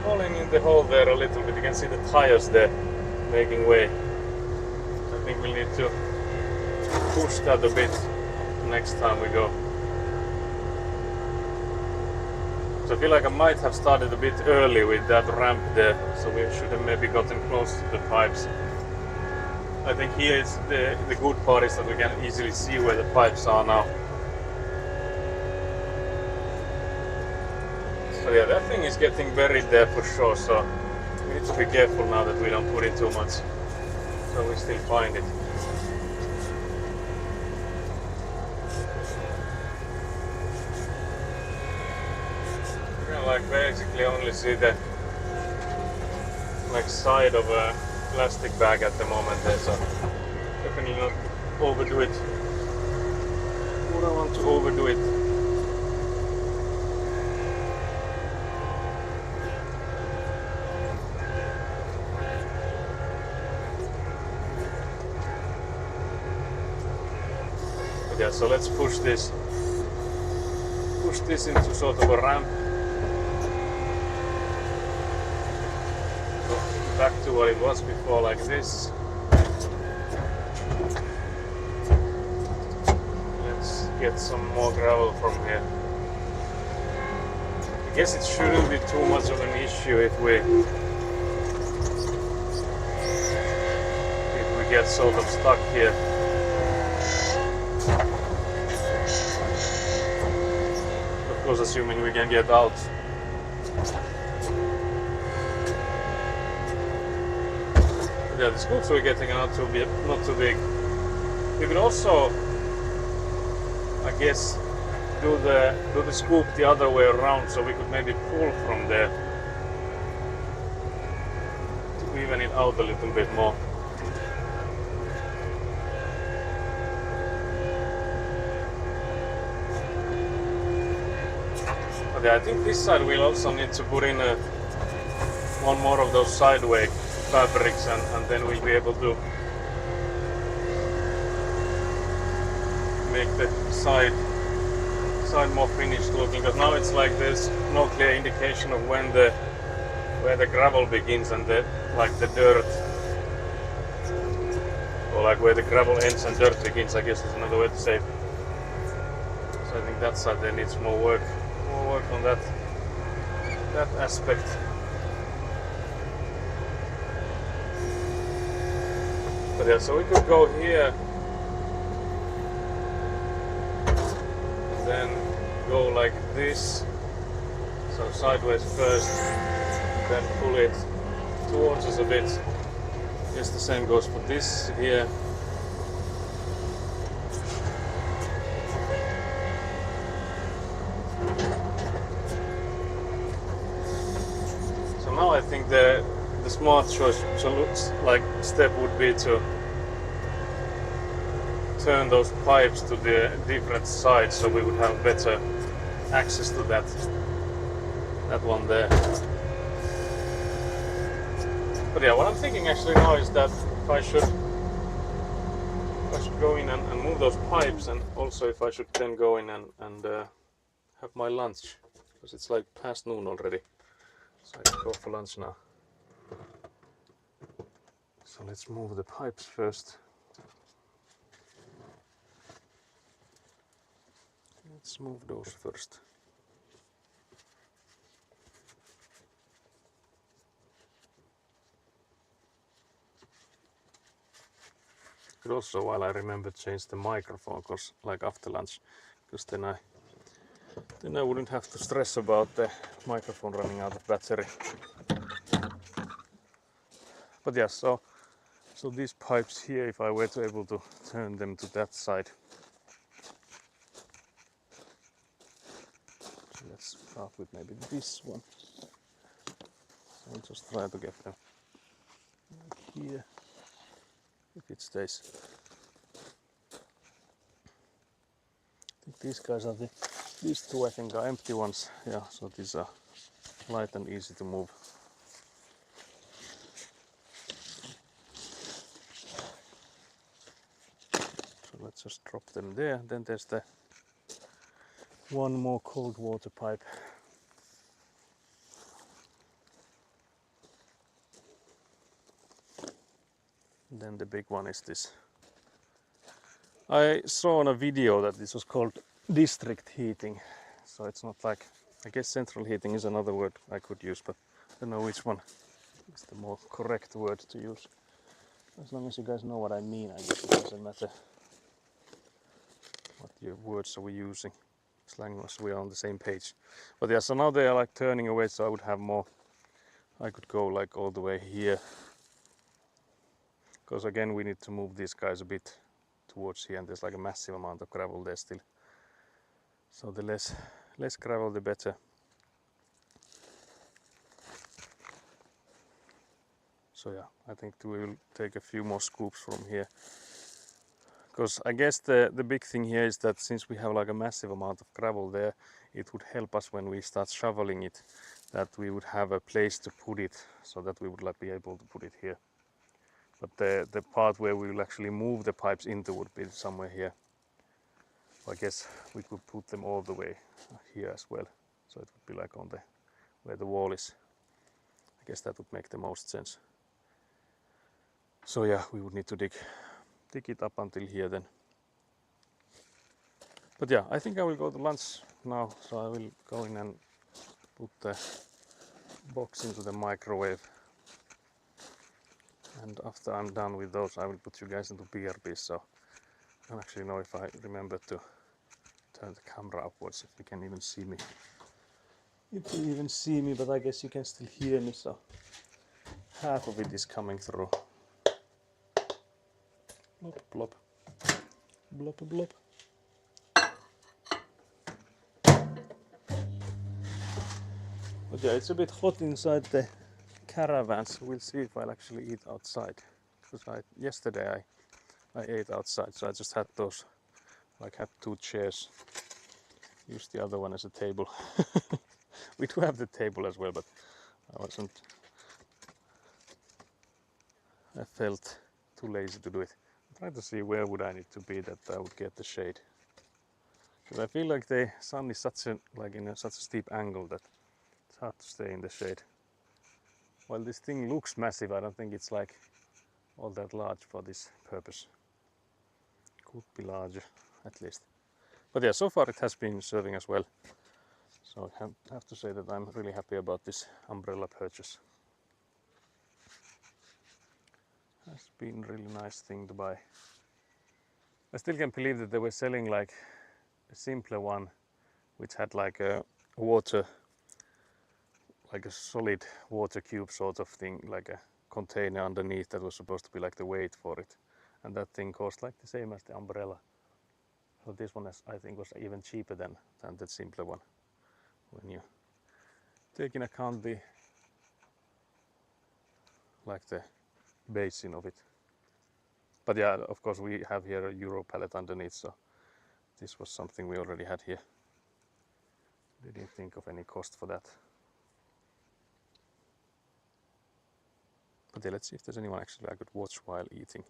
Falling in the hole there a little bit, you can see the tires there making way. I think we'll need to push that a bit next time we go. So I feel like I might have started a bit early with that ramp there, so we should have maybe gotten close to the pipes. I think here is the good part is that we can easily see where the pipes are now. So yeah, that thing is getting buried there for sure, so we need to be careful now that we don't put in too much, so we still find it. You can like basically only see the like side of a plastic bag at the moment there, so definitely not overdo it. We don't want to overdo it. Yeah, so let's push this into sort of a ramp. So back to what it was before, like this. Let's get some more gravel from here. guess it shouldn't be too much of an issue if we get sort of stuck here. Of course, assuming we can get out. Yeah, the scoops we're getting are not too big. We could also, I guess, do the scoop the other way around, so we could maybe pull from there to even it out a little bit more. But yeah, I think this side we'll also need to put in one more of those sideway fabrics, and then we'll be able to make the side more finished looking, because now it's like there's no clear indication of where the gravel begins and the dirt, or like where the gravel ends and dirt begins, I guess is another way to say it. So I think that side there needs more work on that aspect. But yeah, so we could go here and then go like this, so sideways first, then pull it towards us a bit. Yes, the same goes for this here. So now I think the smart choice, so looks like step would be to turn those pipes to the different sides, so we would have better access to that one there. But yeah, what I'm thinking actually now is that if I should go in and move those pipes, and also if I should then go in and have my lunch, because it's like past noon already, so I can go for lunch now. So let's move the pipes first. Let's move those first. Could also, while I remember, change the microphone, cause like after lunch, because then I wouldn't have to stress about the microphone running out of battery. But yeah, so these pipes here, if I were to able to turn them to that side. So let's start with maybe this one. So I'll just try to get them like here, if it stays. I think these guys are these two I think are empty ones. Yeah, so these are light and easy to move. So let's just drop them there. Then there's the one more cold water pipe. And then the big one is this. I saw on a video that this was called district heating. So it's not like, I guess central heating is another word I could use, but I don't know which one is the more correct word to use. As long as you guys know what I mean, I guess it doesn't matter what your words are we using, as long as we are on the same page. But yeah, so now they are like turning away, so I would have more, I could go like all the way here. Because again, we need to move these guys a bit towards here, and there's like a massive amount of gravel there still. So the less gravel, the better. So yeah, I think we will take a few more scoops from here. Because I guess the big thing here is that since we have like a massive amount of gravel there, it would help us when we start shoveling it, that we would have a place to put it, so that we would like be able to put it here. But the part where we will actually move the pipes into would be somewhere here. I guess we could put them all the way here as well. So it would be like on where the wall is. I guess that would make the most sense. So yeah, we would need to dig it up until here then. But yeah, I think I will go to lunch now, so I will go in and put the box into the microwave, and after I'm done with those I will put you guys into BRBs, so I don't actually know if I remember to turn the camera upwards if you can even see me. You can even see me, but I guess you can still hear me, so half of it is coming through. Blop, blop. Blop, blop. But yeah, it's a bit hot inside the caravan, so we'll see if I'll actually eat outside. Because yesterday I ate outside, so I just had those, like had 2 chairs. Used the other one as a table. We do have the table as well, but I felt too lazy to do it. I'm trying to see where would I need to be that I would get the shade. Because I feel like the sun is such a steep angle that it's hard to stay in the shade. While this thing looks massive, I don't think it's like all that large for this purpose. Could be larger, at least. But yeah, so far it has been serving as well. So I have to say that I'm really happy about this umbrella purchase. Has been a really nice thing to buy. I still can't believe that they were selling like a simpler one which had like a water, like a solid water cube sort of thing, like a container underneath that was supposed to be like the weight for it. And that thing cost like the same as the umbrella. So this one I think was even cheaper than the simpler one. When you take in account the basin of it. But yeah, of course we have here a Euro pallet underneath, so this was something we already had here. Didn't think of any cost for that. But yeah, let's see if there's anyone actually I could watch while eating.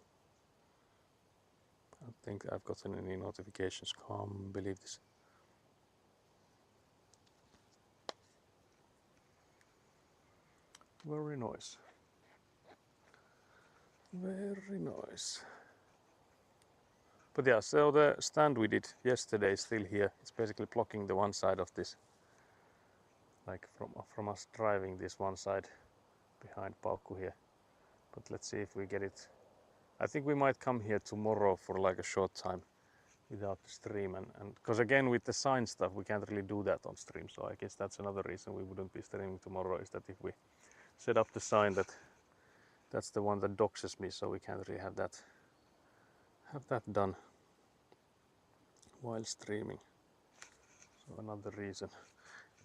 I don't think I've gotten any notifications. Can't believe this. Very nice. Very nice. But yeah, so the stand we did yesterday is still here. It's basically blocking the one side of this. Like from us driving this one side behind Paukku here. But let's see if we get it. I think we might come here tomorrow for like a short time without the stream, and because again with the sign stuff we can't really do that on stream, so I guess that's another reason we wouldn't be streaming tomorrow, is that if we set up the sign that's the one that doxes me, so we can't really have that done while streaming. So another reason,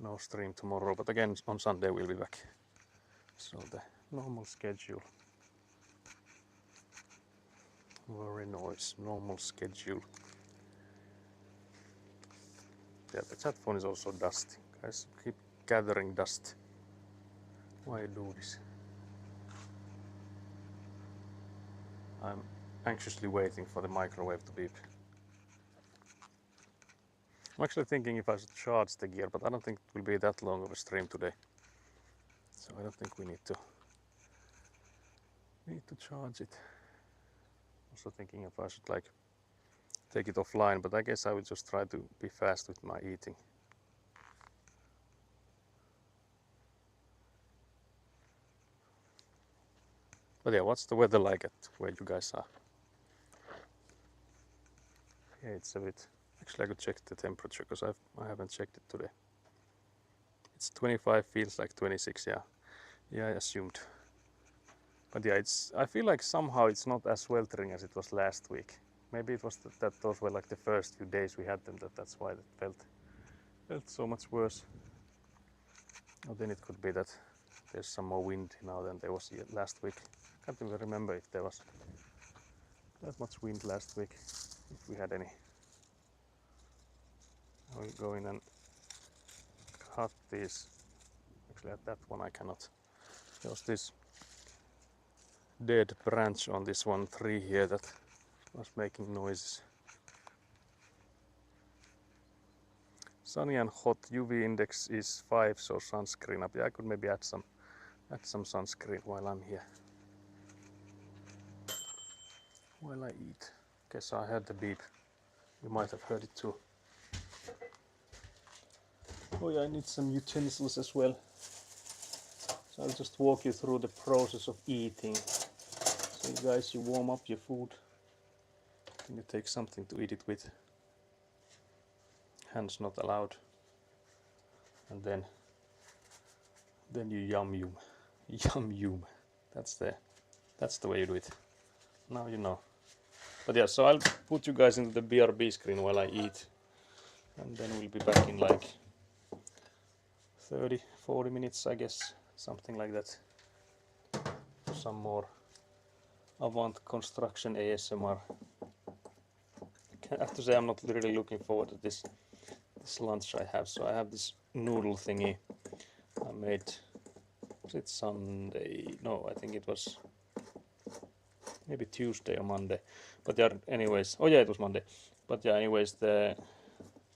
no stream tomorrow, but again on Sunday we'll be back. So the normal schedule. Very nice, normal schedule. Yeah, the chat phone is also dusty. Guys keep gathering dust. Why do this? I'm anxiously waiting for the microwave to beep. I'm actually thinking if I should charge the gear, but I don't think it will be that long of a stream today. So I don't think we need to charge it. Also thinking if I should like take it offline, but I guess I will just try to be fast with my eating. But yeah, what's the weather like at where you guys are? Yeah, it's a bit. Actually, I could check the temperature because I haven't checked it today. It's 25, feels like 26. Yeah, I assumed. But yeah, I feel like somehow it's not as sweltering as it was last week. Maybe it was that those were like the first few days we had them, that's why it felt so much worse. Or then it could be that there's some more wind now than there was last week. Can't even remember if there was that much wind last week, if we had any. I will go in and cut these. Actually at that one I cannot. There was this dead branch on this one tree here that was making noises. Sunny and hot, UV index is 5, so sunscreen up. Yeah, I could maybe add some sunscreen while I'm here. While I eat. Guess I heard the beep. You might have heard it too. Oh yeah, I need some utensils as well. So I'll just walk you through the process of eating. So you guys, you warm up your food. Then you take something to eat it with. Hands not allowed. And then you yum yum. Yum yum. That's the way you do it. Now you know. But yeah, so I'll put you guys into the BRB screen while I eat. And then we'll be back in like 30-40 minutes, I guess. Something like that. Some more Avant construction ASMR. I have to say I'm not really looking forward to this lunch I have. So I have this noodle thingy I made. Was it Sunday? No, I think it was maybe Tuesday or Monday. But yeah, anyways, oh yeah, it was Monday. But yeah, anyways, the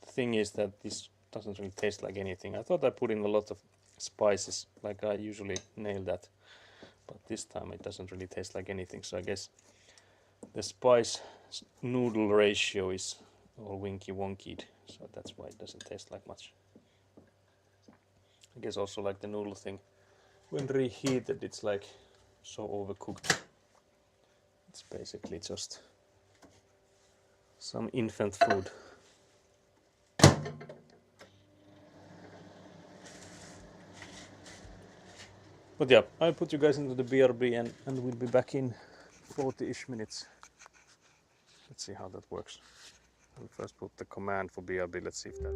thing is that this doesn't really taste like anything. I thought I put in a lot of spices, like I usually nail that. But this time it doesn't really taste like anything. So I guess the spice noodle ratio is all winky wonkied. So that's why it doesn't taste like much. I guess also like the noodle thing, when reheated, it's like so overcooked. It's basically just some infant food. But yeah, I'll put you guys into the BRB and we'll be back in 40-ish minutes. Let's see how that works. I'll first put the command for BRB, let's see if that...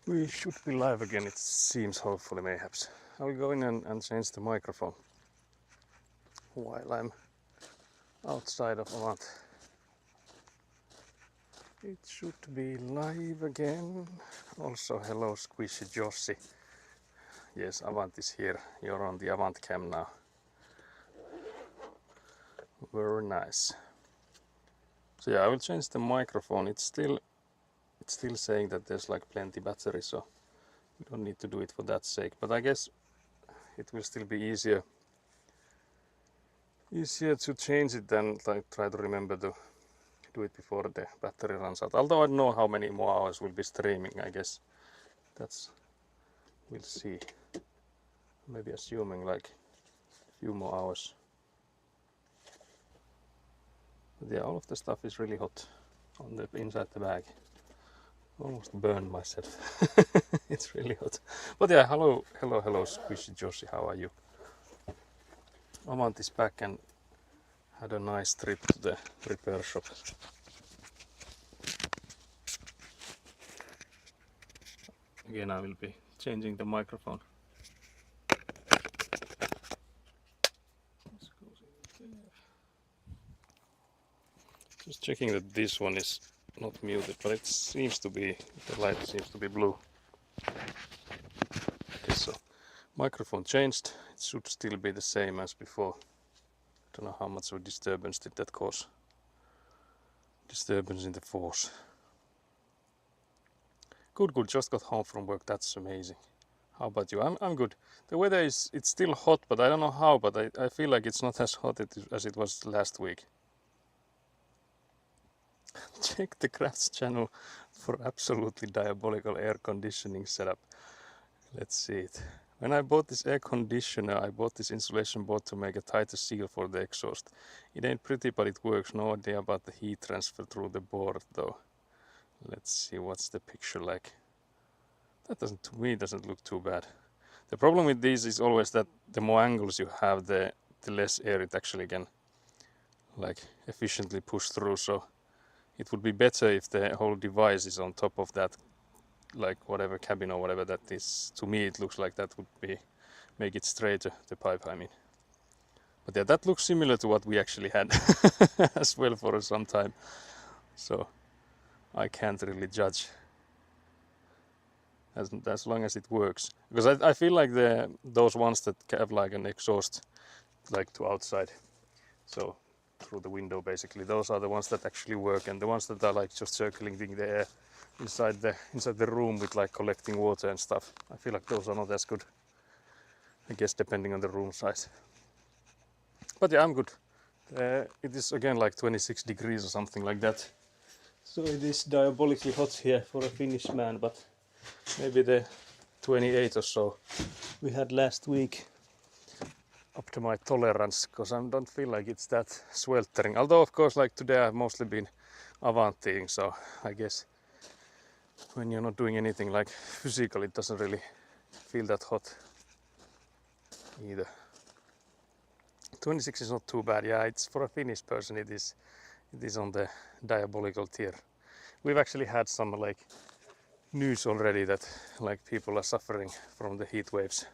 We should be live again, it seems, hopefully, mayhaps. I will go in and change the microphone while I'm outside of Avant. It should be live again. Also, hello Squishy Jossi. Yes, Avant is here. You're on the Avant cam now. Very nice. So yeah, I will change the microphone. It's still saying that there's like plenty battery, so we don't need to do it for that sake. But I guess it will still be easier to change it than like try to remember to do it before the battery runs out. Although I don't know how many more hours will be streaming. I guess we'll see. Maybe assuming like a few more hours. But yeah, all of the stuff is really hot on the inside the bag. Almost burned myself. It's really hot. But yeah, hello Squishy Joshi, how are you? Avant is back and had a nice trip to the repair shop. Again, I will be changing the microphone. Just checking that this one is not muted, but it seems to be, the light seems to be blue. Okay, so microphone changed. It should still be the same as before. Don't know how much of a disturbance did that cause. Disturbance in the force. Good, just got home from work. That's amazing. How about you? I'm good. The weather it's still hot, but I don't know how, but I feel like it's not as hot as it was last week. Check the Crafts channel for absolutely diabolical air conditioning setup. Let's see it. When I bought this air conditioner, I bought this insulation board to make a tighter seal for the exhaust. It ain't pretty, but it works. No idea about the heat transfer through the board though. Let's see, what's the picture like. That doesn't, to me, doesn't look too bad. The problem with these is always that the more angles you have, the less air it actually can like efficiently push through. So it would be better if the whole device is on top of that, like whatever cabin or whatever that is. To me it looks like that would be make it straighter, the pipe I mean. But yeah, that looks similar to what we actually had as well for some time. So I can't really judge as long as it works. Because I feel like those ones that have like an exhaust like to outside, so through the window basically, those are the ones that actually work, and the ones that are like just circling the air inside the room with like collecting water and stuff, I feel like those are not as good. I guess depending on the room size. But yeah, I'm good. It is again like 26 degrees or something like that. So it is diabolically hot here for a Finnish man, but maybe the 28 or so we had last week up to my tolerance, because I don't feel like it's that sweltering. Although of course like today I've mostly been Avantiing, so I guess when you're not doing anything like physical, it doesn't really feel that hot either. 26 is not too bad. Yeah, it's for a Finnish person it is on the diabolical tier. We've actually had some like news already that like people are suffering from the heat waves.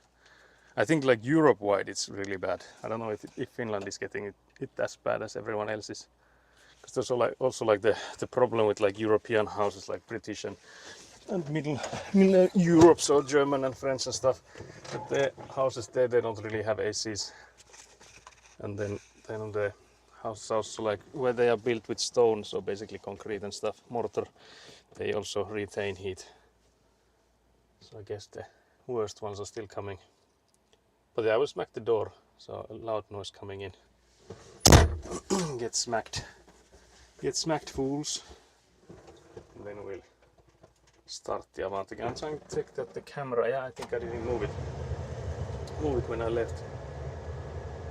I think like Europe-wide it's really bad. I don't know if Finland is getting it as bad as everyone else is. Because there's also like the problem with like European houses, like British and middle Europe, so German and French and stuff. But the houses there, they don't really have ACs. And then the houses also like where they are built with stone, so basically concrete and stuff, mortar, they also retain heat. So I guess the worst ones are still coming. But yeah, I will smack the door, so a loud noise coming in. Get smacked. Get smacked, fools. And then we'll start the Avant again. I'm trying to check that the camera, yeah, I think I didn't move it when I left.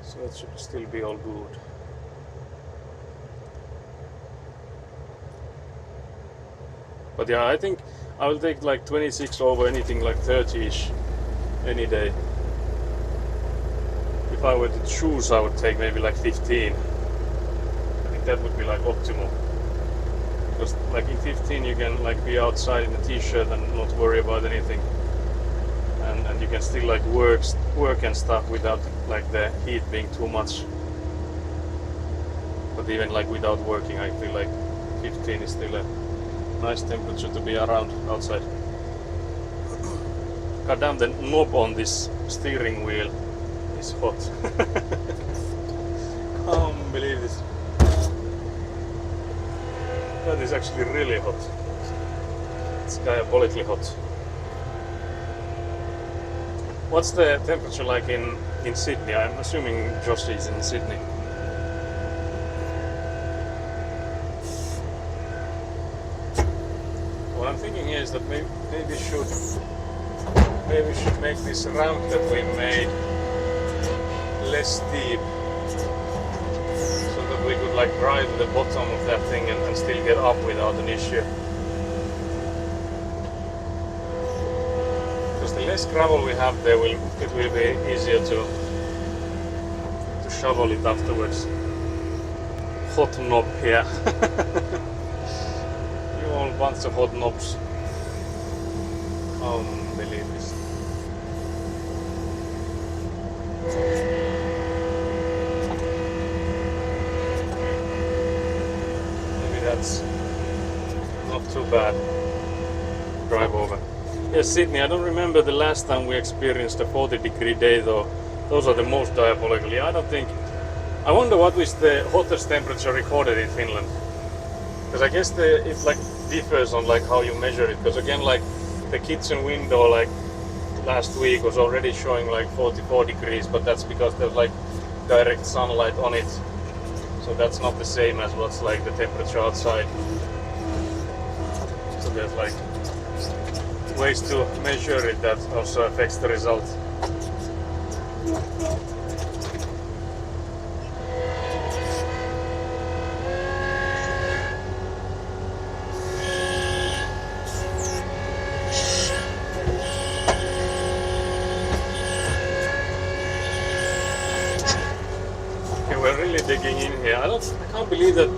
So it should still be all good. But yeah, I think I will take like 26 over anything like 30-ish any day. If I were to choose, I would take maybe like 15. I think that would be like optimal. Because like in 15 you can like be outside in a t-shirt and not worry about anything. And you can still like work and stuff without like the heat being too much. But even like without working, I feel like 15 is still a nice temperature to be around outside. God damn, the knob on this steering wheel is hot. Can't believe this. That is actually really hot. It's diabolically hot. What's the temperature like in Sydney? I'm assuming Josh is in Sydney. What I'm thinking here is that maybe we should make this ramp that we made less steep, so that we could like drive to the bottom of that thing and still get up without an issue. Because the less gravel we have there, it will be easier to shovel it afterwards. Hot knob here. You all bunch of hot knobs. Can't believe this. Maybe that's not too bad. Drive over. Yes, Sydney, I don't remember the last time we experienced a 40-degree day though. Those are the most diabolical. I wonder what is the hottest temperature recorded in Finland. Because I guess it like differs on like how you measure it. Because again, like the kitchen window like last week was already showing like 44 degrees, but that's because there's like direct sunlight on it. So that's not the same as what's like the temperature outside. So there's like ways to measure it that also affects the result. Digging in here. I can't believe that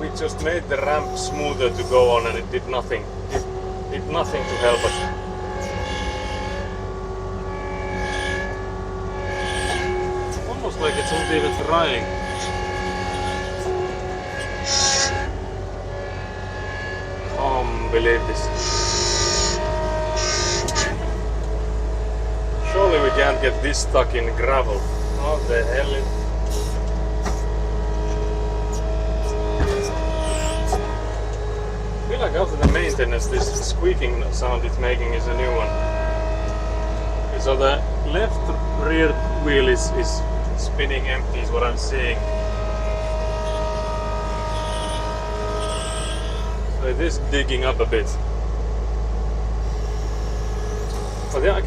we just made the ramp smoother to go on and it did nothing. It did nothing to help us. Almost like it's not even trying. Can't believe this. Surely we can't get this stuck in gravel. What the hell is... I feel like after the maintenance, this squeaking sound it's making is a new one. Okay, so the left rear wheel is spinning empty is what I'm seeing. So it is digging up a bit. But yeah, I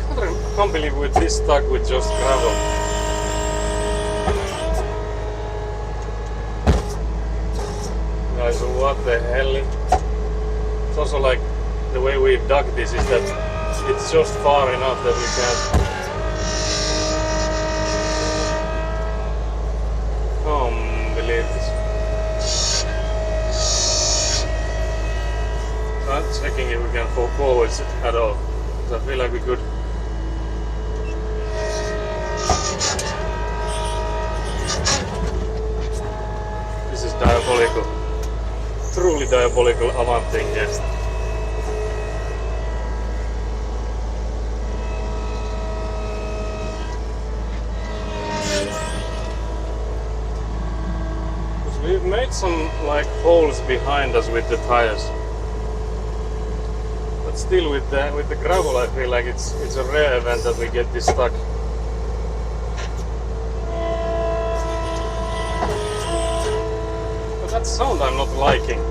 can't believe we're this stuck with just gravel. Guys, what the hell? It's also like the way we've dug this is that it's just far enough that we can't. Can't believe this. So I'm checking if we can fall forwards at all. Because I feel like we could. This is diabolical. Truly diabolical avant thing, yes. We've made some like holes behind us with the tires, but still with the gravel, I feel like it's a rare event that we get this stuck. That sound I'm not liking.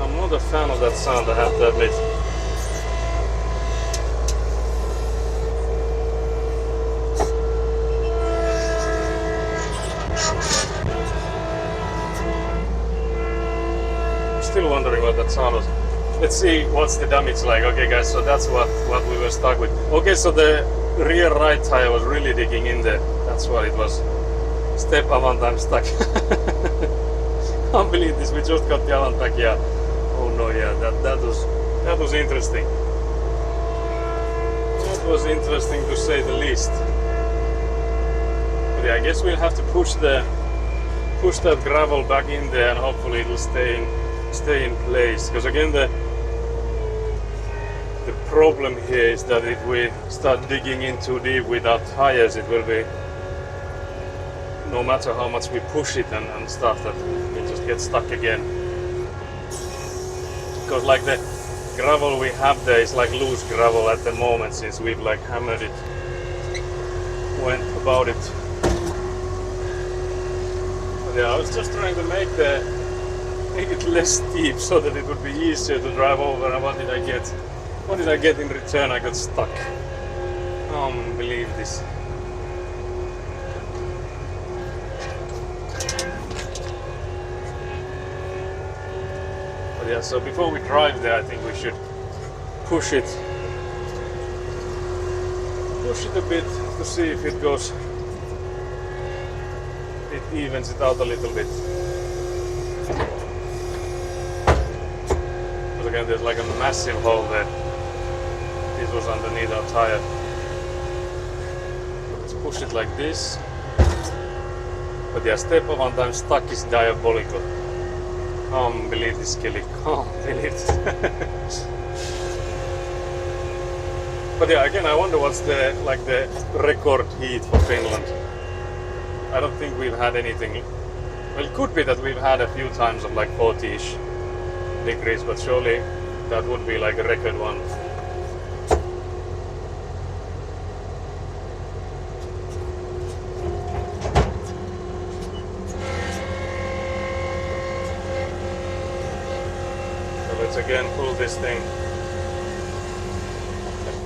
I'm not a fan of that sound, I have to admit. I'm still wondering what that sound was. Let's see what's the damage like. Okay guys, so that's what we were stuck with. Okay, so the rear right tire was really digging in there. That's what it was. Step avant, I'm stuck. Can't believe this. We just got the avant back. Yeah. Oh no. Yeah. That was interesting. That was interesting to say the least. But yeah, I guess we'll have to push the push that gravel back in there and hopefully it'll stay in place. Because again, the problem here is that if we start digging in too deep without tires, it will be, no matter how much we push it and stuff, that it just gets stuck again. Because like the gravel we have there is like loose gravel at the moment, since we've like hammered it, went about it. But yeah, I was just trying to make it less steep so that it would be easier to drive over. And what did I get? What did I get in return? I got stuck. I can't believe this. But yeah, so before we drive there, I think we should push it a bit to see if it goes, it evens it out a little bit. But again, there's like a massive hole there. This was underneath our tire. Let's push it like this. But yeah, step one time stuck is diabolical. Can't believe this, Kelly. Can't believe it. But yeah, again, I wonder what's the record heat for Finland. I don't think we've had anything. Well, it could be that we've had a few times of like 40-ish degrees, but surely that would be like a record one. So let's again pull this thing.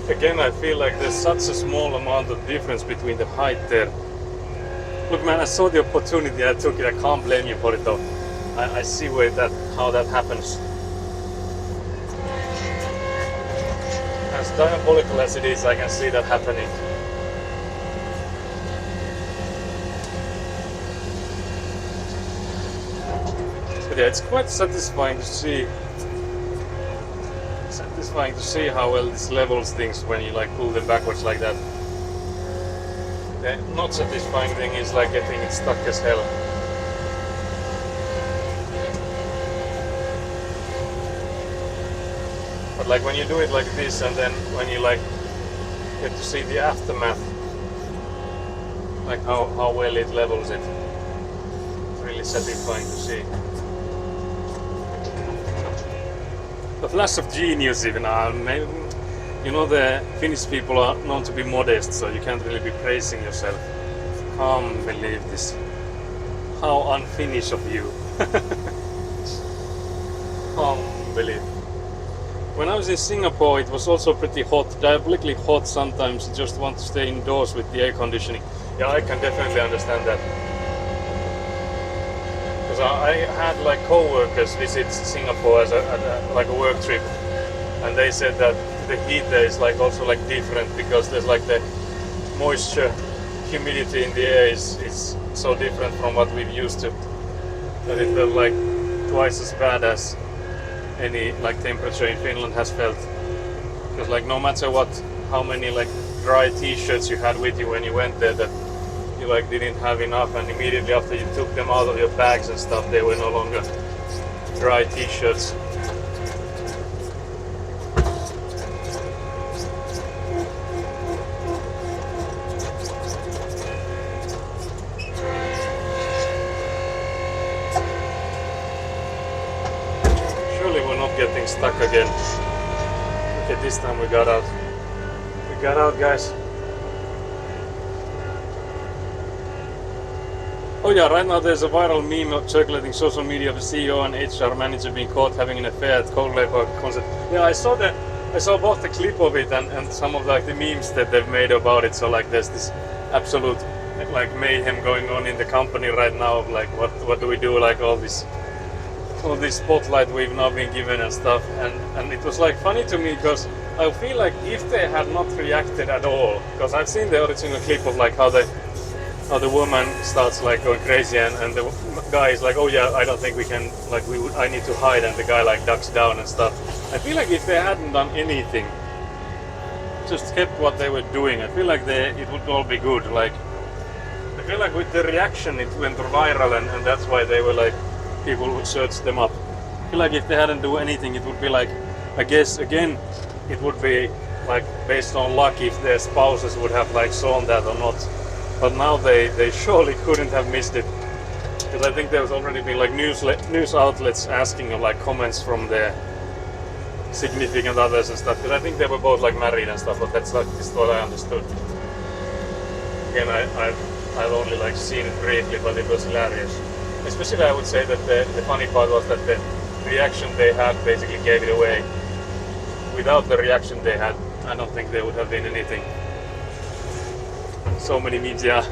Again, I feel like there's such a small amount of difference between the height there. Look, man, I saw the opportunity, I took it. I can't blame you for it, though. I see how that happens. As diabolical as it is, I can see that happening. But yeah, it's quite satisfying to see. Satisfying to see how well this levels things when you like pull them backwards like that. The not satisfying thing is like getting it stuck as hell. But like when you do it like this, and then when you like get to see the aftermath, like how well it levels it, it's really satisfying to see. A flash of genius even. Maybe, you know, the Finnish people are known to be modest, so you can't really be praising yourself. Can't believe this. How un-Finnish of you. Can't believe. When I was in Singapore, it was also pretty hot, diabolically hot sometimes. You just want to stay indoors with the air conditioning. Yeah, I can definitely understand that. Because I had like co-workers visit Singapore as like a work trip, and they said that the heat there is like also like different, because there's like the moisture, humidity in the air is so different from what we've used to, that it felt like twice as bad as any like temperature in Finland has felt. Because like no matter what, how many like dry t-shirts you had with you when you went there, that you like didn't have enough, and immediately after you took them out of your bags and stuff, they were no longer dry t-shirts. Surely we're not getting stuck again. Okay, this time we got out. We got out, guys. Oh yeah, right now there's a viral meme circulating social media of a CEO and HR manager being caught having an affair at Cold Labor concert. Yeah, I saw both the clip of it and some of like the memes that they've made about it. So like there's this absolute like mayhem going on in the company right now of like what do we do, like all this spotlight we've now been given and stuff, and it was like funny to me, because I feel like if they had not reacted at all, because I've seen the original clip of like how the woman starts like going crazy, and the guy is like, oh yeah, I don't think we can, like I need to hide, and the guy like ducks down and stuff. I feel like if they hadn't done anything, just kept what they were doing, I feel like it would all be good. Like I feel like with the reaction it went viral and that's why they were like, people would search them up. I feel like if they hadn't do anything it would be like, I guess again it would be like based on luck if their spouses would have like shown that or not. But now they surely couldn't have missed it. Because I think there's already been like news outlets asking like comments from their significant others and stuff. Because I think they were both like married and stuff, but that's like just what I understood. Again, I've only like seen it briefly, but it was hilarious. Especially I would say that the funny part was that the reaction they had basically gave it away. Without the reaction they had, I don't think there would have been anything. So many media.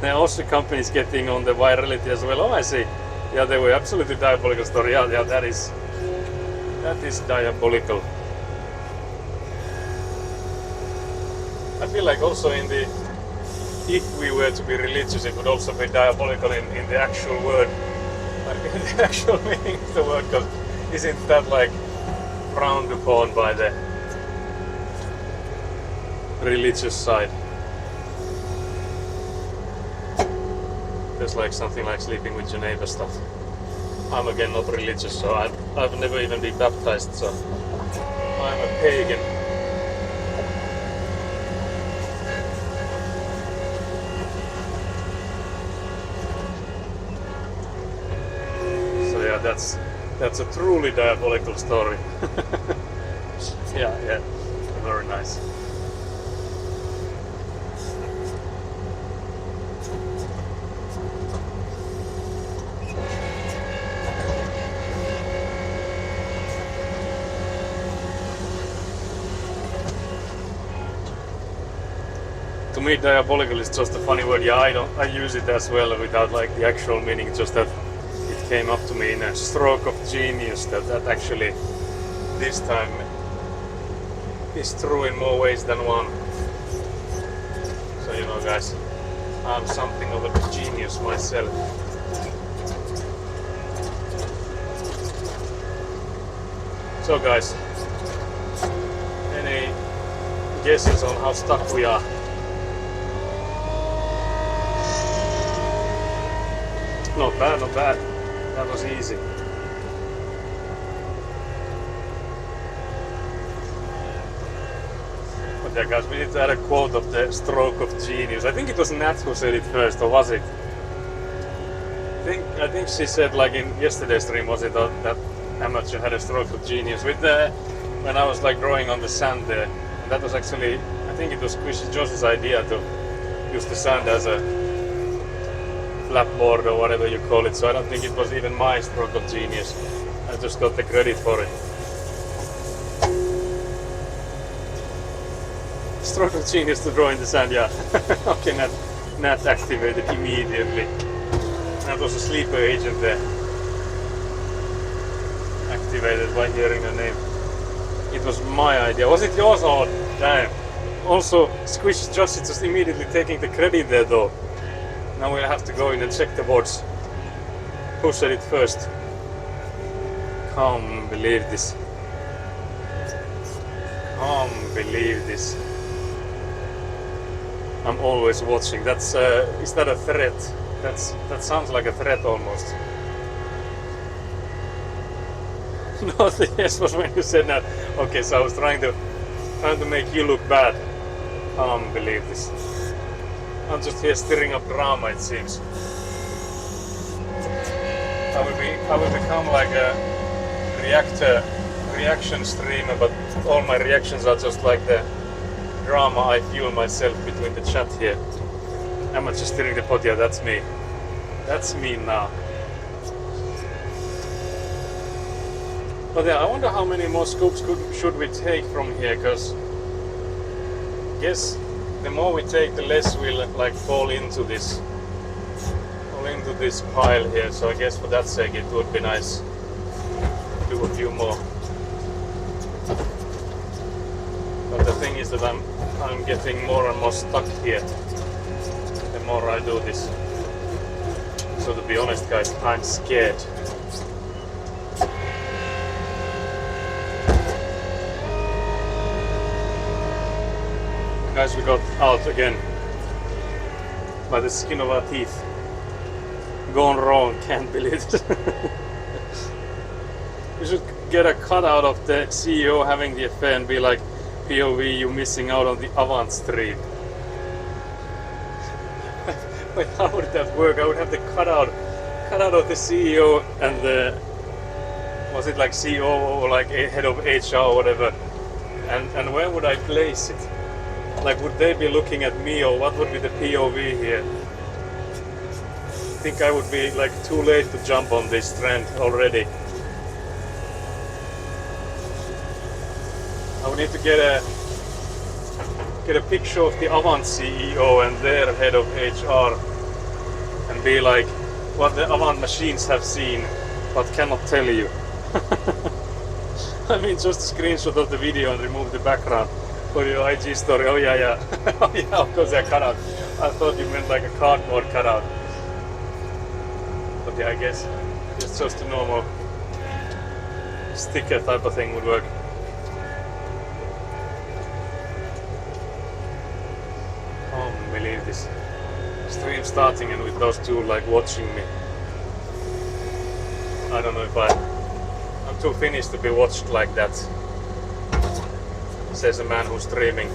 There are also companies getting on the virality as well. Oh, I see. Yeah, they were absolutely diabolical story. Yeah, that is diabolical. I feel like also in the, if we were to be religious, it would also be diabolical in the actual word, like in the actual meaning of the word, because isn't that like frowned upon by the religious side? There's like something like sleeping with your neighbor stuff. I'm again not religious, so I've never even been baptized, so I'm a pagan. So yeah, that's a truly diabolical story. Yeah, very nice. To me, diabolical is just a funny word. Yeah, I use it as well without like the actual meaning. Just that it came up to me in a stroke of genius that actually this time is true in more ways than one. So you know, guys, I'm something of a genius myself. So guys, any guesses on how stuck we are? Not bad, not bad. That was easy. But yeah, guys, we need to add a quote of the stroke of genius. I think it was Nat who said it first, or was it? I think she said, like in yesterday's stream, was it that amateur had a stroke of genius with when I was like drawing on the sand there. And that was actually, I think it was Squishy Josh's idea to use the sand as a flapboard or whatever you call it, so I don't think it was even my stroke of genius. I just got the credit for it. Stroke of genius to draw in the sand, yeah. Okay, Nat activated immediately. That was a sleeper agent there. Activated by hearing her name. It was my idea. Was it yours? Oh, damn. Also, Squish Josh is just immediately taking the credit there though. Now we'll have to go in and check the boards. Who said it first? Can't believe this. Can't believe this. I'm always watching. That's is that a threat? That sounds like a threat almost. No, the yes was when you said that. Okay, so I was trying to make you look bad. Can't believe this. I'm just here stirring up drama, it seems. I will become like a reaction streamer, but all my reactions are just like the drama I fuel myself between the chat here. I'm just stirring the pot, yeah, that's me. That's me now. But yeah, I wonder how many more scoops should we take from here, because I guess the more we take, the less we'll like fall into this pile here. So I guess for that sake, it would be nice to do a few more. But the thing is that I'm getting more and more stuck here the more I do this. So to be honest, guys, I'm scared. Guys, we got out again. by the skin of our teeth. Gone wrong, can't believe it. We should get a cutout of the CEO having the affair and be like, POV, you missing out on the Avant stream. Wait, how would that work? I would have the cutout of the CEO and the, was it like CEO or like a head of HR or whatever, and where would I place it? Like, would they be looking at me, or what would be the POV here? I think I would be like too late to jump on this trend already. I would need to get a picture of the Avant CEO and their head of HR and be like, what the Avant machines have seen but cannot tell you. I mean, just a screenshot of the video and remove the background for your IG story. Oh yeah. Oh yeah, of course they're cut out. I thought you meant like a cardboard cutout. But yeah, I guess it's just a normal sticker type of thing would work. Can't believe this stream starting and with those two like watching me. I don't know if I'm too Finnish to be watched like that, says a man who's streaming.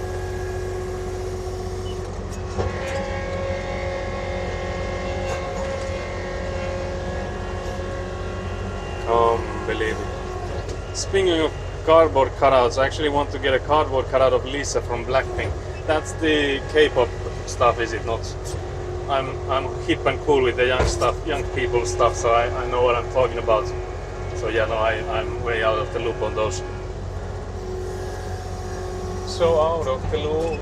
Can't believe it. Speaking of cardboard cutouts, I actually want to get a cardboard cutout of Lisa from Blackpink. That's the K-pop stuff, is it not? I'm hip and cool with the young people stuff, so I know what I'm talking about. So yeah, no, I'm way out of the loop on those. So out of the loop.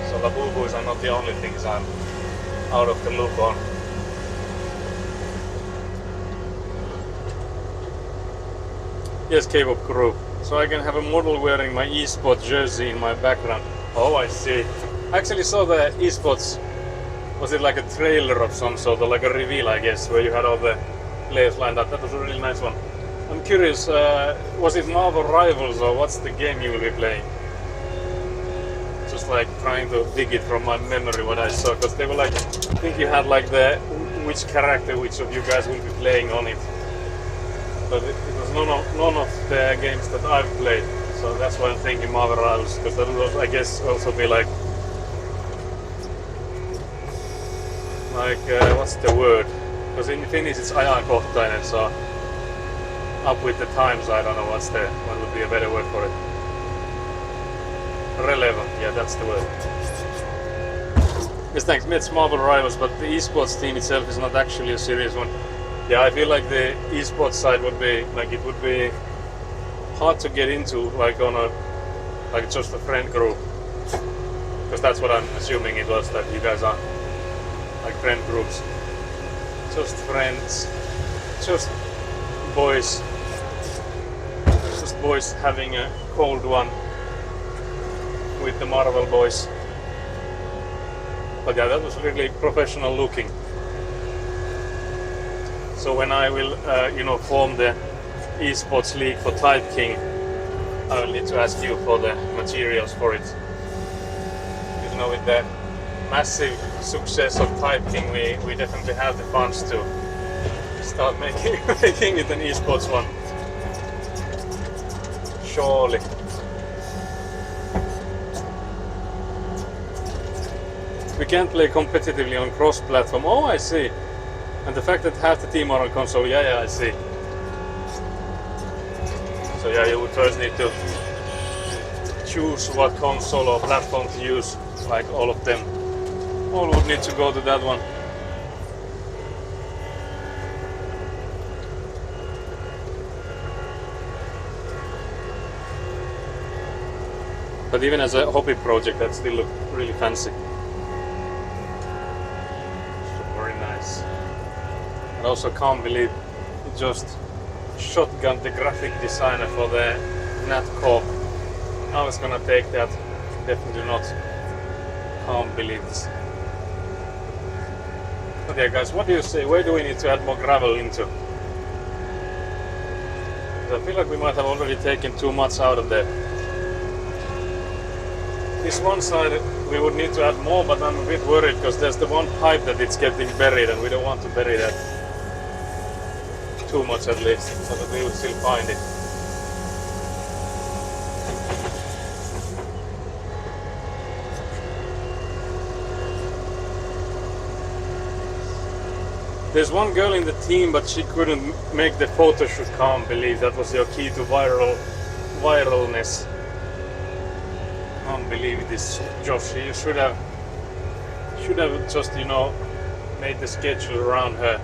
So Labubus are not the only things I'm out of the loop on. Yes, K-pop group. So I can have a model wearing my esports jersey in my background. Oh, I see. I actually saw the esports. Was it like a trailer of some sort, or like a reveal, I guess, where you had all the players lined up? That was a really nice one. I'm curious, was it Marvel Rivals or what's the game you will be playing? Just like trying to dig it from my memory what I saw, because they were like, I think you had like the which character which of you guys will be playing on it. But it was none of the games that I've played, so that's why I'm thinking Marvel Rivals, because that will, I guess, also be like what's the word? Because in Finnish it's ajankohtainen, so up with the times. I don't know what would be a better word for it. Relevant, yeah, that's the word. Yes, thanks. It's Marvel Rivals, but the esports team itself is not actually a serious one. Yeah, I feel like the esports side would be like, it would be hard to get into, like on a like just a friend group, because that's what I'm assuming it was, that you guys are like friend groups, just friends, just boys having a cold one with the Marvel boys. But yeah, that was really professional looking. So when I will form the esports league for Type King, I will need to ask you for the materials for it. You know, with the massive success of Type King, we definitely have the funds to start making it an esports one. Surely. We can't play competitively on cross-platform. Oh, I see. And the fact that half the team are on console, yeah, I see. So yeah, you would first need to choose what console or platform to use, like all of them. All would need to go to that one. But even as a hobby project, that still looked really fancy. So very nice. I also can't believe it just shotgunned the graphic designer for the Nat Corp. I was gonna take that. Definitely not. Can't believe this. But yeah, guys, what do you say? Where do we need to add more gravel into? I feel like we might have already taken too much out of there. This one side we would need to add more, but I'm a bit worried because there's the one pipe that it's getting buried, and we don't want to bury that too much at least, so that we would still find it. There's one girl in the team, but she couldn't make the photo shoot. Can't believe that was your key to viralness. Can't believe this, Josh. You should have just, you know, made the schedule around her.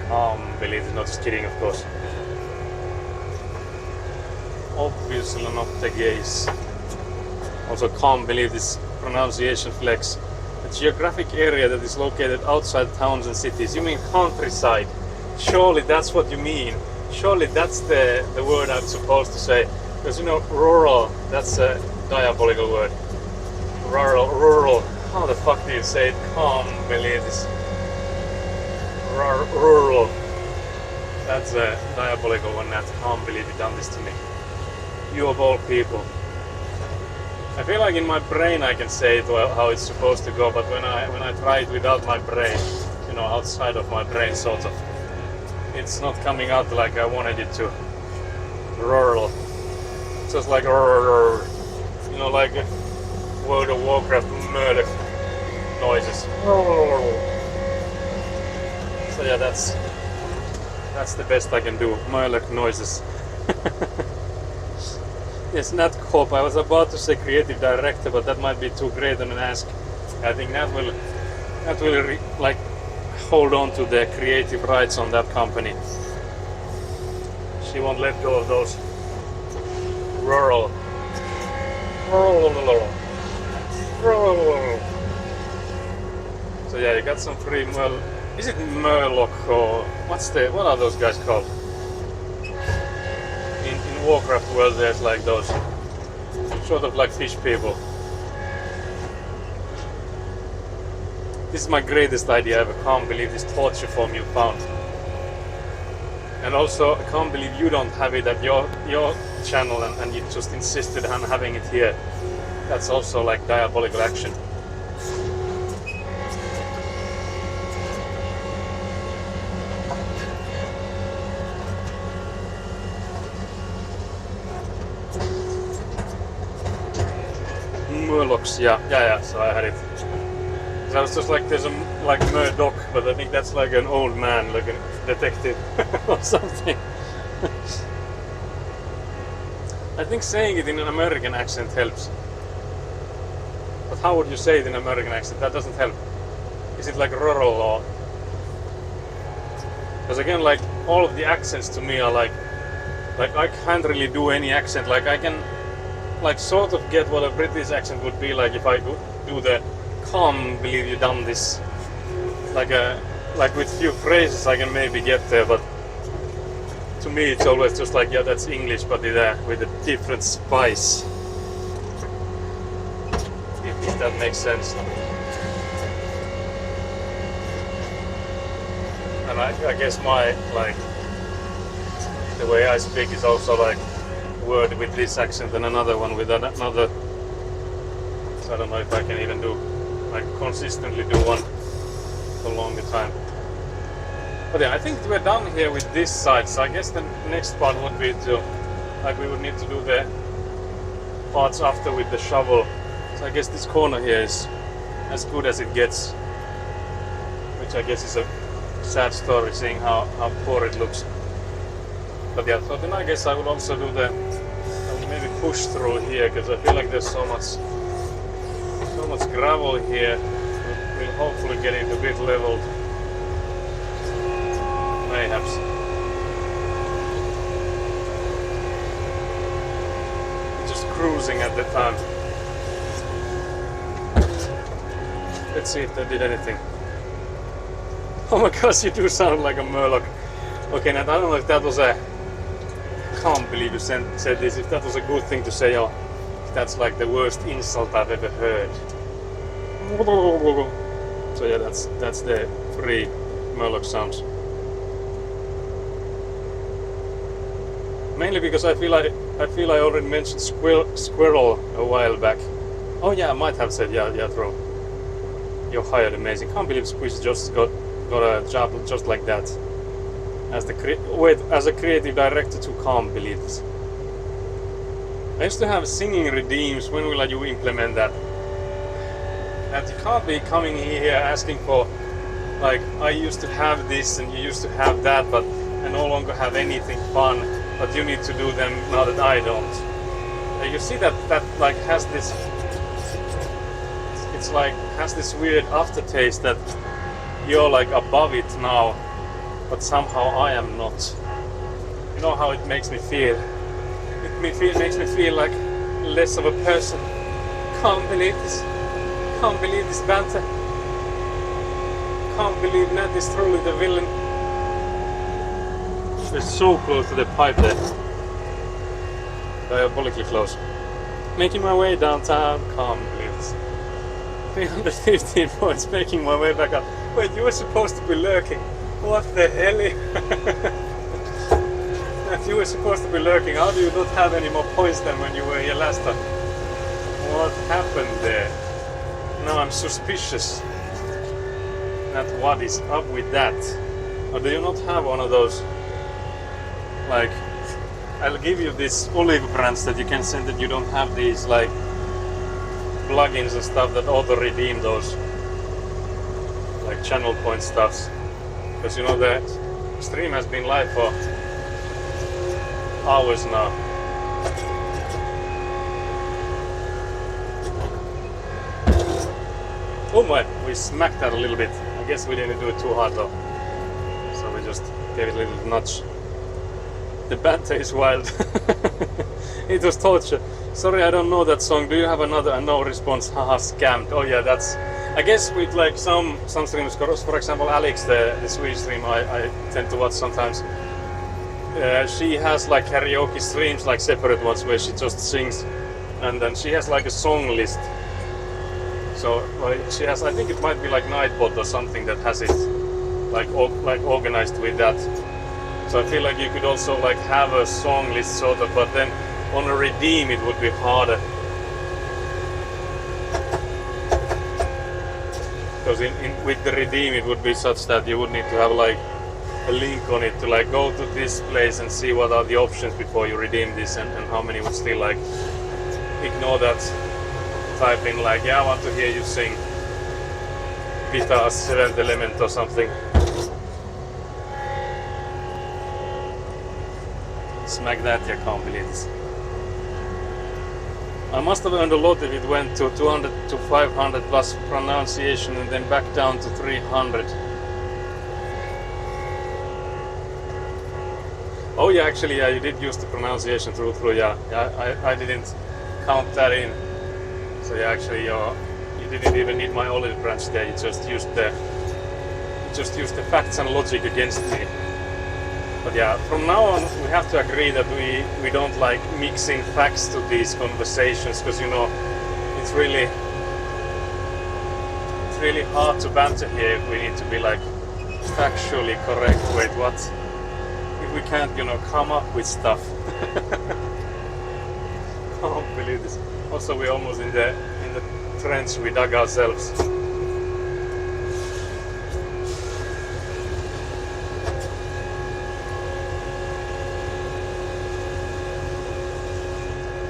Can't believe it. Not just kidding, of course. Obviously not the case. Also can't believe this pronunciation flex. A geographic area that is located outside towns and cities. You mean countryside? Surely that's what you mean. Surely that's the word I'm supposed to say. Because, you know, rural, that's a diabolical word. Rural. How the fuck do you say it? Can't believe this. Rural. That's a diabolical one. That can't believe you done this to me. You of all people. I feel like in my brain I can say it well, how it's supposed to go, but when I try it without my brain, you know, outside of my brain, sort of, it's not coming out like I wanted it to. Rural. Just like, you know, like World of Warcraft murder noises. So yeah, that's the best I can do. Murloc noises. Yes, not Coop. I was about to say creative director, but that might be too great an ask. I think that will like hold on to the creative rights on that company. She won't let go of those rural. So yeah, you got some free Is it Murloc or what are those guys called? In Warcraft world, there's like those sort of like fish people. This is my greatest idea ever. Can't believe this torture form you found. And also, I can't believe you don't have it at your channel, and you just insisted on having it here. That's also like diabolical action. Murlocs, yeah, so I had it. So I was just like, there's a like Murdoch, but I think that's like an old man, like a detective or something. I think saying it in an American accent helps. But how would you say it in an American accent? That doesn't help. Is it like rural or? Because again, like all of the accents to me are like I can't really do any accent. Like I can like sort of get what a British accent would be like if I do the can't believe you done this. Like with few phrases I can maybe get there, but to me it's always just like, yeah, that's English, but with a different spice. If that makes sense. And I guess my like the way I speak is also like word with this accent and another one with another. So I don't know if I can even do like consistently do one for a longer time. But yeah, I think we're done here with this side. So I guess the next part would be to like we would need to do the parts after with the shovel. So I guess this corner here is as good as it gets, which I guess is a sad story seeing how poor it looks. But yeah, so then I guess I would also do I would maybe push through here, because I feel like there's so much gravel here. We'll hopefully get it a bit leveled. Mayhaps. Just cruising at the time. Let's see if that did anything. Oh my gosh, you do sound like a Murloc. Okay, now I don't know if that was a... Can't believe you said this. If that was a good thing to say, or if that's like the worst insult I've ever heard. So yeah, that's the free Murloc sounds. Mainly because I feel I already mentioned squirrel a while back. Oh yeah, I might have said yeah, true. You're hired, amazing. Can't believe Squish just got a job just like that. As a creative director too, can't believe this. I used to have singing redeems. When will you implement that? That you can't be coming here asking for, like, I used to have this and you used to have that, but I no longer have anything fun, but you need to do them now that I don't. You see that like has this, it's like has this weird aftertaste that you're like above it now, but somehow I am not. You know how it makes me feel? It makes me feel like less of a person. Can't believe this. Can't believe this banter. Can't believe Nat is truly the villain. We're so close to the pipe there. Diabolically close. Making my way downtown. Can't believe this. 315 points. Making my way back up. Wait, you were supposed to be lurking. What the hell? If you were supposed to be lurking, how do you not have any more points than when you were here last time? What happened there? Now I'm suspicious. That what is up with that? Or do you not have one of those, like, I'll give you this olive branch that you can send that you don't have these like plugins and stuff that auto redeem those like channel point stuffs, because you know the stream has been live for hours now. Oh my, we smacked that a little bit. I guess we didn't do it too hard though, so we just gave it a little nudge. The banter is wild. It was torture. Sorry, I don't know that song. Do you have another? No response. Haha, scammed. Oh yeah, that's, I guess with like some streams, for example Alex, the Swedish stream I tend to watch sometimes. She has like karaoke streams, like separate ones where she just sings, and then she has like a song list. So like she has, I think it might be like Nightbot or something that has it like organized with that. So I feel like you could also like have a song list sort of, but then on a redeem it would be harder. Because with the redeem it would be such that you would need to have like a link on it to like go to this place and see what are the options before you redeem this, and how many would still like ignore that, type in like, yeah, I want to hear you sing Guitar's Seventh Element or something. Smack that, I can't believe this. I must have earned a lot if it went to 200 to 500 plus pronunciation and then back down to 300. Oh yeah, actually, yeah, you did use the pronunciation through, yeah. I didn't count that in. So yeah, actually, you didn't even need my olive branch there. You just used the facts and logic against me. But yeah, from now on we have to agree that we don't like mixing facts to these conversations, because you know it's really hard to banter here if we need to be like factually correct. Wait, what? If we can't, you know, come up with stuff. I don't believe this. Also, we're almost in the trench we dug ourselves.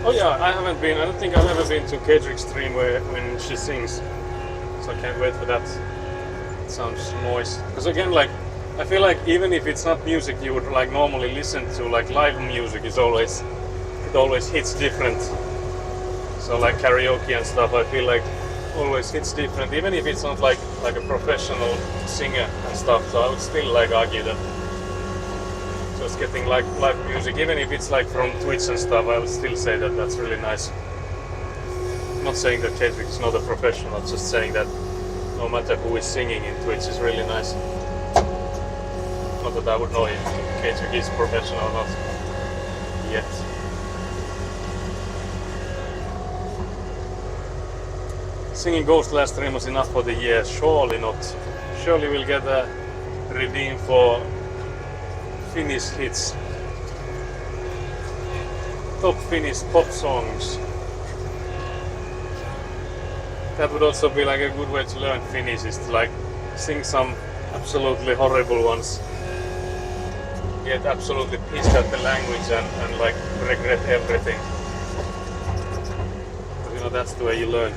Oh yeah, I don't think I've ever been to Kedrick's stream when she sings. So I can't wait for that. It sounds nice. Because again, like, I feel like even if it's not music you would like normally listen to, like live music it always hits different. So like karaoke and stuff, I feel like always hits different, even if it's not like a professional singer and stuff. So I would still like argue that just getting like live music, even if it's like from Twitch and stuff, I would still say that that's really nice. I'm not saying that Kedrick is not a professional, I'm just saying that no matter who is singing in Twitch is really nice. Not that I would know if Kedrick is professional or not yet. Singing Ghost last stream was enough for the year. Surely not. Surely we'll get a redeem for Finnish hits. Top Finnish pop songs. that would also be like a good way to learn Finnish, is to like sing some absolutely horrible ones, get absolutely pissed at the language and like regret everything. But, you know, that's the way you learn.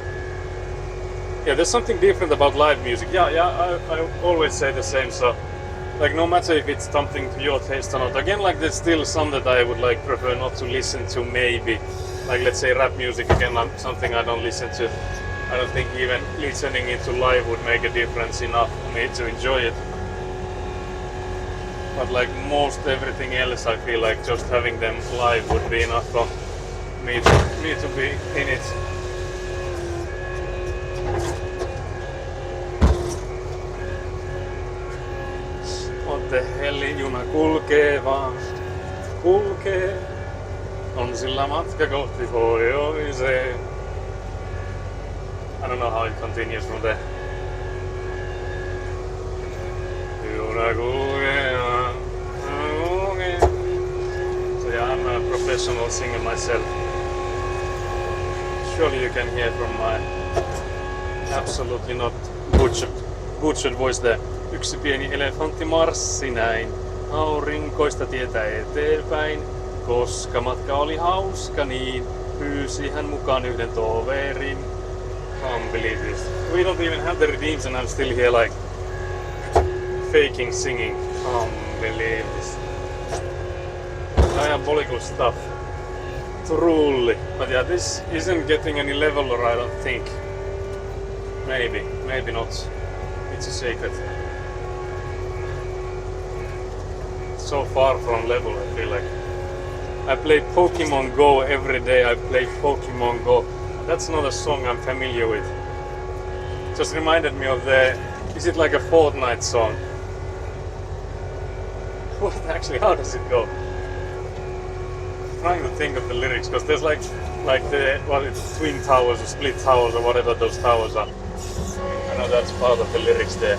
Yeah, there's something different about live music. I always say the same. So, like, no matter if it's something to your taste or not. Again, like, there's still some that I would like prefer not to listen to. Maybe, like, let's say rap music. Again, something I don't listen to. I don't think even listening it to live would make a difference enough for me to enjoy it. But like most everything else, I feel like just having them live would be enough for me to be in it. What the hell, juna kulkee vaan, kulkee. On sillä matka kohti pohjoiseen. I don't know how it continues from there. Juna kulkee vaan, kulkee. So yeah, I'm a professional singer myself. Surely you can hear from my absolutely not butchered voice there. Yksi pieni elefantti marssi näin aurinkoista tietä eteenpäin. Koska matka oli hauska niin, pyysi hän mukaan yhden toverin. Can't believe this. We don't even have the redeems and I'm still here like faking singing. Can't believe this. Diabolical stuff. Truly. But yeah, this isn't getting any leveler, I don't think. Maybe not. It's a secret. So far from level, I feel like. I play Pokemon Go every day. I play Pokemon Go. That's not a song I'm familiar with. Just reminded me of is it like a Fortnite song? What actually, how does it go? I'm trying to think of the lyrics, because there's like it's Twin Towers or Split Towers or whatever those towers are. I know that's part of the lyrics there.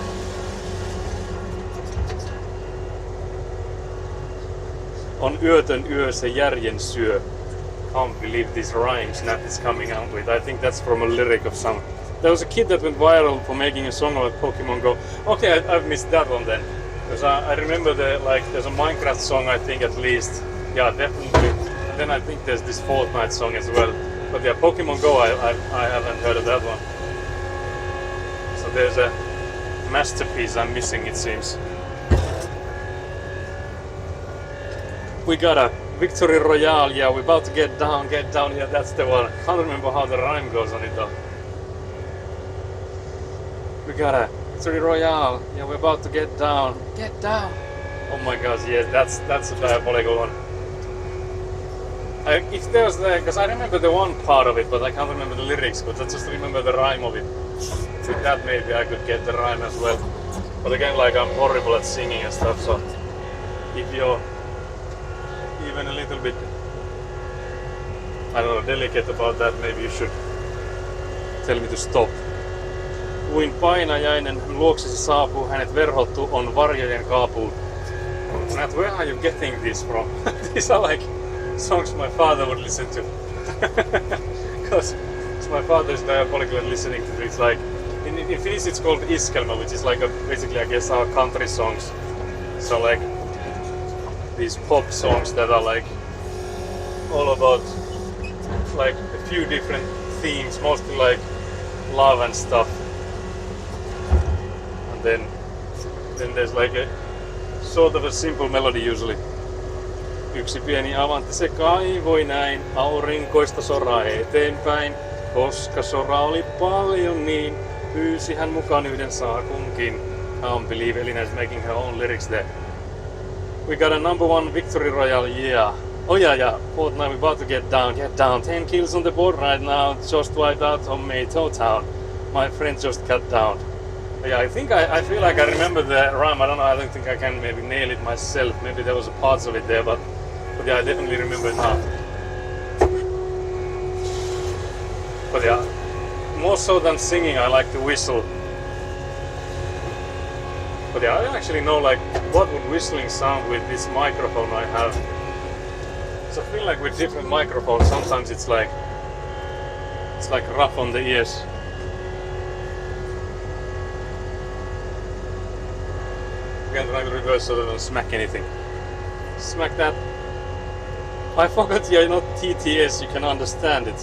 On yötön yö se järjen syö. Can't believe these rhymes Nat is coming out with. I think that's from a lyric of some. There was a kid that went viral for making a song about Pokemon Go. Okay, I've missed that one then. Because I remember there's a Minecraft song, I think, at least. Yeah, definitely. And then I think there's this Fortnite song as well. But yeah, Pokemon Go, I haven't heard of that one. So there's a masterpiece I'm missing, it seems. We got a Victory Royale, yeah, we're about to get down, yeah, that's the one. I can't remember how the rhyme goes on it though. We got a Victory Royale, yeah, we're about to get down. Oh my gosh, yes, that's a diabolical one. If there's because I remember the one part of it, but I can't remember the lyrics, but I just remember the rhyme of it. With that maybe I could get the rhyme as well. But again, like, I'm horrible at singing and stuff, so if you're even a little bit, I don't know, delicate about that, maybe you should tell me to stop. Kuin painajainen luoksesi saapuu, hänet verhottu on varjojen kaapuun. Nat, where are you getting this from? These are like songs my father would listen to. Because my father is diabolical at listening to this. Like in Finnish it's called iskelma, which is like basically, I guess, our country songs. So like these pop songs that are like all about like a few different themes, mostly like love and stuff. And then there's like a sort of a simple melody usually. Yksi pieni avantti se kaivoi näin, aurinkoista soraa eteenpäin. Koska soraa oli paljon niin, pyysi hän mukaan yhden saakunkin. Can't believe Elina is making her own lyrics there. We got a #1 Victory Royale, yeah. Oh yeah, Fortnite, we're about to get down. 10 kills on the board right now, just wiped out on Mayto Town. My friend just cut down. Yeah, I think I feel like I remember the rhyme. I don't know, I don't think I can maybe nail it myself. Maybe there was a parts of it there, but yeah, I definitely remember it now. But yeah, more so than singing, I like to whistle. But yeah, I don't actually know like what would whistling sound with this microphone I have. So I feel like with different microphones, sometimes it's like rough on the ears. again trying to reverse so that I don't smack anything. Smack that. I forgot you're not TTS, you can understand it.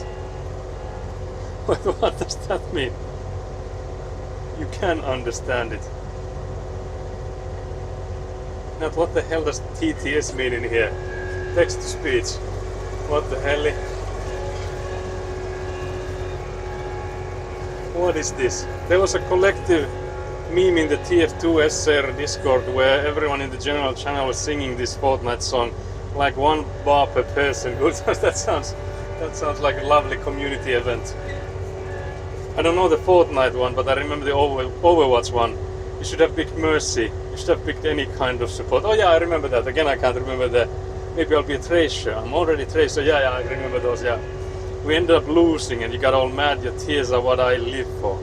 What does that mean? You can understand it. Not what the hell does TTS mean in here? Text to speech. What the hell? What is this? There was a collective meme in the TF2 SR Discord where everyone in the general channel was singing this Fortnite song, like one bar per person. Good. that sounds like a lovely community event. I don't know the Fortnite one, but I remember the Overwatch one. You should have picked Mercy. You should have picked any kind of support. Oh yeah, I remember that. Again, I can't remember the. Maybe I'll be a Tracer. I'm already Tracer. Yeah, I remember those. Yeah. We ended up losing, and you got all mad. Your tears are what I live for.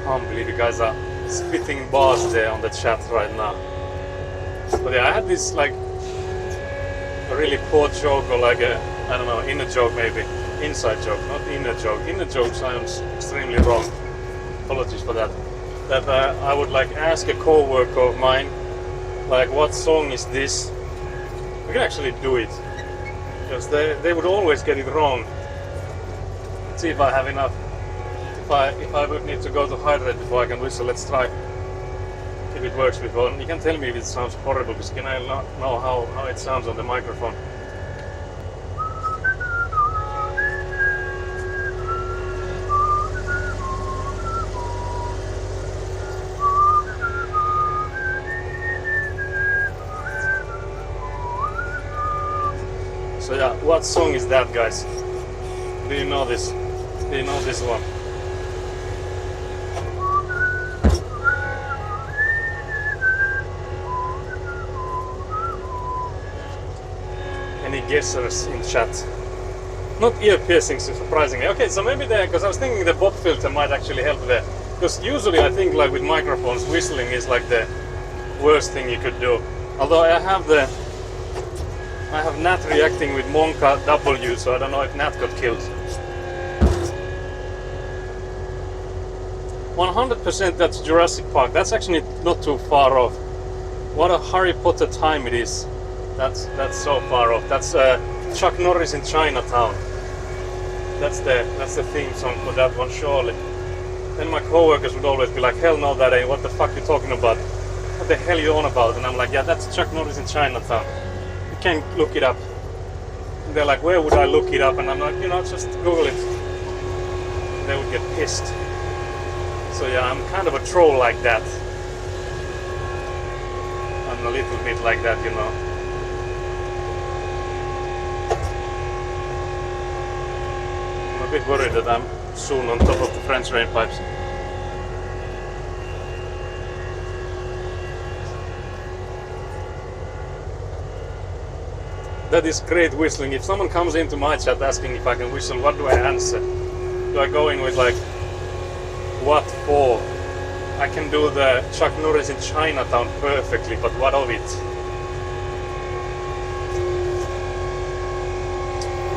Can't believe you guys are spitting bars there on the chat right now. But yeah, I had this like a really poor joke, or like a, I don't know, inner joke maybe. Inside joke, not inner joke. Inner joke sounds extremely wrong. Apologies for that. That I would like ask a co-worker of mine, like, what song is this? We can actually do it, because they would always get it wrong. Let's see if I have enough. If I would need to go to hydrate before I can whistle, let's try. If it works before, you can tell me if it sounds horrible, because can I not know how it sounds on the microphone? So yeah, what song is that, guys? Do you know this? Do you know this one? Any guessers in chat? Not ear piercings, surprisingly. Okay, so maybe because I was thinking the pop filter might actually help there. Because usually I think like with microphones, whistling is like the worst thing you could do. Although I have Nat reacting with Monka W, so I don't know if Nat got killed. 100% that's Jurassic Park. That's actually not too far off. What a Harry Potter time it is. That's so far off. That's Chuck Norris in Chinatown. That's the theme song for that one, surely. Then my co-workers would always be like, hell no, that ain't. What the fuck you talking about? What the hell you on about? And I'm like, yeah, that's Chuck Norris in Chinatown. You can look it up. And they're like, where would I look it up? And I'm like, just Google it. And they would get pissed. So yeah, I'm kind of a troll like that. I'm a little bit like that, I'm a bit worried that I'm soon on top of the French rain pipes. That is great whistling. If someone comes into my chat asking if I can whistle, what do I answer? Do I go in with like, what for? I can do the Chuck Norris in Chinatown perfectly, but what of it?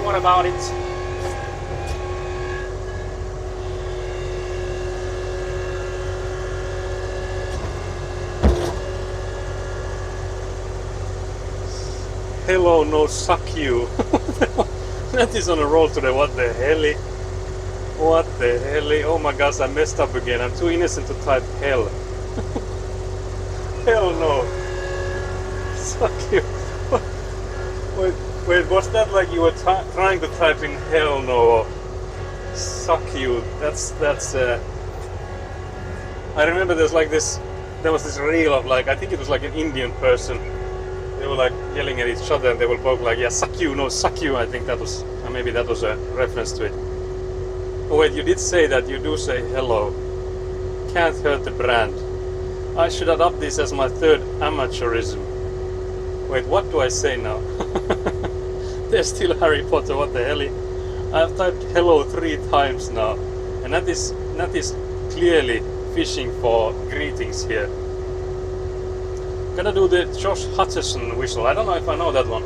What about it? Hello, no, suck you. That is on a roll today. What the hell? What the hell? Oh my gosh, I messed up again. I'm too innocent to type hell. Hell no. Suck you. Wait, was that like you were trying to type in hell no? Suck you. That's. I remember there was this reel of like, I think it was like an Indian person. They were like yelling at each other and they were both like, yeah, suck you, no, suck you. I think that was, maybe that was a reference to it. Oh wait, you did say that, you do say hello. Can't hurt the brand. I should adopt this as my third amateurism. Wait, what do I say now? There's still Harry Potter, what the hell? I've typed hello 3 times now. And that is clearly fishing for greetings here. Gonna do the Josh Hutcherson whistle. I don't know if I know that one.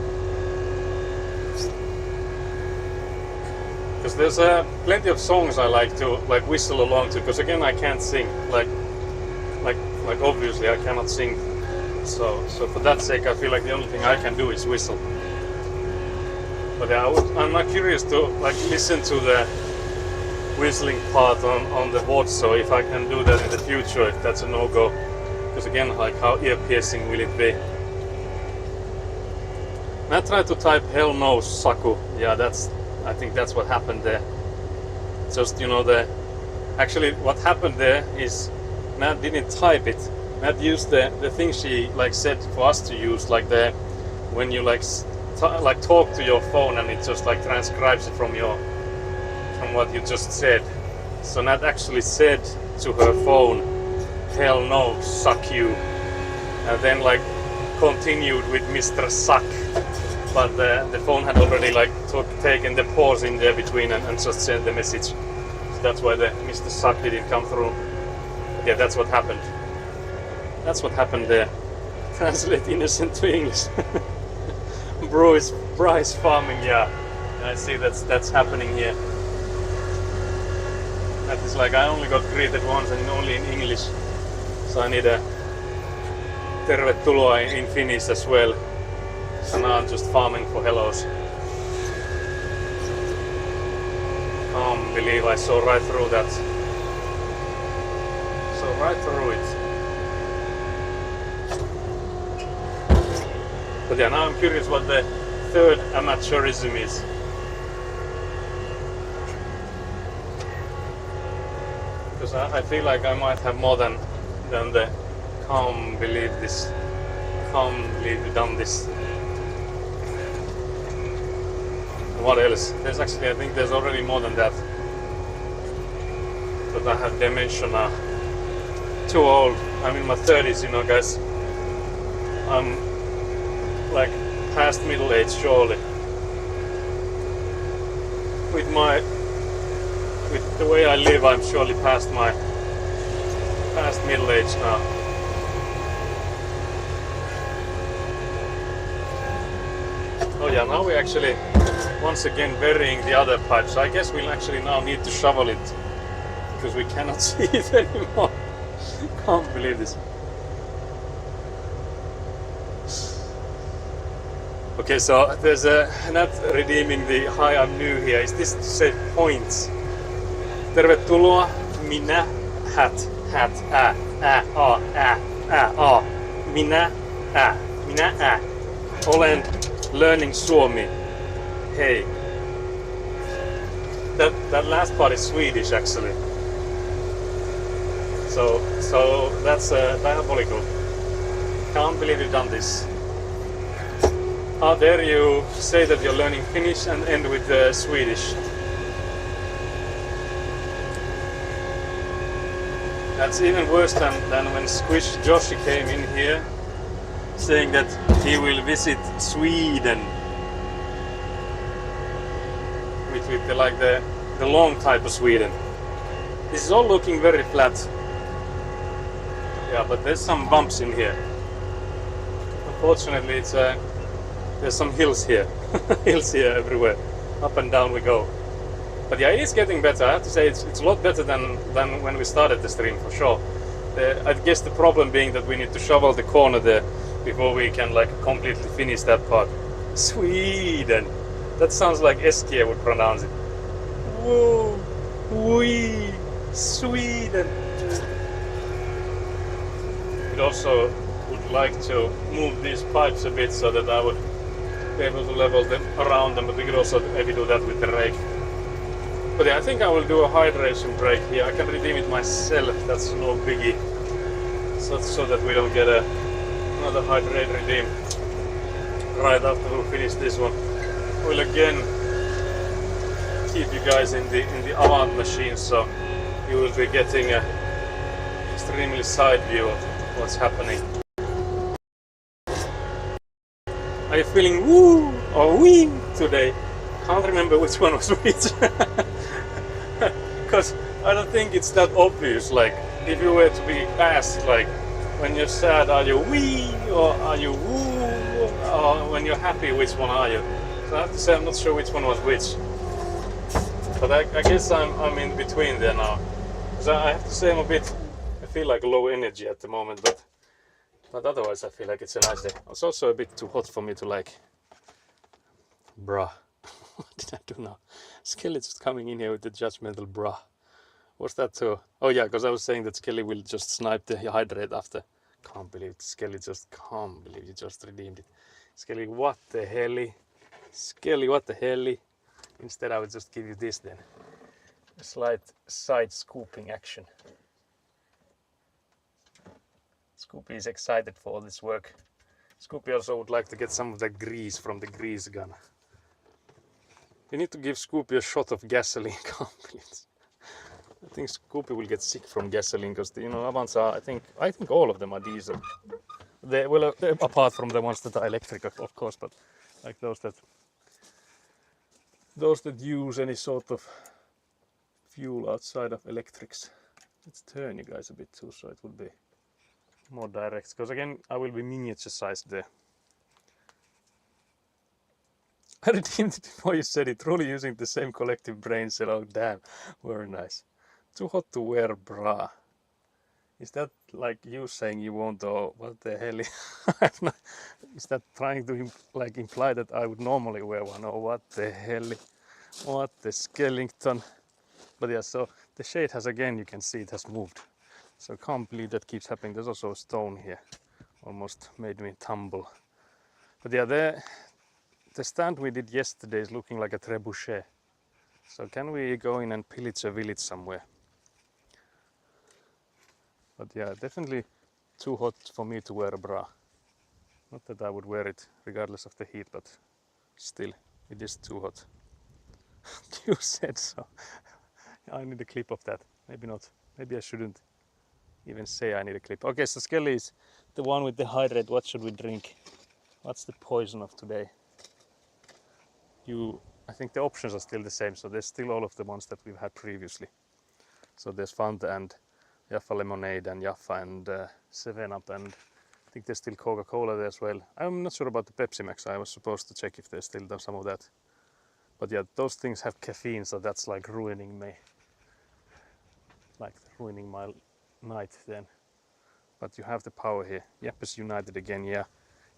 Because there's plenty of songs I like to whistle along to. Because again, I can't sing. Like like obviously I cannot sing. So for that sake, I feel like the only thing I can do is whistle. But yeah, I'm not curious to like listen to the whistling part on the watch. So if I can do that in the future, if that's a no-go, because again, like how ear-piercing will it be? I tried to type "hell no, Saku." Yeah, I think that's what happened there. Just actually what happened there is Matt didn't type it. Matt used the thing she like said for us to use, like when you like talk to your phone and it just like transcribes it from what you just said. So Nat actually said to her phone, "Hell no, suck you," and then like continued with Mr. Suck, but the phone had already like taken the pause in there between and just sent the message. So that's why the Mr. Suck didn't come through. But yeah, that's what happened. That's what happened there. Translate innocent to English. Bryce farming, yeah. I see that's happening here. That is like I only got greeted once and only in English. So I need a tervetuloa in Finnish as well. So now I'm just farming for hellos. Can't believe I saw right through that. So right through it. But yeah, now I'm curious what the third amateurism is. Because I feel like I might have more than the can't believe this, can't believe you've done this. What else? There's actually, I think there's already more than that. But I have dementia now. Too old. I'm in my 30s, guys. I'm like past middle age, surely. With the way I live, I'm surely past middle age now. Oh yeah, now we're actually once again burying the other pipe. So I guess we'll actually now need to shovel it because we cannot see it anymore. Can't believe this. Okay, so there's not redeeming the hi, I'm new here. Is this to say points? Tervetuloa, minä, minä, olen learning Suomi. Hey. That last part is Swedish actually. So that's diabolical. Can't believe you've done this. How dare you say that you're learning Finnish and end with Swedish? That's even worse than when Squish Joshi came in here saying that he will visit Sweden with the long type of Sweden. This is all looking very flat. Yeah, but there's some bumps in here. Unfortunately, there's some hills here. Hills here everywhere. Up and down we go. But yeah, it is getting better. I have to say it's a lot better than when we started the stream, for sure. I guess the problem being that we need to shovel the corner there before we can like completely finish that part. Sweden! That sounds like Eskia would pronounce it. Whoa! Wee! Sweden! We'd also would like to move these pipes a bit so that I would be able to level them around them, but we could also maybe do that with the rake. But yeah, I think I will do a hydration break here. I can redeem it myself, that's no biggie. So that we don't get another hydrate redeem right after we finish this one. We'll again keep you guys in the Avant machine, so you will be getting a extremely side view of what's happening. Are you feeling woo or wee today? Can't remember which one was which. Because I don't think it's that obvious. Like, if you were to be asked, like, when you're sad, are you wee or are you woo? Or when you're happy, which one are you? So I have to say, I'm not sure which one was which. But I guess I'm in between there now. Because I have to say, I'm a feel like low energy at the moment, but otherwise I feel like it's a nice day. It's also a bit too hot for me to like, bruh. What did I do now? Skelly just coming in here with the judgmental bruh. What's that too? Oh yeah, because I was saying that Skelly will just snipe the hydrate after. Can't believe it. Skelly can't believe you just redeemed it. Skelly, what the hell? Skelly, what the hell? Instead I will just give you this then. A slight side scooping action. Scoopy is excited for all this work. Scoopy also would like to get some of that grease from the grease gun. We need to give Scoopy a shot of gasoline. I think Scoopy will get sick from gasoline because Avanza. I think all of them are diesel. They're apart from the ones that are electric, of course, but like those that use any sort of fuel outside of electrics. Let's turn you guys a bit too, so it would be more direct. Because again, I will be miniature sized there. I redeemed it before you said it. Truly using the same collective brain cell. Oh damn, very nice. Too hot to wear bra. Is that like you saying you won't, or what the hell? Is that trying to imply that I would normally wear one, or what the hell? What the skeleton? But yeah, so the shade has, again, you can see it has moved. So I can't believe that keeps happening. There's also a stone here. Almost made me tumble. But yeah, the stand we did yesterday is looking like a trebuchet. So can we go in and pillage a village somewhere? But yeah, definitely too hot for me to wear a bra. Not that I would wear it regardless of the heat, but still, it is too hot. You said so. I need a clip of that. Maybe not. Maybe I shouldn't even say I need a clip. Okay, so Skelly is the one with the hydrate. What should we drink? What's the poison of today? I think the options are still the same, so there's still all of the ones that we've had previously. So there's Fanta and Jaffa Lemonade and Jaffa and 7-Up, and I think there's still Coca-Cola there as well. I'm not sure about the Pepsi Max. I was supposed to check if there's still some of that. But yeah, those things have caffeine, so that's like ruining me. Like ruining my night then. But you have the power here. Yapes United again, yeah.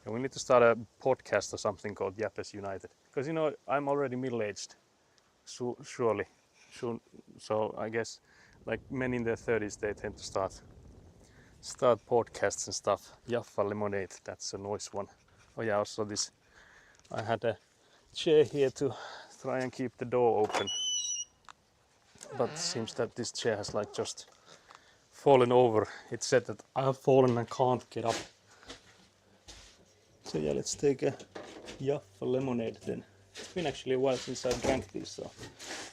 And we need to start a podcast or something called Yapes United. Because I'm already middle-aged, surely. So I guess like men in their 30s, they tend to start podcasts and stuff. Jaffa Lemonade, that's a nice one. Oh yeah, also this, I had a chair here to try and keep the door open. But it seems that this chair has like just fallen over. It said that I have fallen and can't get up. So yeah, let's take a Jaffa Lemonade then. It's been actually a while since I drank this, so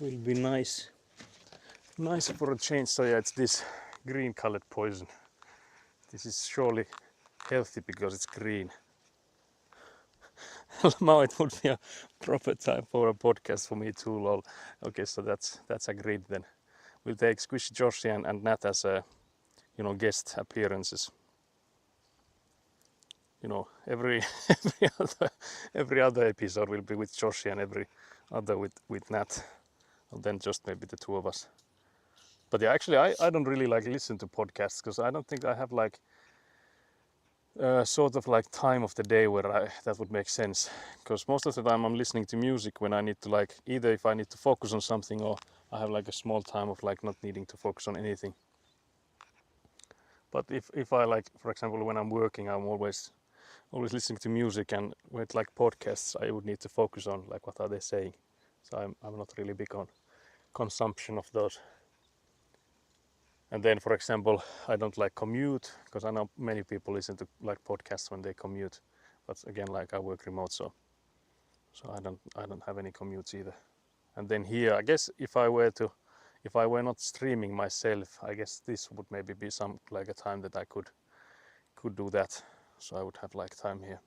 it will be nice for a change. So yeah, it's this green colored poison. This is surely healthy because it's green. Now it would be a proper time for a podcast for me too, lol. Okay, so that's agreed then. We'll take Squishy Joshi and Nat as guest appearances. Every other episode will be with Joshi and every other with Nat. And then just maybe the two of us. But yeah, actually I don't really like listen to podcasts because I don't think I have like sort of like time of the day where that would make sense. Because most of the time I'm listening to music when I need to like, either if I need to focus on something or I have like a small time of like not needing to focus on anything. But if I like, for example, when I'm working, I'm always listening to music, and with like podcasts I would need to focus on like what are they saying. So I'm not really big on consumption of those. And then, for example, I don't like commute because I know many people listen to like podcasts when they commute. But again, like I work remote, so I don't have any commutes either. And then here, I guess if I were not streaming myself, I guess this would maybe be some like a time that I could do that. So I would have like time here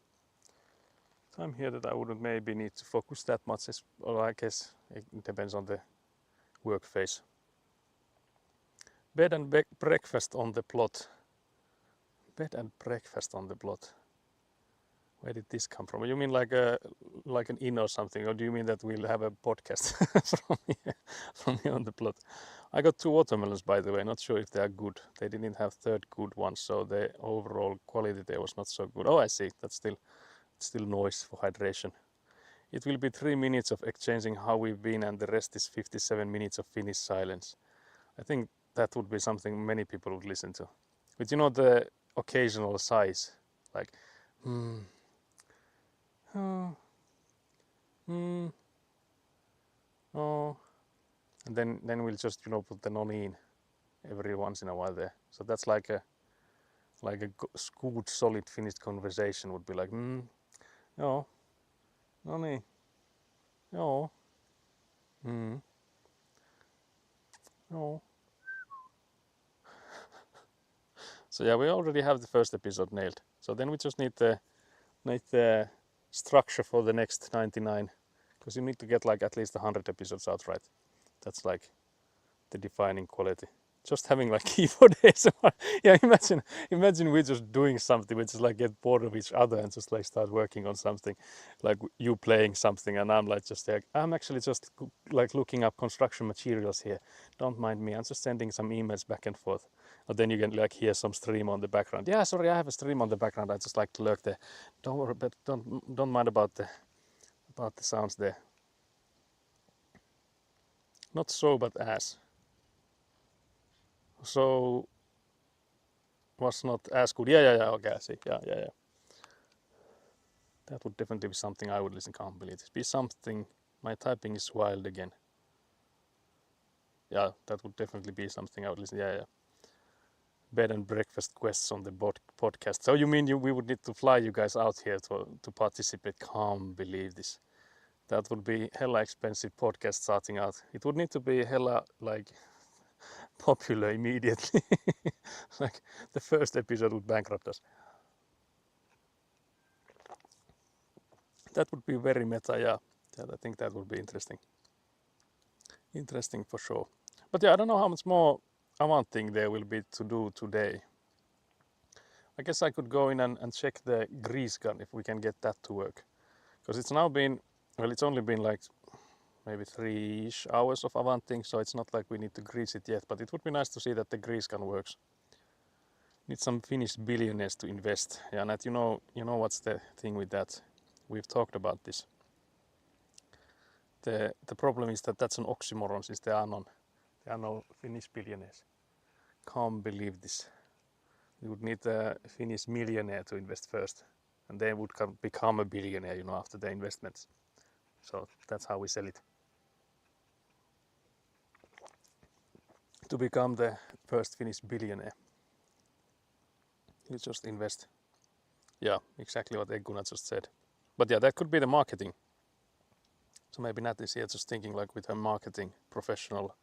that I wouldn't maybe need to focus that much. Or I guess it depends on the work phase. Bed and breakfast on the plot. Bed and breakfast on the plot. Where did this come from? You mean like an inn or something, or do you mean that we'll have a podcast from here on the plot? I got 2 watermelons, by the way. Not sure if they are good. They didn't have third good ones, so the overall quality there was not so good. Oh, I see. That's still noise for hydration. It will be 3 minutes of exchanging how we've been, and the rest is 57 minutes of Finnish silence. I think that would be something many people would listen to. But the occasional sighs, like oh, oh, and then we'll just put the noni in every once in a while there. So that's like a good solid Finnish conversation would be like joo, noni, joo, joo. So yeah, we already have the first episode nailed. So then we just need the structure for the next 99, because you need to get like at least 100 episodes out right. That's like the defining quality. Just having like keyboard ASMR. Yeah, imagine we're just doing something, we just like get bored of each other and just like start working on something, like you playing something and I'm like I'm actually just like looking up construction materials here. Don't mind me, I'm just sending some emails back and forth. But then you can like hear some stream on the background. Yeah, sorry, I have a stream on the background. I just like to lurk there. Don't worry, but don't mind about the sounds there. Not so, but as. So was not as good. Yeah. Okay, I see. Yeah. That would definitely be something I would listen. Can't believe this. Be something. My typing is wild again. Yeah, that would definitely be something I would listen. Yeah. Bed and breakfast quests on the podcast. So you mean we would need to fly you guys out here to participate? Can't believe this. That would be hella expensive podcast starting out. It would need to be hella like popular immediately. Like the first episode would bankrupt us. That would be very meta, yeah. I think that would be interesting. Interesting for sure. But yeah, I don't know how much more Avanting there will be to do today. I guess I could go in and check the grease gun if we can get that to work. Because it's now been, well, it's only been like maybe 3-ish hours of Avanting, so it's not like we need to grease it yet, but it would be nice to see that the grease gun works. Need some Finnish billionaires to invest. Yeah, and you know what's the thing with that? We've talked about this. The problem is that that's an oxymoron, since there are no Finnish billionaires. Can't believe this. We would need a Finnish millionaire to invest first, and they would become a billionaire, after the investments. So that's how we sell it. To become the first Finnish billionaire, you just invest. Yeah, exactly what Egguna just said. But yeah, that could be the marketing. So maybe Nat is here just thinking like with a marketing professional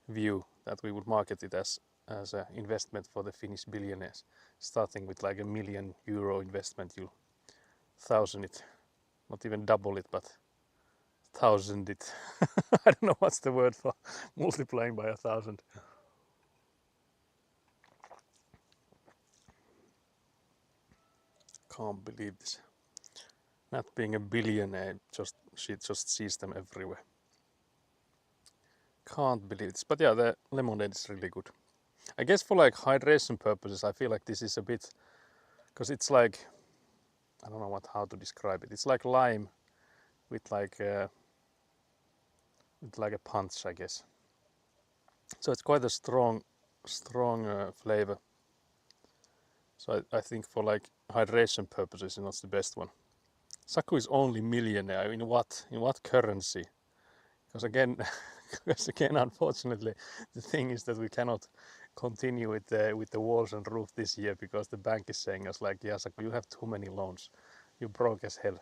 view that we would market it as an investment for the Finnish billionaires. Starting with like €1 million investment, you'll 1,000 it. Not even double it, but 1,000 it. I don't know what's the word for multiplying by 1,000. Can't believe this. Not being a billionaire, she just sees them everywhere. Can't believe this. But yeah, the lemonade is really good. I guess for like hydration purposes, I feel like this is a bit, because it's like, I don't know how to describe it. It's like lime with like a punch, I guess. So it's quite a strong flavor. So I think for like hydration purposes, it's not the best one. Saku is only millionaire. In what currency? Because again, unfortunately, the thing is that we cannot continue with the walls and roof this year, because the bank is saying us like, yeah, Saku, you have too many loans. You're broke as hell.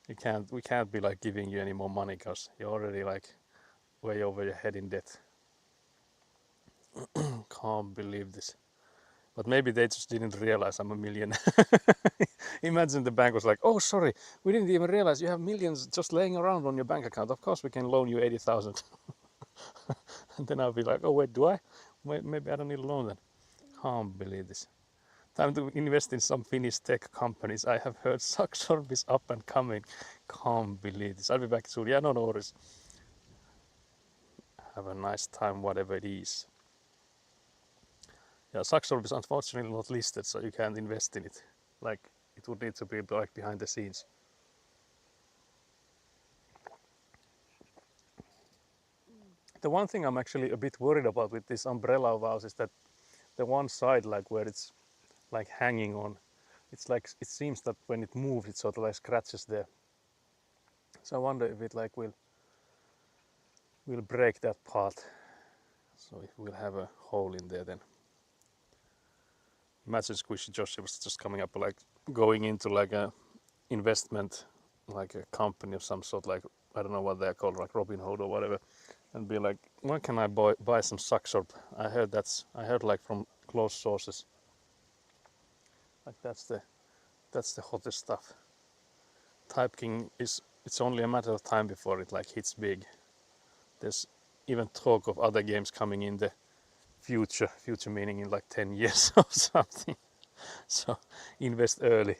We can't be like giving you any more money, because you're already like way over your head in debt. Can't believe this. But maybe they just didn't realize I'm a millionaire. Imagine the bank was like, oh, sorry, we didn't even realize you have millions just laying around on your bank account. Of course we can loan you 80,000. And then I'll be like, oh, wait, do I? Wait, maybe I don't need a loan then. Can't believe this. Time to invest in some Finnish tech companies. I have heard Saxorb is up and coming. Can't believe this. I'll be back soon. Yeah, no worries. Have a nice time, whatever it is. Yeah, Saxorb is unfortunately not listed, so you can't invest in it. Like, it would need to be like behind the scenes. The one thing I'm actually a bit worried about with this umbrella valves is that the one side, like where it's like hanging on, it's like it seems that when it moves, it sort of like scratches there. So I wonder if it like will break that part. So if we'll have a hole in there, then imagine Squishy Joshi was just coming up like going into like a investment, like a company of some sort, like I don't know what they're called, like Robinhood or whatever, and be like, where can I buy some Saxorb? I heard like from close sources, like that's the hottest stuff. Type King it's only a matter of time before it like hits big. There's even talk of other games coming in the future meaning in like 10 years or something. So invest early.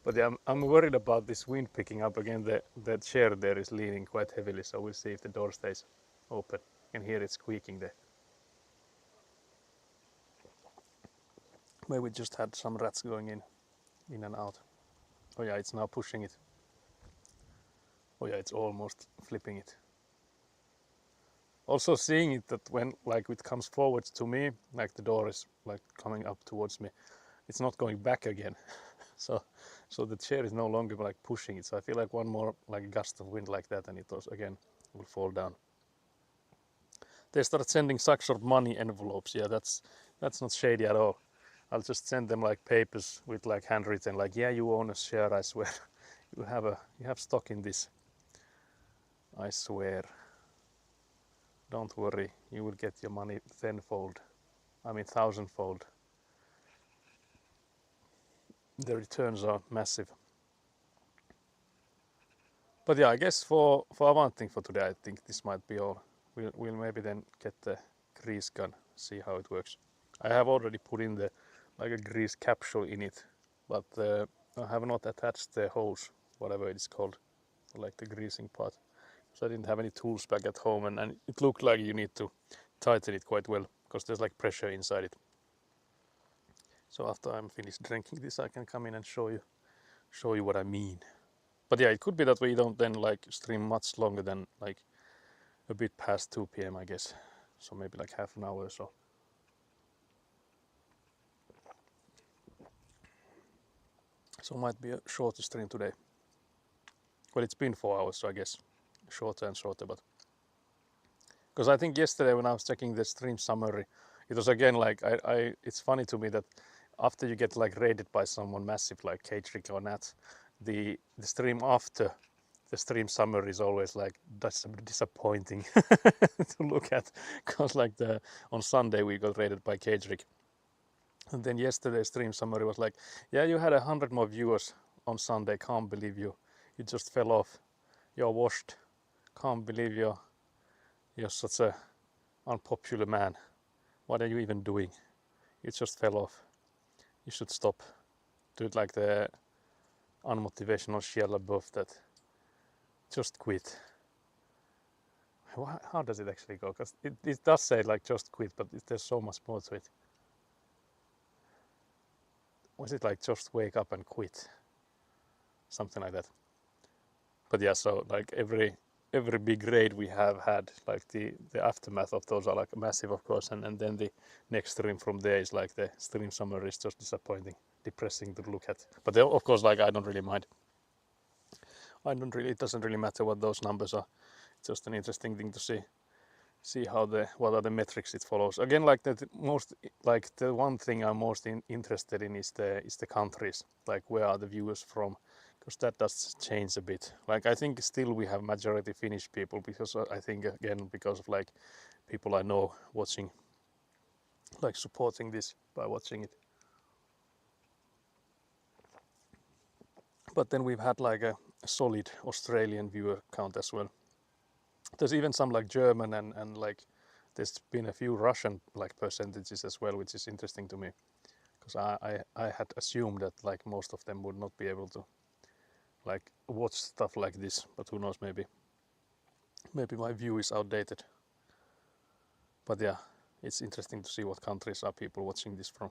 But yeah, I'm worried about this wind picking up again. The chair there is leaning quite heavily, so we'll see if the door stays open. You can hear it squeaking there. Maybe we just had some rats going in and out. Oh yeah, it's now pushing it. Oh yeah, it's almost flipping it. Also seeing it that when like it comes forward to me, like the door is like coming up towards me, it's not going back again. So the chair is no longer like pushing it. So I feel like one more like gust of wind like that and it also again will fall down. They start sending Saxorb money envelopes. Yeah, that's not shady at all. I'll just send them like papers with like handwritten like, yeah, you own a share, I swear. you have stock in this. I swear. Don't worry, you will get your money tenfold. I mean thousandfold. The returns are massive. But yeah, I guess for Avanting for today, I think this might be all. We'll maybe then get the grease gun, see how it works. I have already put in the like a grease capsule in it, but I have not attached the hose, whatever it is called, like the greasing part. So I didn't have any tools back at home, and it looked like you need to tighten it quite well because there's like pressure inside it. So after I'm finished drinking this, I can come in and show you what I mean. But yeah, it could be that we don't then like stream much longer than like a bit past 2 p.m. I guess. So maybe like half an hour or so. So might be a shorter stream today. Well, it's been 4 hours, so I guess shorter and shorter. But because I think yesterday when I was checking the stream summary, it was again like it's funny to me that after you get like raided by someone massive like K-Trick or Nat, the stream after the stream summary is always like that's disappointing to look at, because like on Sunday we got raided by K-Trick, and then yesterday's stream summary was like, yeah, you had 100 more viewers on Sunday, can't believe you just fell off, you're washed, can't believe you're such a unpopular man, what are you even doing, you just fell off, you should stop. Do it like the unmotivational shell above that, just quit. How does it actually go? Because it does say like just quit, but there's so much more to it. Was it like just wake up and quit? Something like that. But yeah, so like every big raid we have had, like the aftermath of those are like massive, of course, and then the next stream from there is like the stream summary is just disappointing, depressing to look at. But then, of course, like I don't really mind. It doesn't really matter what those numbers are. It's just an interesting thing to see what are the metrics it follows. Again, like the one thing I'm most interested in is the countries, like where are the viewers from, because that does change a bit. Like I think still we have majority Finnish people, because I think again because of like people I know watching, like supporting this by watching it. But then we've had like a solid Australian viewer count as well. There's even some like German and like there's been a few Russian like percentages as well, which is interesting to me, because I had assumed that like most of them would not be able to like watch stuff like this, but who knows, maybe my view is outdated. But yeah, it's interesting to see what countries are people watching this from.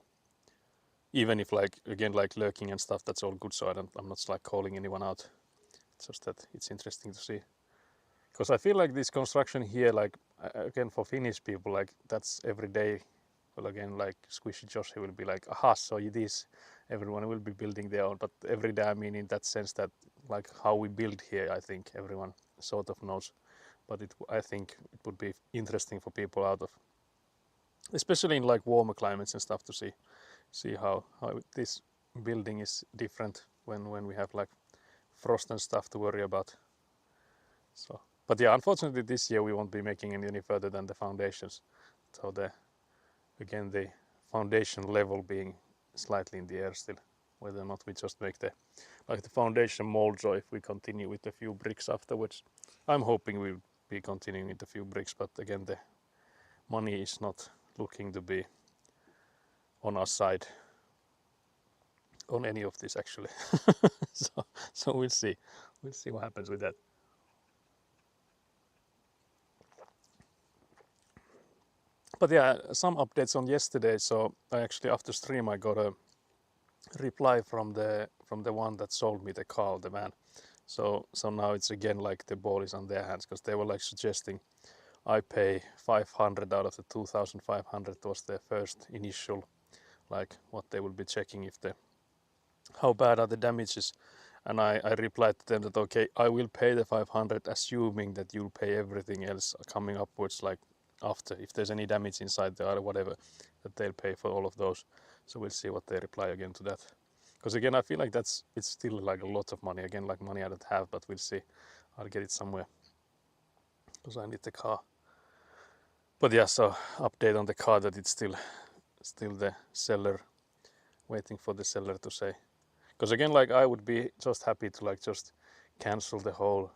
Even if like again like lurking and stuff, that's all good, so I'm not like calling anyone out. It's just that it's interesting to see. Because I feel like this construction here, like again for Finnish people, like that's every day. Well, again, like Squishy Joshi will be like, aha, so it is. Everyone will be building their own, but every day, I mean, in that sense that like how we build here, I think everyone sort of knows. But I think it would be interesting for people out of, especially in like warmer climates and stuff, to see how this building is different when we have like frost and stuff to worry about. So, but yeah, unfortunately this year we won't be making any further than the foundations. So the foundation level being slightly in the air still, whether or not we just make the foundation molds, or if we continue with a few bricks afterwards. I'm hoping we'll be continuing with a few bricks, but again the money is not looking to be on our side on any of this actually. so we'll see what happens with that. But yeah, some updates on yesterday. So I actually, after stream, I got a reply from the one that sold me the car, the van. So now it's again like the ball is on their hands, because they were like suggesting I pay 500 out of the 2,500 was their first initial, like what they will be checking, if how bad are the damages. And I replied to them that okay, I will pay the 500 assuming that you'll pay everything else coming upwards, like after, if there's any damage inside there or whatever, that they'll pay for all of those. So we'll see what they reply again to that. Because again, I feel like it's still like a lot of money, again like money I don't have, but we'll see. I'll get it somewhere because I need the car. But yeah, so update on the car, that it's still the seller, waiting for the seller to say. Because again, like I would be just happy to like just cancel the whole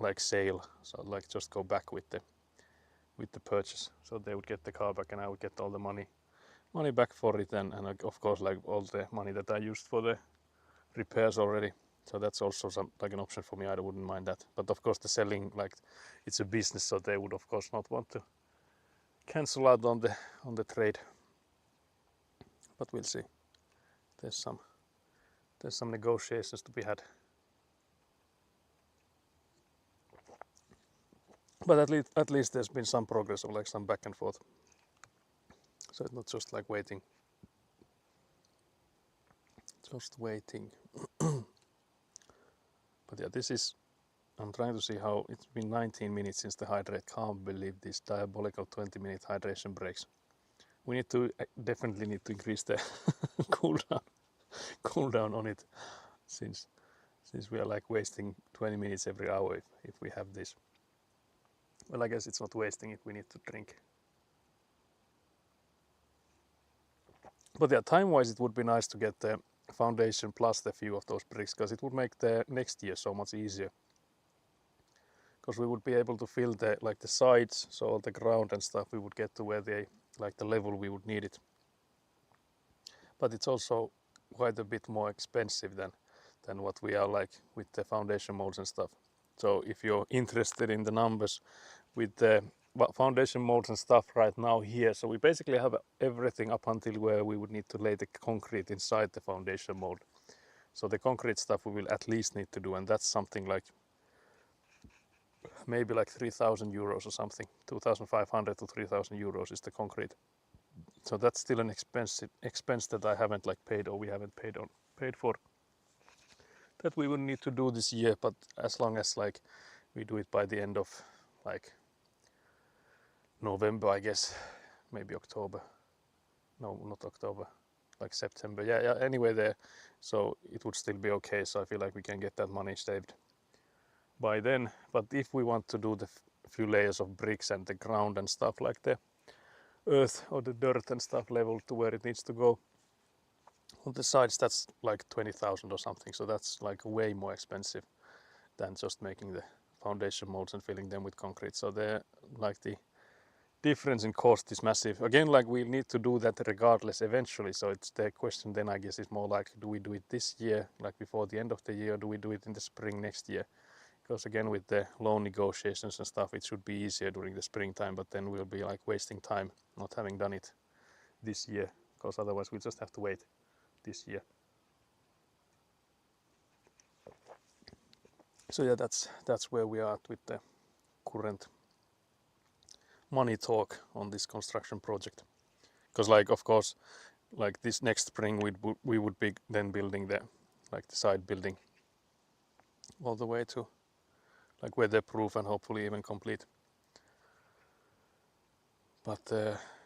like sale, so like just go back with the purchase, so they would get the car back and I would get all the money back for it, and of course like all the money that I used for the repairs already. So that's also some like an option for me. I wouldn't mind that, but of course the selling, like it's a business, so they would of course not want to cancel out on the trade. But we'll see. There's some negotiations to be had. But at least there's been some progress, or like some back and forth. So it's not just like waiting. Just waiting. But yeah, this is, I'm trying to see how it's been 19 minutes since the hydrate. Can't believe this diabolical 20-minute hydration breaks. We need to definitely need to increase the cool down on it, since we are like wasting 20 minutes every hour if we have this. Well, I guess it's not wasting if we need to drink. But yeah, time-wise, it would be nice to get the foundation plus the few of those bricks, because it would make the next year so much easier. Because we would be able to fill the sides, so all the ground and stuff, we would get to where they like the level we would need it. But it's also quite a bit more expensive than what we are like with the foundation molds and stuff. So if you're interested in the numbers with the foundation molds and stuff right now here, so we basically have everything up until where we would need to lay the concrete inside the foundation mold. So the concrete stuff we will at least need to do, and that's something like maybe like 3,000 euros or something. 2,500 to 3,000 euros is the concrete. So that's still an expense that I haven't like paid, or we haven't paid for, that we would need to do this year. But as long as like we do it by the end of like November, I guess, maybe October. No, not October, like September. Yeah, anyway there. So it would still be okay. So I feel like we can get that money saved by then. But if we want to do the few layers of bricks and the ground and stuff, like the earth or the dirt and stuff level to where it needs to go on the sides, that's like 20,000 or something. So that's like way more expensive than just making the foundation molds and filling them with concrete. So they're like the difference in cost is massive. Again, like we need to do that regardless eventually. So it's the question then, I guess, is more like, do we do it this year, like before the end of the year, or do we do it in the spring next year? Because again, with the loan negotiations and stuff, it should be easier during the springtime, but then we'll be like wasting time not having done it this year, because otherwise we just have to wait this year. So yeah, that's where we are at with the current money talk on this construction project. Because like, of course, like this next spring we would be then building the side building all the way to like weatherproof and hopefully even complete. But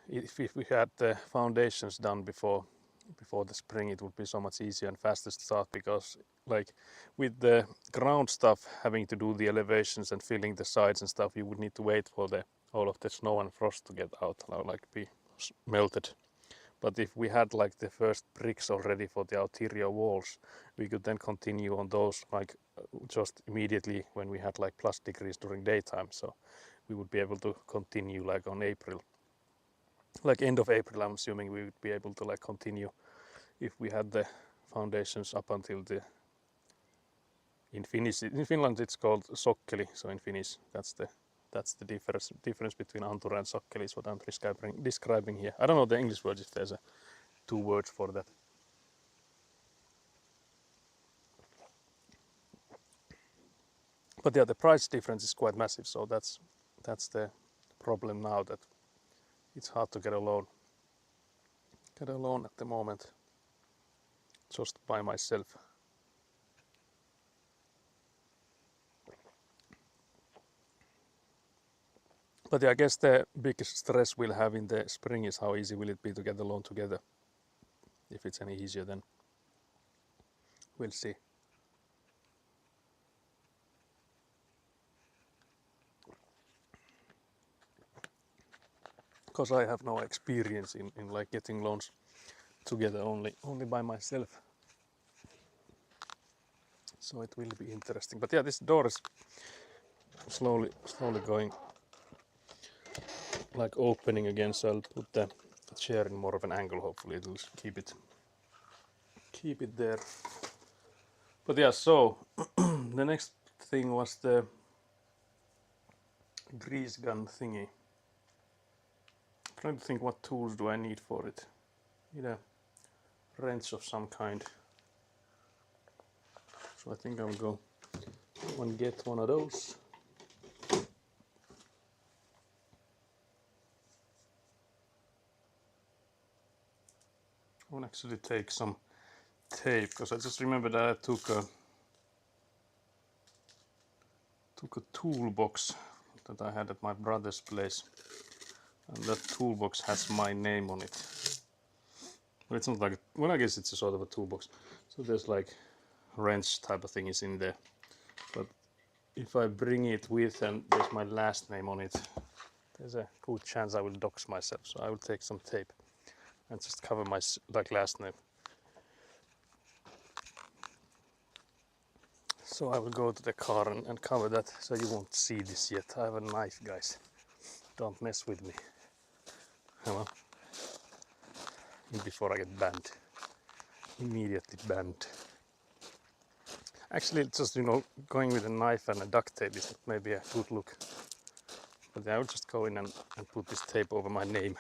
if we had the foundations done before the spring, it would be so much easier and faster to start, because like with the ground stuff, having to do the elevations and filling the sides and stuff, you would need to wait for all of the snow and frost to get out, or like be melted. But if we had like the first bricks already for the interior walls, we could then continue on those like just immediately when we had like plus degrees during daytime. So we would be able to continue like on April, like end of April. I'm assuming we would be able to like continue if we had the foundations up until the, in Finland it's called sokkeli. So in Finnish, that's the difference between antura and sokkeli is what I'm describing here. I don't know the English words, if there's two words for that. But yeah, the price difference is quite massive, so that's the problem now, that it's hard to get a loan at the moment just by myself. But yeah, I guess the biggest stress we'll have in the spring is how easy will it be to get the loan together. If it's any easier, then we'll see. Because I have no experience in like getting loans together only by myself. So it will be interesting. But yeah, this door is slowly going like opening again, so I'll put the chair in more of an angle. Hopefully it will keep it there. But yeah, so the next thing was the grease gun thingy. I'm trying to think what tools do I need for it. Need a wrench of some kind. So I think I'll go and get one of those. I will actually take some tape, because I just remember that I took a toolbox that I had at my brother's place, and that toolbox has my name on it. But it's not like, well, I guess it's a sort of a toolbox. So there's like wrench type of thing is in there. But if I bring it with and there's my last name on it, there's a good chance I will dox myself. So I will take some tape and just cover my like last name. So I will go to the car and cover that, so you won't see this yet. I have a knife, guys. Don't mess with me. Hello. Before I get banned. Immediately banned. Actually, just, going with a knife and a duct tape is maybe a good look. But I will just go in and put this tape over my name.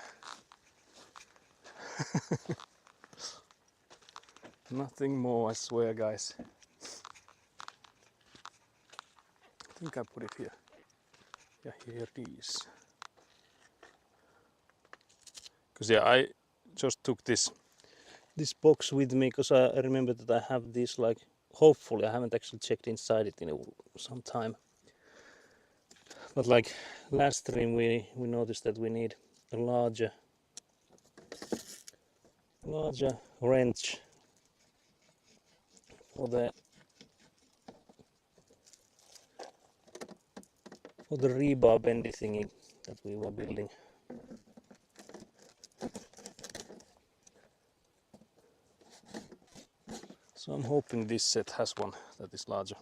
Nothing more, I swear, guys. I think I put it here. Yeah, here it is. Because yeah, I just took this box with me, because I remember that I have this, like, hopefully I haven't actually checked inside it in some time. But like last stream we noticed that we need a larger wrench for the rebar bendy thingy that we were building. So I'm hoping this set has one that is larger,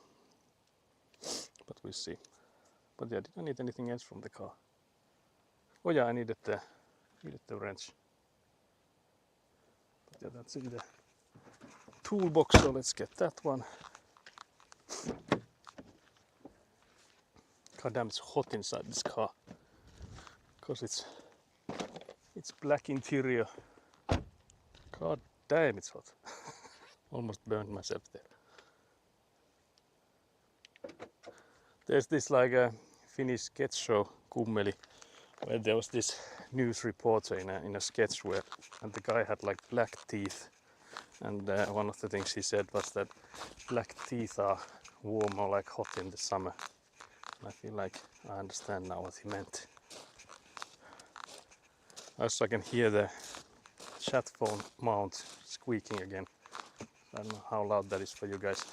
but we'll see. But yeah, did I need anything else from the car? Oh yeah, I needed the wrench. But yeah, that's in the toolbox, so let's get that one. God damn, it's hot inside this car. Because it's black interior. God damn, it's hot. Almost burned myself there. There's this like a Finnish sketch show, Kummeli, where there was this news reporter in a sketch where, and the guy had like black teeth, and one of the things he said was that black teeth are warm or like hot in the summer. And I feel like I understand now what he meant. Also, I can hear the chat phone mount squeaking again. I don't know how loud that is for you guys.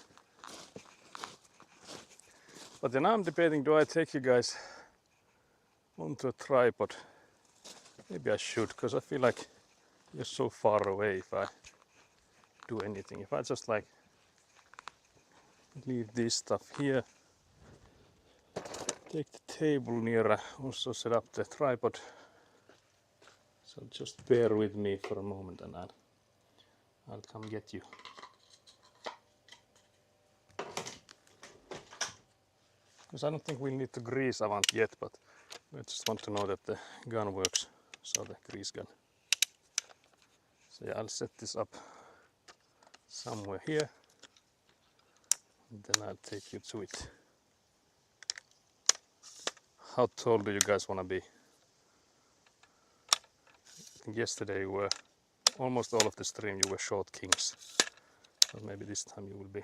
But then I'm debating, do I take you guys onto a tripod? Maybe I should, because I feel like you're so far away if I do anything. If I just like leave this stuff here, take the table nearer, also set up the tripod. So just bear with me for a moment and I'll come get you. Because I don't think we'll need to grease Avant yet, but I just want to know that the gun works, so the grease gun. So yeah, I'll set this up somewhere here, and then I'll take you to it. How tall do you guys want to be? I think yesterday you were, almost all of the stream you were short kings. So maybe this time you will be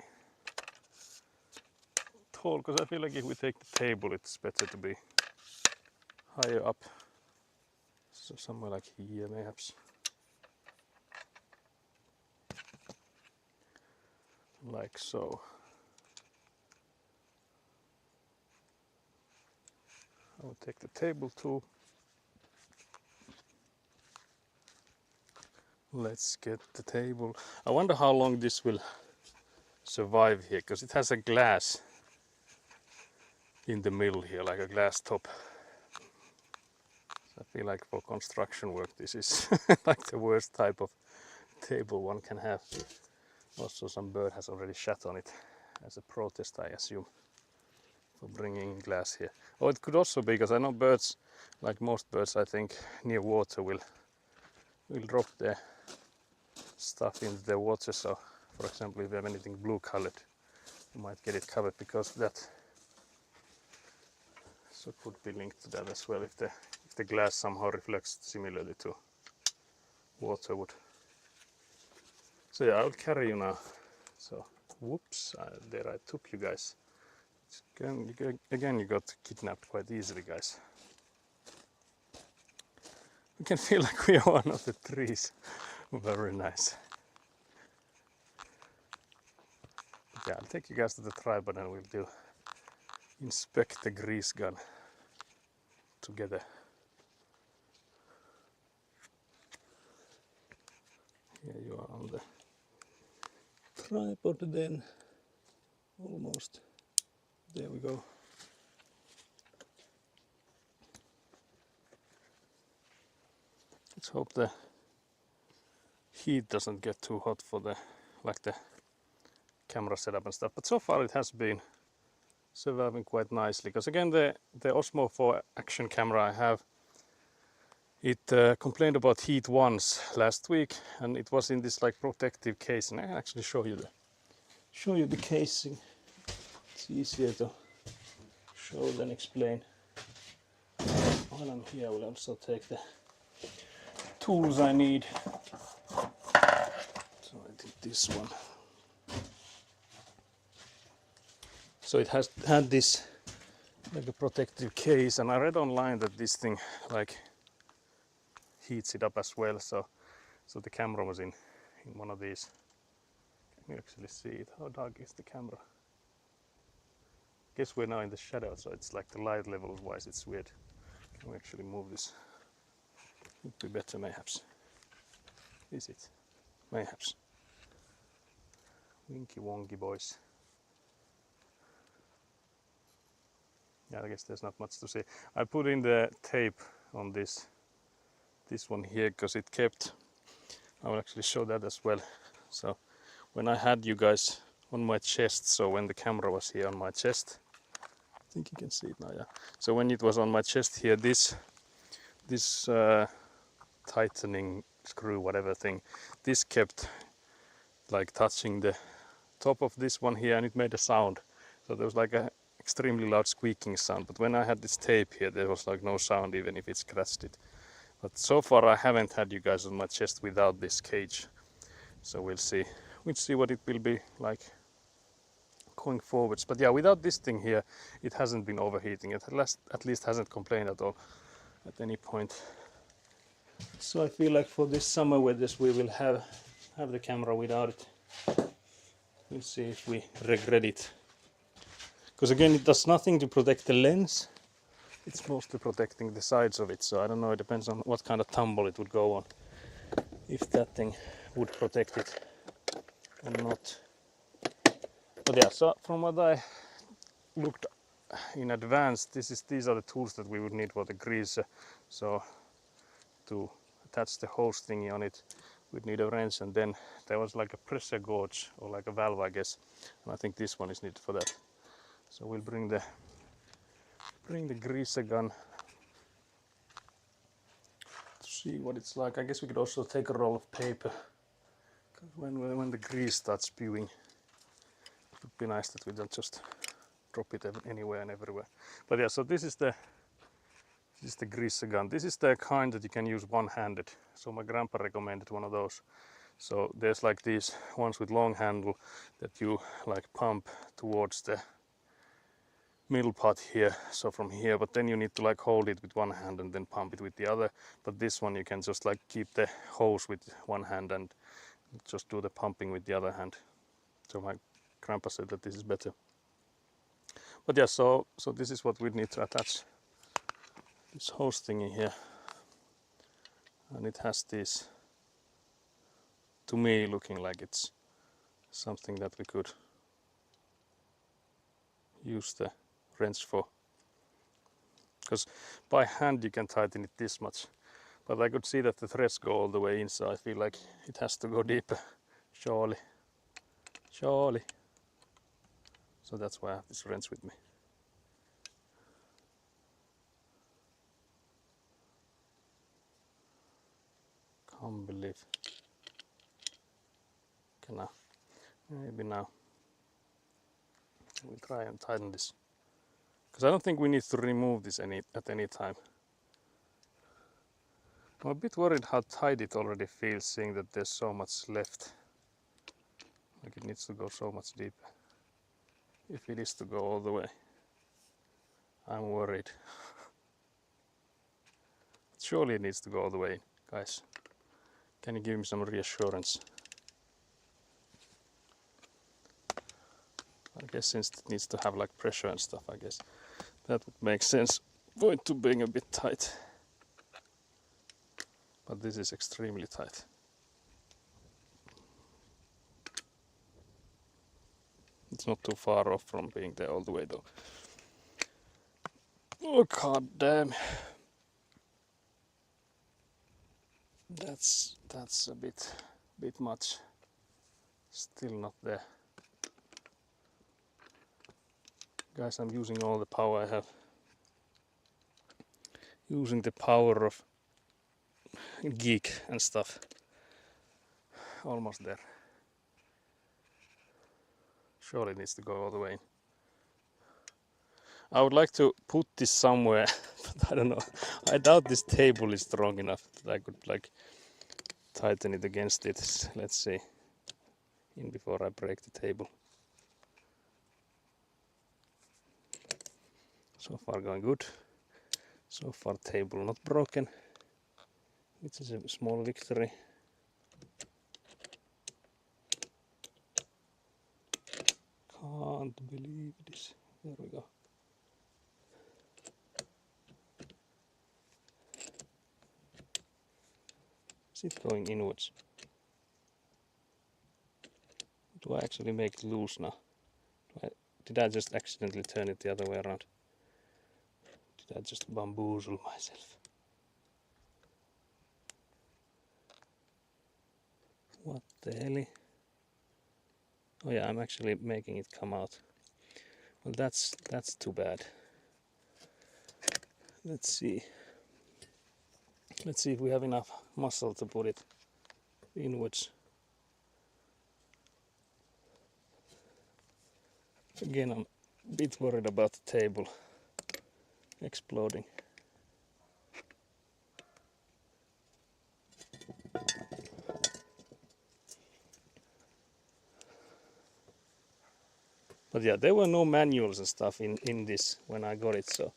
tall, because I feel like if we take the table it's better to be higher up. So somewhere like here perhaps. Like so. I will take the table too. Let's get the table. I wonder how long this will survive here, because it has a glass in the middle here, like a glass top. So I feel like for construction work this is like the worst type of table one can have. Also some bird has already shat on it as a protest, I assume, for bringing glass here. Or it could also be, because I know birds, like most birds I think, near water will drop their stuff into the water. So for example, if you have anything blue colored, you might get it covered because of that. So it could be linked to that as well, if the glass somehow reflects similarly to water would. So yeah, I'll carry you now. So whoops, there I took you guys. Again, you got kidnapped quite easily, guys. We can feel like we are one of the trees. Very nice. Yeah, I'll take you guys to the tripod and we'll inspect the grease gun together. Here you are on the tripod then. Almost. There we go. Let's hope the heat doesn't get too hot for the camera setup and stuff. But so far it has been surviving quite nicely. Because again, the Osmo 4 action camera I have, it complained about heat once last week, and it was in this like protective case. And I can actually show you the casing. It's easier to show than explain. While I'm here, I will also take the tools I need. So I did this one. So it has had this like a protective case, and I read online that this thing like heats it up as well. So the camera was in one of these. Can you actually see it? How dark is the camera? Guess we're now in the shadow, so it's like the light level wise it's weird. Can we actually move this? Would be better mayhaps. Is it? Mayhaps. Winky wonky boys. Yeah, I guess there's not much to say. I put in the tape on this one here, because it kept, I will actually show that as well. So when I had you guys on my chest, so when the camera was here on my chest, I think you can see it now, yeah. So when it was on my chest here, this tightening screw, whatever thing, this kept like touching the top of this one here, and it made a sound. So there was like a extremely loud squeaking sound, but when I had this tape here, there was like no sound even if it scratched it. But so far I haven't had you guys on my chest without this cage, so we'll see what it will be like going forwards. But yeah, without this thing here, it hasn't been overheating. It at least hasn't complained at all at any point. So I feel like for this summer weather we will have the camera without it. We'll see if we regret it. Because again, it does nothing to protect the lens. It's mostly protecting the sides of it. So I don't know, it depends on what kind of tumble it would go on. If that thing would protect it or not. But yeah, so from what I looked in advance, these are the tools that we would need for the greaser. So to attach the hose thingy on it, we'd need a wrench, and then there was like a pressure gauge or like a valve, I guess, and I think this one is needed for that. So we'll bring the greaser gun to see what it's like. I guess we could also take a roll of paper, because when the grease starts spewing, it would be nice that we don't just drop it anywhere and everywhere. But yeah, so this is the greaser gun. This is the kind that you can use one-handed. So my grandpa recommended one of those. So there's like these ones with long handle that you like pump towards the middle part here, so from here, but then you need to like hold it with one hand and then pump it with the other. But this one you can just like keep the hose with one hand and just do the pumping with the other hand. So my grandpa said that this is better. But yeah, so this is what we need to attach this hose thingy here, and it has this, to me, looking like it's something that we could use the wrench for, because by hand you can tighten it this much, but I could see that the threads go all the way in, so I feel like it has to go deeper. Surely. So that's why I have this wrench with me. Can't believe. Okay, now, maybe now we'll try and tighten this, because I don't think we need to remove this at any time. I'm a bit worried how tight it already feels, seeing that there's so much left. Like it needs to go so much deeper. If it is to go all the way, I'm worried. Surely it needs to go all the way, guys. Can you give me some reassurance? I guess since it needs to have like pressure and stuff, I guess that would make sense for it to being a bit tight. But this is extremely tight. It's not too far off from being there all the way though. Oh god damn. That's a bit much. Still not there. Guys, I'm using all the power I have. Using the power of geek and stuff. Almost there. Surely it needs to go all the way in. I would like to put this somewhere, but I don't know. I doubt this table is strong enough that I could like tighten it against it. Let's see. In before I break the table. So far going good. So far table not broken, which is a small victory. Can't believe this. There we go. Is it going inwards? Do I actually make it loose now? Did I just accidentally turn it the other way around? Did I just bamboozle myself? What the hell? Oh yeah, I'm actually making it come out. Well, that's too bad. Let's see. Let's see if we have enough muscle to put it inwards. Again, I'm a bit worried about the table exploding. But yeah, there were no manuals and stuff in this when I got it, so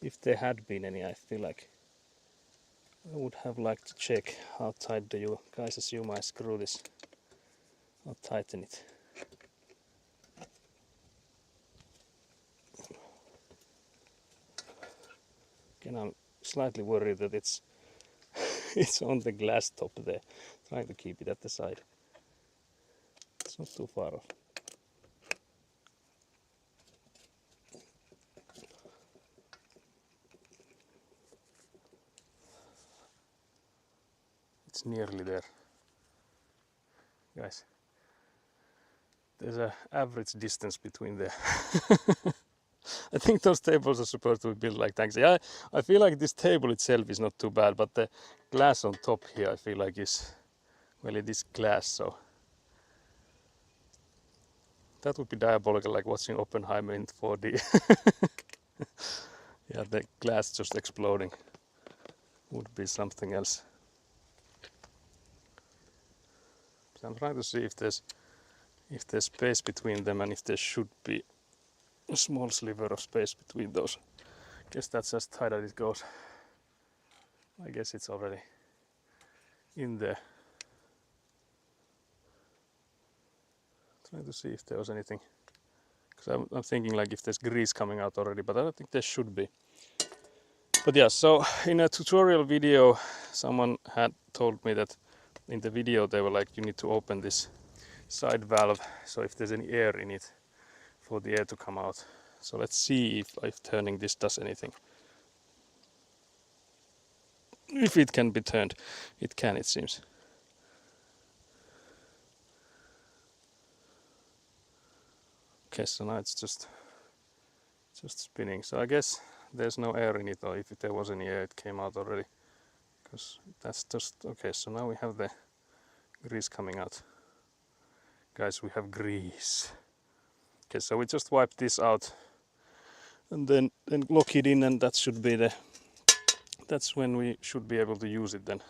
if there had been any, I feel like I would have liked to check how tight do you guys assume I screw this. I'll tighten it. Again, I'm slightly worried that it's it's on the glass top there. Trying to keep it at the side. It's not too far off. It's nearly there. Guys, there's an average distance between there. I think those tables are supposed to be built like tanks. Yeah, I feel like this table itself is not too bad, but the glass on top here I feel like is, well, it is glass, so that would be diabolical, like watching Oppenheimer in 4D. Yeah, the glass just exploding would be something else. So I'm trying to see if there's space between them and if there should be a small sliver of space between those. Guess that's as tight as it goes. I guess it's already in there. Trying to see if there was anything, because I'm thinking like if there's grease coming out already, but I don't think there should be. But yeah, so in a tutorial video someone had told me that in the video they were like, you need to open this side valve so if there's any air in it for the air to come out. So let's see if turning this does anything. If it can be turned. It can, it seems. Okay, so now it's just spinning. So I guess there's no air in it, or if there was any air it came out already. Because that's just, okay, so now we have the grease coming out. Guys, we have grease. Okay, so we just wipe this out and then lock it in, and that should be that's when we should be able to use it then.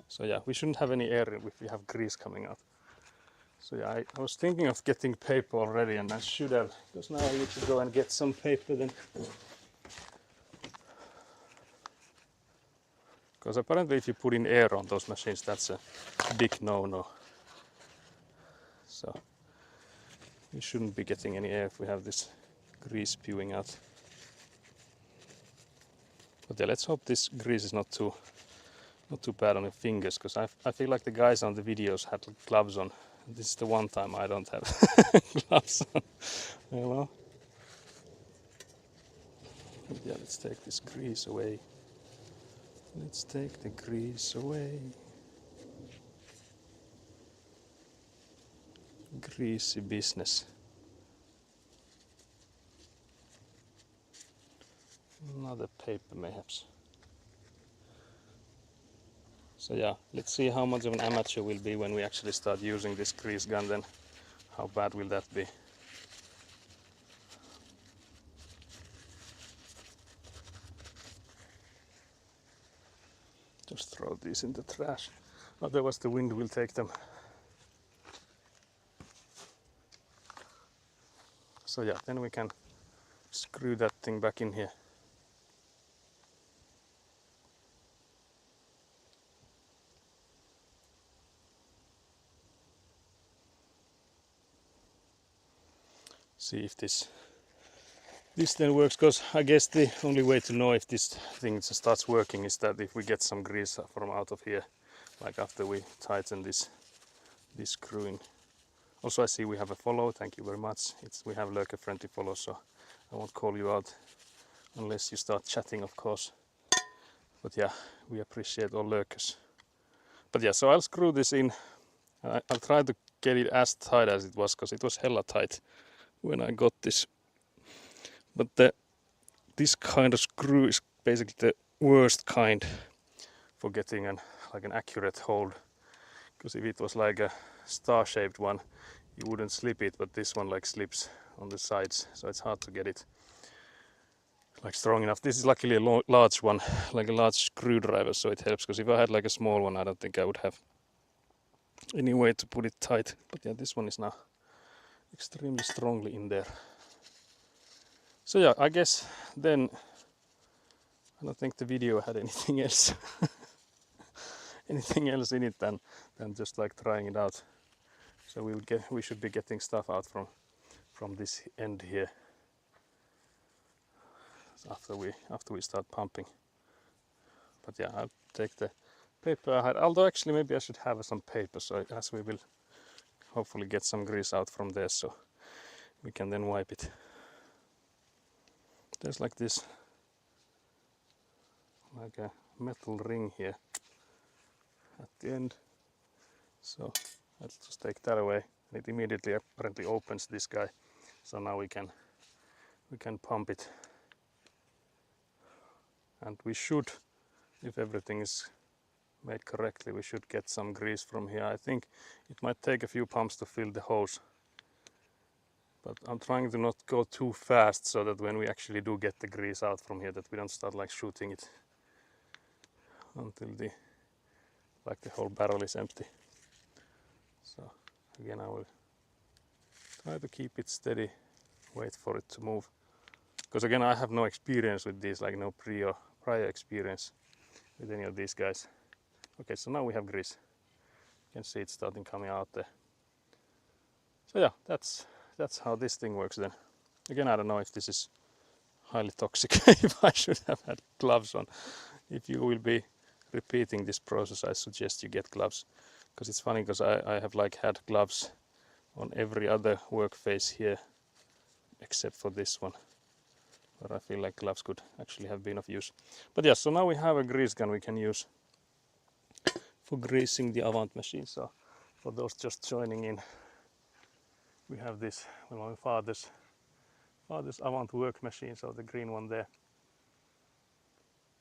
So yeah, we shouldn't have any air if we have grease coming out. So yeah, I was thinking of getting paper already, and I should have, because now I need to go and get some paper then. Because apparently if you put in air on those machines, that's a big no-no. So we shouldn't be getting any air if we have this grease spewing out. But yeah, let's hope this grease is not too bad on your fingers, because I feel like the guys on the videos had gloves on. This is the one time I don't have gloves on. Well, yeah, let's take this grease away. Let's take the grease away. Greasy business. Another paper mayhaps. So yeah, let's see how much of an amateur we'll be when we actually start using this grease gun then. How bad will that be? Just throw these in the trash. Otherwise the wind will take them. So yeah, then we can screw that thing back in here. See if this then works, because I guess the only way to know if this thing starts working is that if we get some grease from out of here, like after we tighten this screw in. Also I see we have a follow, thank you very much. We have Lurker friend to follow, so I won't call you out unless you start chatting, of course. But yeah, we appreciate all lurkers. But yeah, so I'll screw this in. I'll try to get it as tight as it was, because it was hella tight when I got this. But this kind of screw is basically the worst kind for getting an accurate hold. Because if it was like a star-shaped one, you wouldn't slip it, but this one like slips on the sides, so it's hard to get it like strong enough. This is luckily a large one, like a large screwdriver, so it helps. Because if I had like a small one, I don't think I would have any way to put it tight. But yeah, this one is now extremely strongly in there. So yeah, I guess then I don't think the video had anything else anything else in it than just like trying it out. So we should be getting stuff out from this end here after we start pumping. But yeah, I'll take the paper I had. Although actually maybe I should have some paper, so as we will hopefully get some grease out from there, so we can then wipe it. There's like this, like a metal ring here at the end. So let's just take that away. It immediately apparently opens this guy. So now we can pump it. And we should, if everything is made correctly, we should get some grease from here. I think it might take a few pumps to fill the hose. But I'm trying to not go too fast, so that when we actually do get the grease out from here, that we don't start like shooting it until the whole barrel is empty. So again, I will try to keep it steady, wait for it to move. Because again, I have no experience with these, like no prior experience with any of these guys. Okay, so now we have grease. You can see it starting coming out there. So yeah, that's how this thing works then. Again, I don't know if this is highly toxic, if I should have had gloves on. If you will be repeating this process, I suggest you get gloves. Because it's funny, because I have like had gloves on every other work phase here, except for this one, where I feel like gloves could actually have been of use. But yeah, so now we have a grease gun we can use for greasing the Avant machine. So for those just joining in, we have this, well, my father's Avant work machine, so the green one there.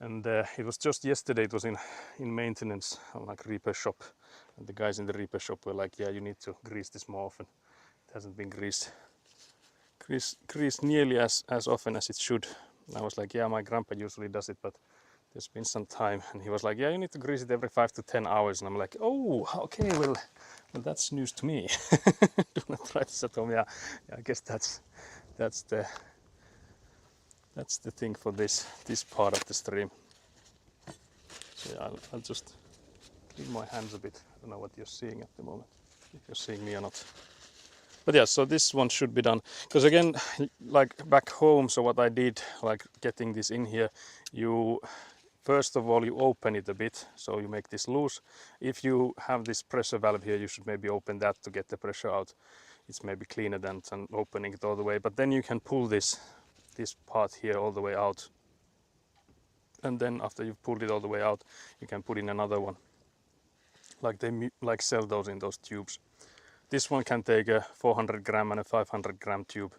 And it was just yesterday, it was in maintenance on like repair shop, and the guys in the repair shop were like, yeah, you need to grease this more often. It hasn't been greased nearly as often as it should. And I was like, yeah, my grandpa usually does it, but there's been some time. And he was like, yeah, you need to grease it every 5 to 10 hours. And I'm like, oh, okay, well that's news to me. Do not try this at home. Yeah, I guess that's the thing for this part of the stream. So yeah, I'll just clean my hands a bit. I don't know what you're seeing at the moment, if you're seeing me or not. But yeah, so this one should be done. Because again, like back home, so what I did, like getting this in here, you first of all, you open it a bit, so you make this loose. If you have this pressure valve here, you should maybe open that to get the pressure out. It's maybe cleaner than opening it all the way. But then you can pull this part here all the way out. And then after you've pulled it all the way out, you can put in another one. Like they sell those in those tubes. This one can take a 400 gram and a 500 gram tube.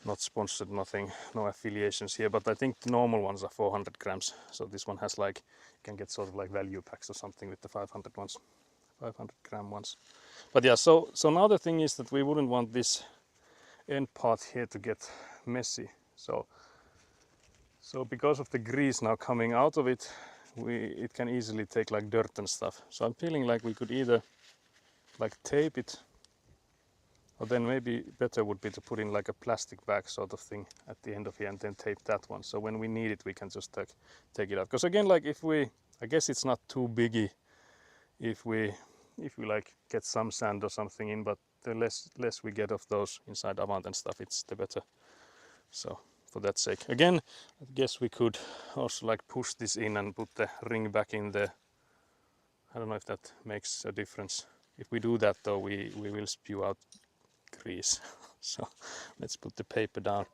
Not sponsored, nothing, no affiliations here, but I think the normal ones are 400 grams. So this one has like, you can get sort of like value packs or something with the 500 ones, 500 gram ones. But yeah, so now the thing is that we wouldn't want this end part here to get messy. So because of the grease now coming out of it, it can easily take like dirt and stuff. So I'm feeling like we could either like tape it, or then maybe better would be to put in like a plastic bag sort of thing at the end of here and then tape that one. So when we need it, we can just take it out. Because again, like I guess it's not too biggy if we like get some sand or something in, but the less we get of those inside Avant and stuff, it's the better. So for that sake, again, I guess we could also like push this in and put the ring back in there. I don't know if that makes a difference. If we do that though, we will spew out grease. So let's put the paper down,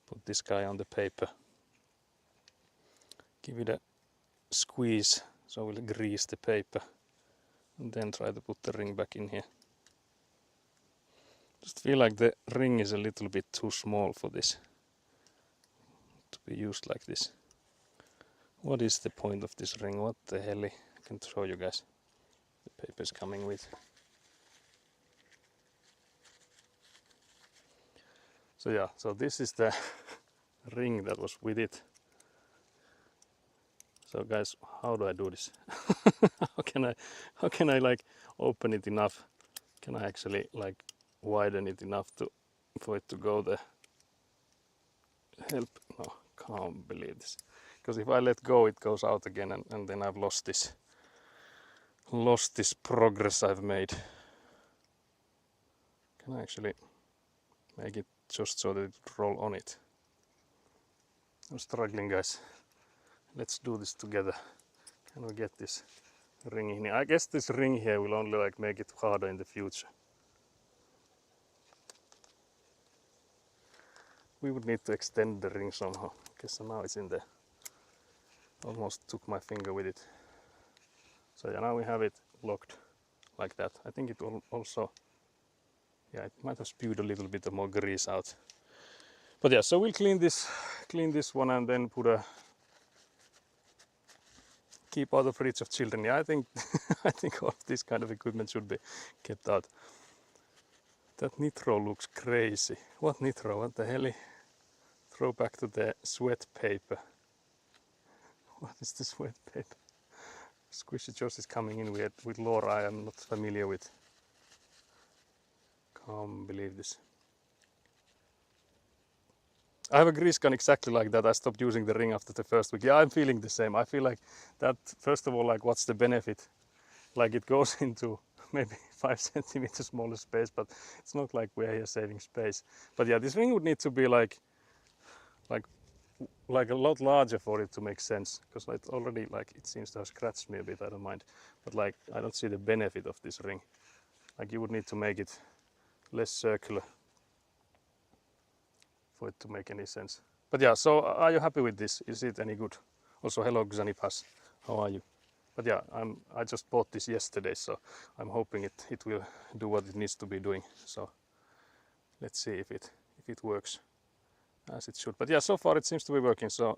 put this guy on the paper, give it a squeeze so we'll grease the paper. and then try to put the ring back in here. Just feel like the ring is a little bit too small for this to be used like this. What is the point of this ring? What the hell? I can show you guys. The paper is coming with. So yeah, so this is the ring that was with it. So guys, how do I do this? how can I like open it enough? Can I actually like widen it enough for it to go there? Help! No, can't believe this. Because if I let go, it goes out again, and then I've lost this progress I've made. Can I actually make it just so that it would roll on it? I'm struggling, guys. Let's do this together. Can we get this ring in here? I guess this ring here will only like make it harder in the future. We would need to extend the ring somehow. Okay, so now it's in there. Almost took my finger with it. So yeah, now we have it locked like that. I think it will also, yeah, it might have spewed a little bit more grease out. But yeah, so we'll clean this one and then put a keep out of reach of children. Yeah, I think I think all of this kind of equipment should be kept out. That nitro looks crazy. What nitro? What the hell? Throw back to the sweat paper. What is the sweat paper? Squishy Josh is coming in with lore I am not familiar with. Can't believe this. I have a grease gun exactly like that. I stopped using the ring after the first week. Yeah, I'm feeling the same. I feel like that, first of all, like what's the benefit? Like it goes into maybe 5 centimeters smaller space, but it's not like we're here saving space. But yeah, this ring would need to be like a lot larger for it to make sense, because it already like it seems to have scratched me a bit. I don't mind, but like I don't see the benefit of this ring. Like you would need to make it less circular for it to make any sense. But yeah, so are you happy with this? Is it any good? Also, hello Xanipas, how are you? But yeah, I just bought this yesterday, so I'm hoping it will do what it needs to be doing. So let's see if it works as it should. But yeah, so far it seems to be working. So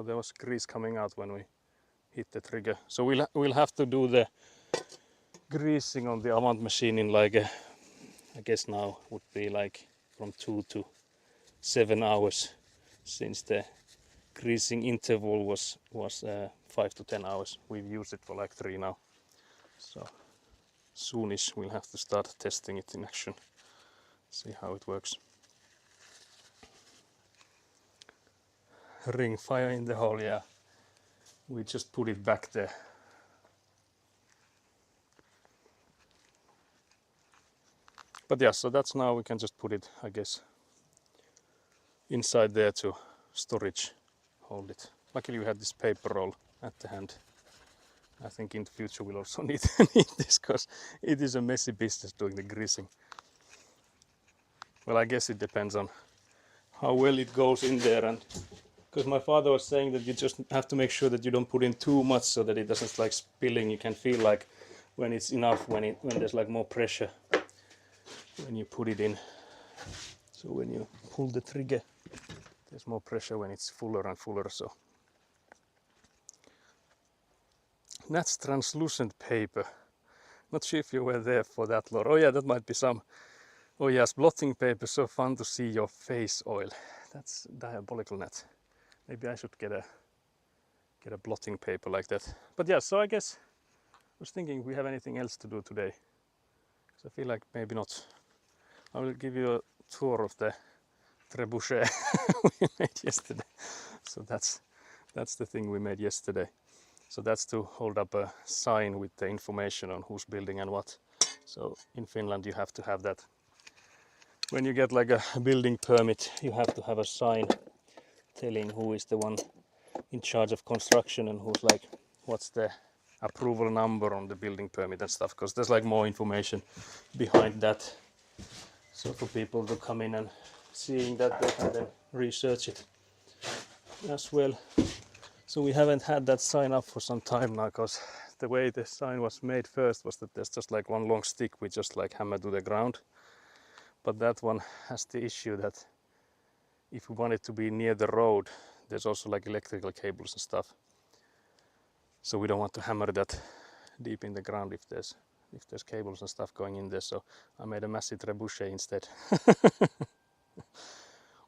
there was grease coming out when we hit the trigger. So we'll have to do the greasing on the Avant machine in like I guess now would be like from 2 to 7 hours, since the greasing interval was 5 to 10 hours. We've used it for like 3 now. So soonish we'll have to start testing it in action. See how it works. Ring fire in the hole, yeah. We just put it back there. But yeah, so that's now we can just put it, I guess, inside there to storage, hold it. Luckily we had this paper roll at the hand. I think in the future we'll also need this, because it is a messy business doing the greasing. Well, I guess it depends on how well it goes in there, and because my father was saying that you just have to make sure that you don't put in too much so that it doesn't like spilling. You can feel like when it's enough, when there's like more pressure when you put it in. So when you pull the trigger, there's more pressure when it's fuller and fuller. So that's translucent paper. Not sure if you were there for that, Laura. Oh yeah, that might be some. Oh yes, blotting paper. So fun to see your face oil. That's diabolical, Nat. Maybe I should get a blotting paper like that. But yeah, so I guess I was thinking if we have anything else to do today. Because I feel like maybe not. I will give you a tour of the trebuchet we made yesterday. So that's the thing we made yesterday. So that's to hold up a sign with the information on who's building and what. So in Finland you have to have that. When you get like a building permit, you have to have a sign telling who is the one in charge of construction and who's like, what's the approval number on the building permit and stuff, because there's like more information behind that. So for people to come in and seeing that, they can then research it as well. So we haven't had that sign up for some time now, because the way the sign was made first was that there's just like one long stick we just like hammer to the ground. But that one has the issue that if we want it to be near the road, there's also like electrical cables and stuff. So we don't want to hammer that deep in the ground if there's cables and stuff going in there. So I made a massive trebuchet instead.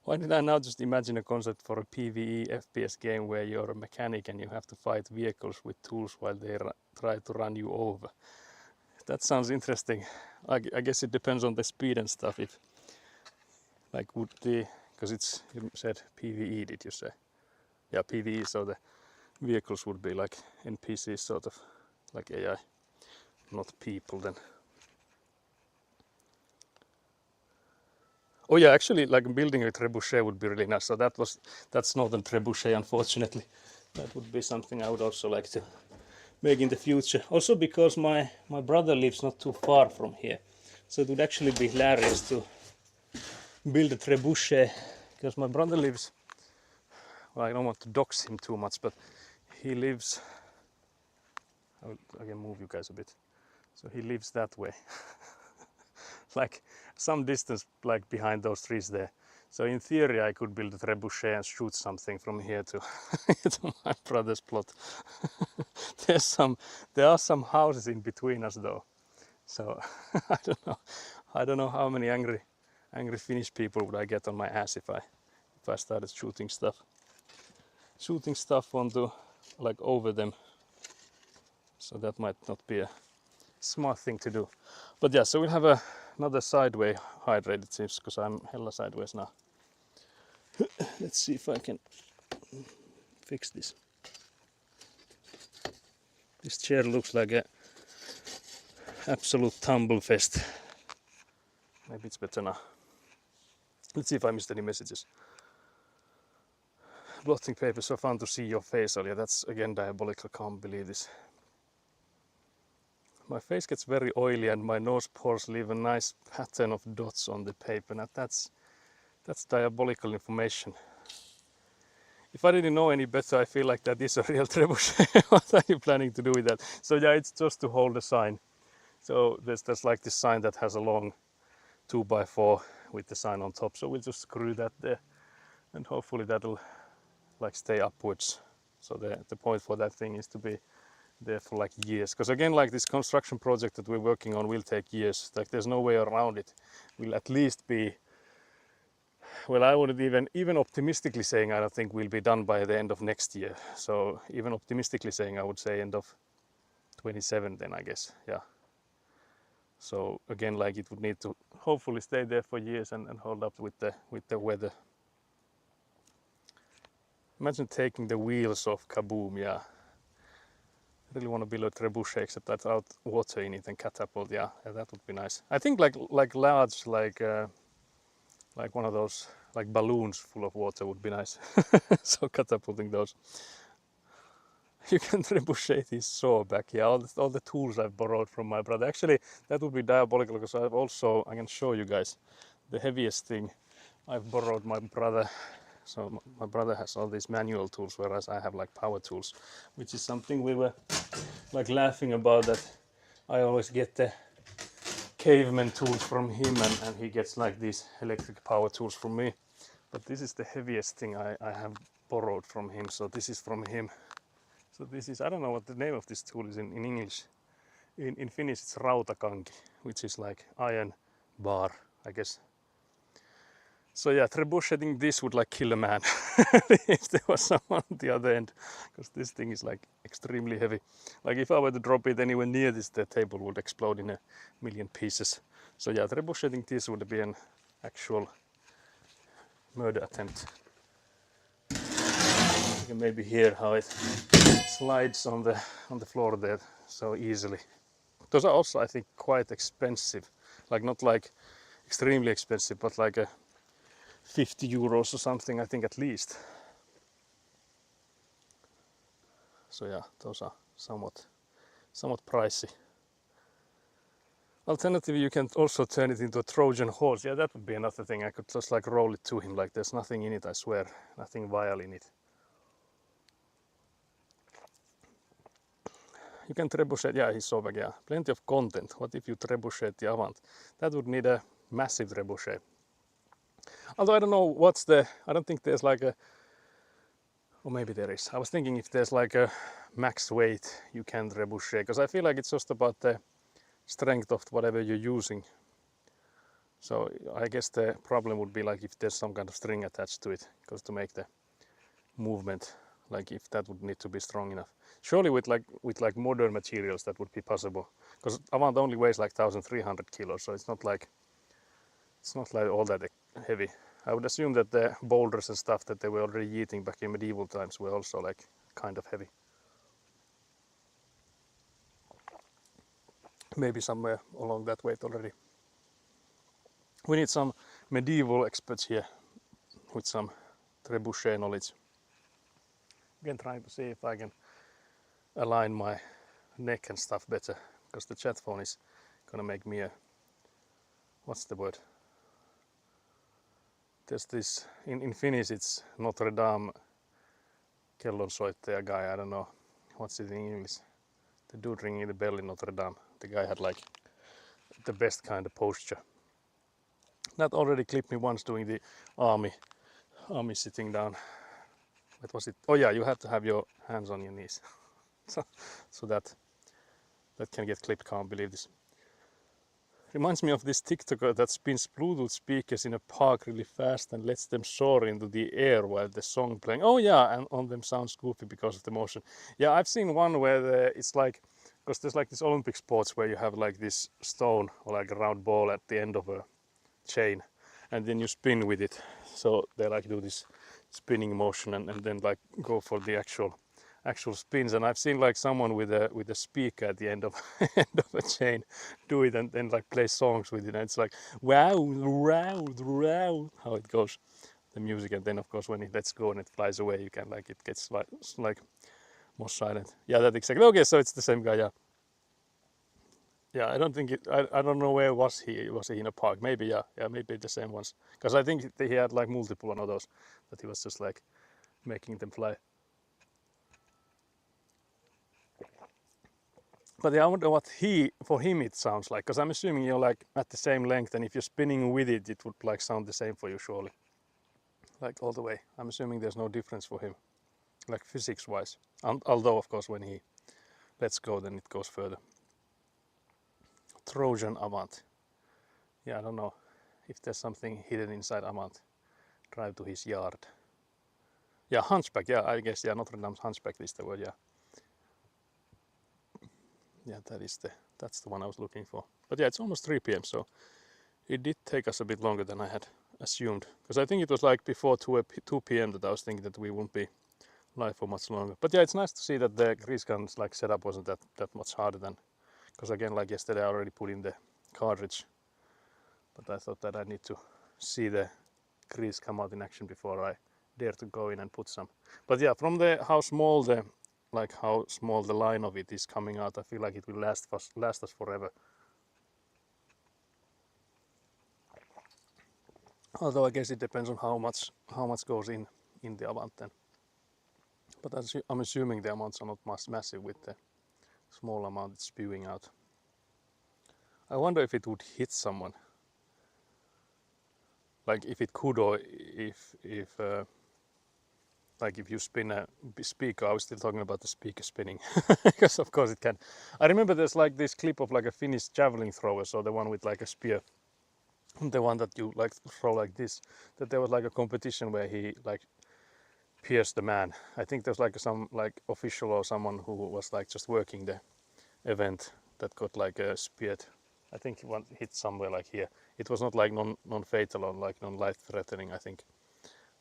Why did I now just imagine a concept for a PvE FPS game where you're a mechanic and you have to fight vehicles with tools while they try to run you over? That sounds interesting. I guess it depends on the speed and stuff. If like would the, because it's, you said PvE, did you say? Yeah, PvE, so the vehicles would be like NPCs, sort of like AI, not people then. Oh yeah, actually like building a trebuchet would be really nice. So that's not a trebuchet, unfortunately. That would be something I would also like to make in the future. Also because my brother lives not too far from here. So it would actually be hilarious to build a trebuchet, because my brother lives, well, I don't want to dox him too much, but he lives, I can move you guys a bit. So he lives that way. Like some distance like behind those trees there. So in theory I could build a trebuchet and shoot something from here to, to my brother's plot. There are some houses in between us though. So I don't know how many angry Finnish people would I get on my ass if I started shooting stuff onto like over them. So that might not be a smart thing to do. But yeah, so we'll have another sideway hydrate, it seems, because I'm hella sideways now. Let's see if I can fix this. This chair looks like a absolute tumble fest. Maybe it's better now. Let's see if I missed any messages. Blotting paper, so fun to see your face, Olja. That's again diabolical, can't believe this. My face gets very oily and my nose pores leave a nice pattern of dots on the paper. Now that's diabolical information. If I didn't know any better, I feel like that is a real trebuchet. What are you planning to do with that? So yeah, it's just to hold the sign. So there's like this sign that has a long 2x4 with the sign on top. So we'll just screw that there, and hopefully that'll like stay upwards. So the point for that thing is to be there for like years. Because again, like this construction project that we're working on will take years. Like there's no way around it. We'll at least be, well, I would even optimistically saying I don't think we'll be done by the end of next year. So even optimistically saying I would say end of 27 then, I guess. Yeah. So again, like it would need to hopefully stay there for years and hold up with the weather. Imagine taking the wheels off, kaboom, yeah. I really want to build a trebuchet except that's out water in it and catapult, yeah, that would be nice. I think like large, like one of those like balloons full of water would be nice. So catapulting those. You can trebuchet his saw back, yeah, all the tools I've borrowed from my brother. Actually, that would be diabolical because I can show you guys the heaviest thing I've borrowed my brother. So my brother has all these manual tools, whereas I have like power tools, which is something we were like laughing about, that I always get the caveman tools from him and he gets like these electric power tools from me. But this is the heaviest thing I have borrowed from him. So this is from him. So this is, I don't know what the name of this tool is in English. In Finnish it's rautakanki, which is like iron bar, I guess. So yeah, trebucheting this would like kill a man if there was someone on the other end, because this thing is like extremely heavy. Like if I were to drop it anywhere near this, the table would explode in a million pieces. So yeah, trebucheting this would be an actual murder attempt. You can maybe hear how it slides on the floor there so easily. Those are also, I think, quite expensive. Like not like extremely expensive, but like a 50 euros or something, I think, at least. So yeah, those are somewhat pricey. Alternatively, you can also turn it into a Trojan horse. Yeah, that would be another thing. I could just like roll it to him, like there's nothing in it, I swear, nothing vile in it. you can trebuchet, yeah, he's so big, yeah. Plenty of content. What if you trebuchet the Avant? That would need a massive trebuchet. Although I don't know what's the, I don't think there's like a, or maybe there is. I was thinking if there's like a max weight you can trebuchet, because I feel like it's just about the strength of whatever you're using. So I guess the problem would be like if there's some kind of string attached to it, because to make the movement, like if that would need to be strong enough. Surely with like modern materials that would be possible, because Avant only weighs like 1,300 kilos, so it's not like all that heavy. I would assume that the boulders and stuff that they were already eating back in medieval times were also like kind of heavy. Maybe somewhere along that weight already. We need some medieval experts here with some trebuchet knowledge. Again, trying to see if I can align my neck and stuff better, because the chat phone is gonna make me a, what's the word? There's this, in Finnish it's Notre Dame kellonsoittaja guy, I don't know what's it in English. The dude ringing the bell in Notre Dame. The guy had like the best kind of posture. That already clipped me once doing the army sitting down. What was it? Oh yeah, you have to have your hands on your knees. so that can get clipped, can't believe this. Reminds me of this TikToker that spins Bluetooth speakers in a park really fast and lets them soar into the air while the song playing. Oh yeah, and on them sounds goofy because of the motion. Yeah, I've seen one where it's like, because there's like this Olympic sports where you have like this stone or like a round ball at the end of a chain, and then you spin with it. So they like do this spinning motion and then like go for the actual spins. And I've seen like someone with a speaker at the end of a chain do it and then like play songs with it, and it's like wow, how it goes, the music. And then of course when it lets go and it flies away, you can like, it gets like more silent. Yeah, that exactly. Okay, so it's the same guy. Yeah, I don't think I don't know where was he. Was he in a park? Maybe, yeah, maybe the same ones. Because I think he had like multiple one of those that he was just like making them fly. But yeah, I wonder what for him it sounds like. Because I'm assuming you're like at the same length, and if you're spinning with it, it would like sound the same for you, surely. Like all the way. I'm assuming there's no difference for him, like physics-wise. Although, of course, when he lets go, then it goes further. Trojan Avant. Yeah, I don't know if there's something hidden inside Avant. Drive to his yard. Yeah, hunchback. Yeah, I guess. Yeah, Notre Dame's hunchback is the word. Yeah. Yeah, that's the one I was looking for. But yeah, it's almost 3 p.m. So it did take us a bit longer than I had assumed. Because I think it was like before 2 p.m. that I was thinking that we wouldn't be live for much longer. But yeah, it's nice to see that the grease gun's like setup wasn't that much harder than. Because again, like yesterday, I already put in the cartridge. But I thought that I need to see the grease come out in action before I dare to go in and put some. But yeah, from how small the line of it is coming out, I feel like it will last us forever. Although I guess it depends on how much goes in the Avant then. But I'm assuming the amounts are not massive with the small amount it's spewing out. I wonder if it would hit someone. Like if it could, or if like if you spin a speaker. I was still talking about the speaker spinning, because of course it can. I remember there's like this clip of like a Finnish javelin thrower, so the one with like a spear, the one that you like throw like this, that there was like a competition where he like pierced the man. I think there's like some like official or someone who was like just working the event that got like speared. I think one hit somewhere like here. It was not like non-fatal or like non-life-threatening, I think,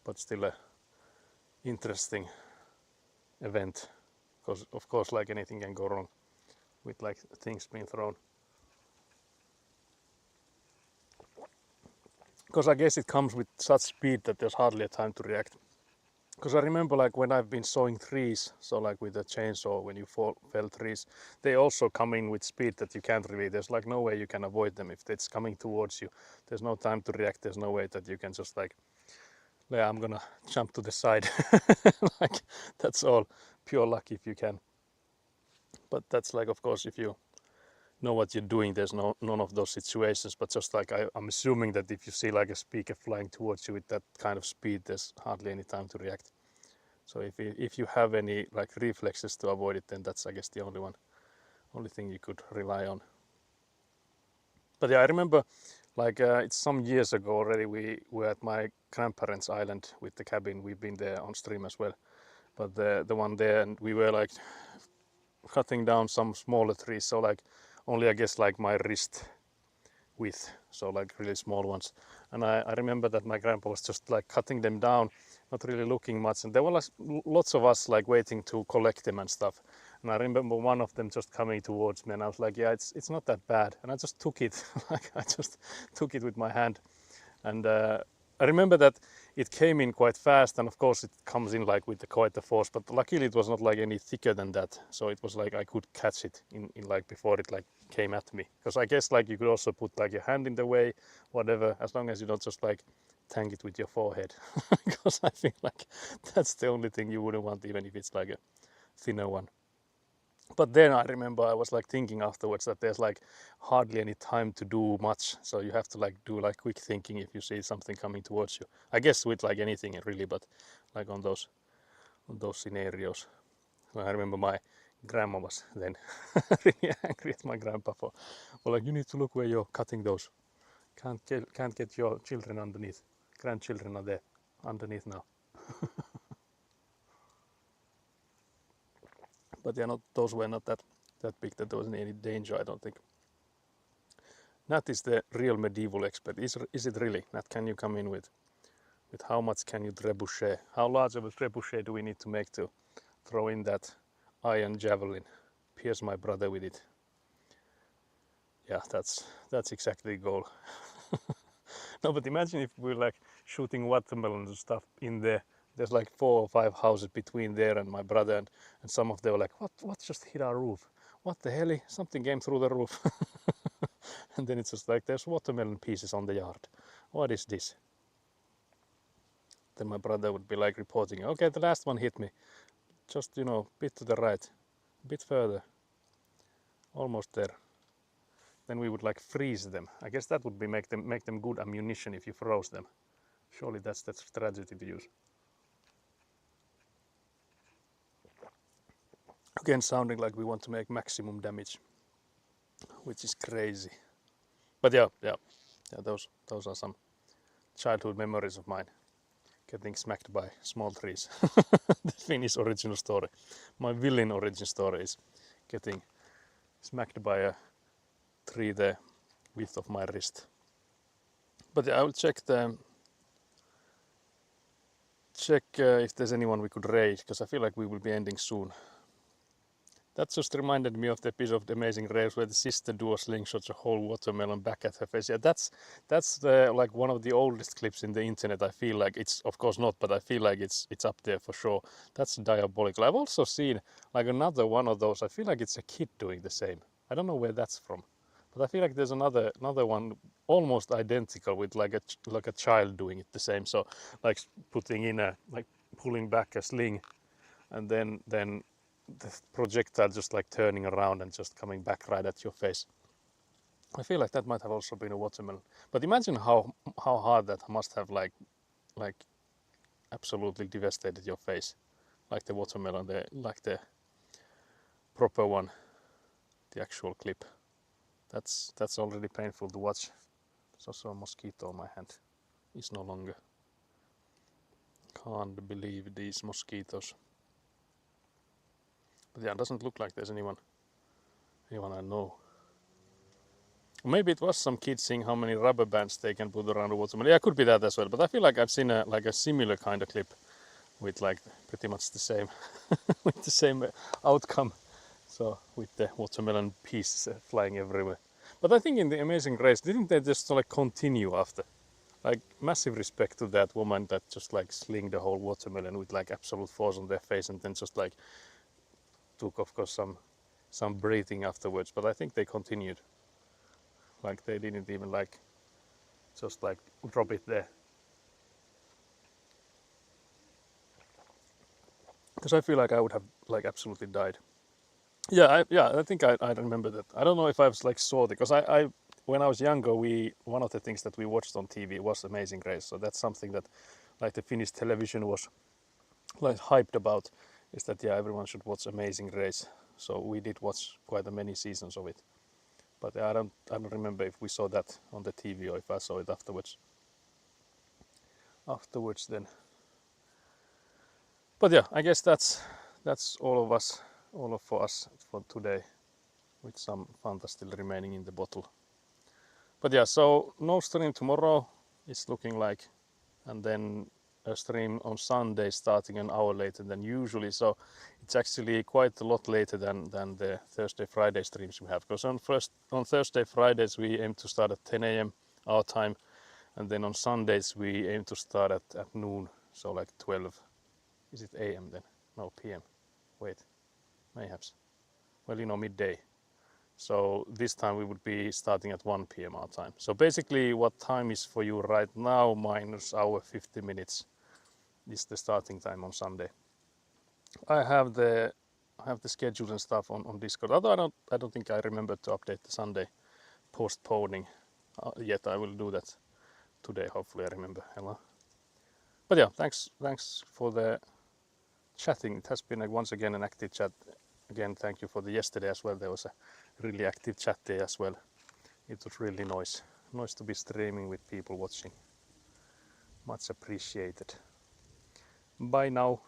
but still a interesting event, because of course like anything can go wrong with like things being thrown. Because I guess it comes with such speed that there's hardly a time to react. Because I remember like when I've been sawing trees, so like with a chainsaw, when you fell trees, they also come in with speed that you can't really, there's like no way you can avoid them. If it's coming towards you, there's no time to react, there's no way that you can just like, yeah, I'm gonna jump to the side. Like that's all pure luck if you can But that's like, of course, if you know what you're doing, there's none of those situations. But just like I'm assuming that if you see like a speaker flying towards you with that kind of speed, there's hardly any time to react. So if you have any like reflexes to avoid it, then that's, I guess, the only thing you could rely on. But yeah, I remember like it's some years ago already. We were at my grandparents' island with the cabin. We've been there on stream as well. But the one there, and we were like cutting down some smaller trees. So like only, I guess, like my wrist width, so like really small ones. And I remember that my grandpa was just like cutting them down, not really looking much, and there were like lots of us like waiting to collect them and stuff. And I remember one of them just coming towards me, and I was like, yeah, it's not that bad, and I just took it. Like I just took it with my hand. And I remember that it came in quite fast, and of course it comes in like with quite the force, but luckily it was not like any thicker than that, so it was like I could catch it in like before it like came at me. Because I guess like you could also put like your hand in the way, whatever, as long as you don't just like tang it with your forehead. Because I think like that's the only thing you wouldn't want, even if it's like a thinner one. But then I remember I was like thinking afterwards that there's like hardly any time to do much, so you have to like do like quick thinking if you see something coming towards you. I guess with like anything really, but like on those scenarios. I remember my grandma was then really angry at my grandpa for like, you need to look where you're cutting those. Can't get your children underneath. Grandchildren are there underneath now. But yeah, those were not that big that there was any danger, I don't think. Nat is the real medieval expert. Is it really? Nat, can you come in with how much can you trebuchet? How large of a trebuchet do we need to make to throw in that iron javelin? Pierce my brother with it. Yeah, that's exactly the goal. No, but imagine if we're like shooting watermelons and stuff in there. There's like 4 or 5 houses between there and my brother, and some of them were like, what just hit our roof? What the hell? Something came through the roof. And then it's just like, there's watermelon pieces on the yard. What is this? Then my brother would be like reporting, okay, the last one hit me. Just, bit to the right, a bit further. Almost there. Then we would like freeze them. I guess that would be make them good ammunition if you froze them. Surely that's the strategy to use. Again, sounding like we want to make maximum damage, which is crazy. But yeah, those are some childhood memories of mine. Getting smacked by small trees. The Finnish original story. My villain origin story is getting smacked by a tree the width of my wrist. But yeah, I will check if there's anyone we could raid, because I feel like we will be ending soon. That just reminded me of the episode of The Amazing Race where the sister duo slingshots a whole watermelon back at her face. Yeah, that's like one of the oldest clips in the internet. I feel like it's, of course not, but I feel like it's up there for sure. That's diabolical. I've also seen like another one of those. I feel like it's a kid doing the same. I don't know where that's from, but I feel like there's another one almost identical with like a child doing it the same. So like putting in like pulling back a sling, and then the projectile just like turning around and just coming back right at your face. I feel like that might have also been a watermelon. But imagine how hard that must have like absolutely devastated your face, like the watermelon, the proper one, the actual clip. That's already painful to watch. There's also a mosquito on my hand. It's no longer. Can't believe these mosquitoes. But yeah, it doesn't look like there's anyone I know. Maybe it was some kids seeing how many rubber bands they can put around a watermelon. Yeah, it could be that as well. But I feel like I've seen a similar kind of clip with like pretty much the same with the same outcome. So with the watermelon pieces flying everywhere. But I think in The Amazing Race, didn't they just like continue after? Like massive respect to that woman that just like slinged the whole watermelon with like absolute force on their face, and then just like took of course some breathing afterwards. But I think they continued. Like they didn't even like just like drop it there. Because I feel like I would have like absolutely died. I think I remember that. I don't know if I was like saw it because I when I was younger, we one of the things that we watched on TV was Amazing Race. So that's something that like the Finnish television was like hyped about, is that yeah, everyone should watch Amazing Race. So we did watch quite a many seasons of it. But I don't remember if we saw that on the TV or if I saw it afterwards. Afterwards then. But yeah, I guess that's all of us, all of for us for today, with some Fanta still remaining in the bottle. But yeah, so no stream tomorrow, it's looking like, and then a stream on Sunday starting an hour later than usually. So it's actually quite a lot later than the Thursday Friday streams we have. Because on Thursday Fridays we aim to start at 10 a.m. our time, and then on Sundays we aim to start at noon, so like 12. Is it a.m. then? No, p.m. Wait, mayhaps. Well, midday. So this time we would be starting at 1 p.m. our time. So basically what time is for you right now minus our 50 minutes is the starting time on Sunday. I have the schedule and stuff on Discord. Although I don't think I remember to update the Sunday postponing yet. I will do that today. Hopefully I remember. Hello. But yeah, thanks for the chatting. It has been once again an active chat. Again, thank you for the yesterday as well. There was a really active chat day as well. It was really nice to be streaming with people watching. Much appreciated. Bye now.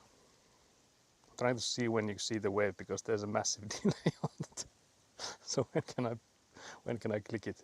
Trying to see when you see the wave because there's a massive delay on it. So when can I click it?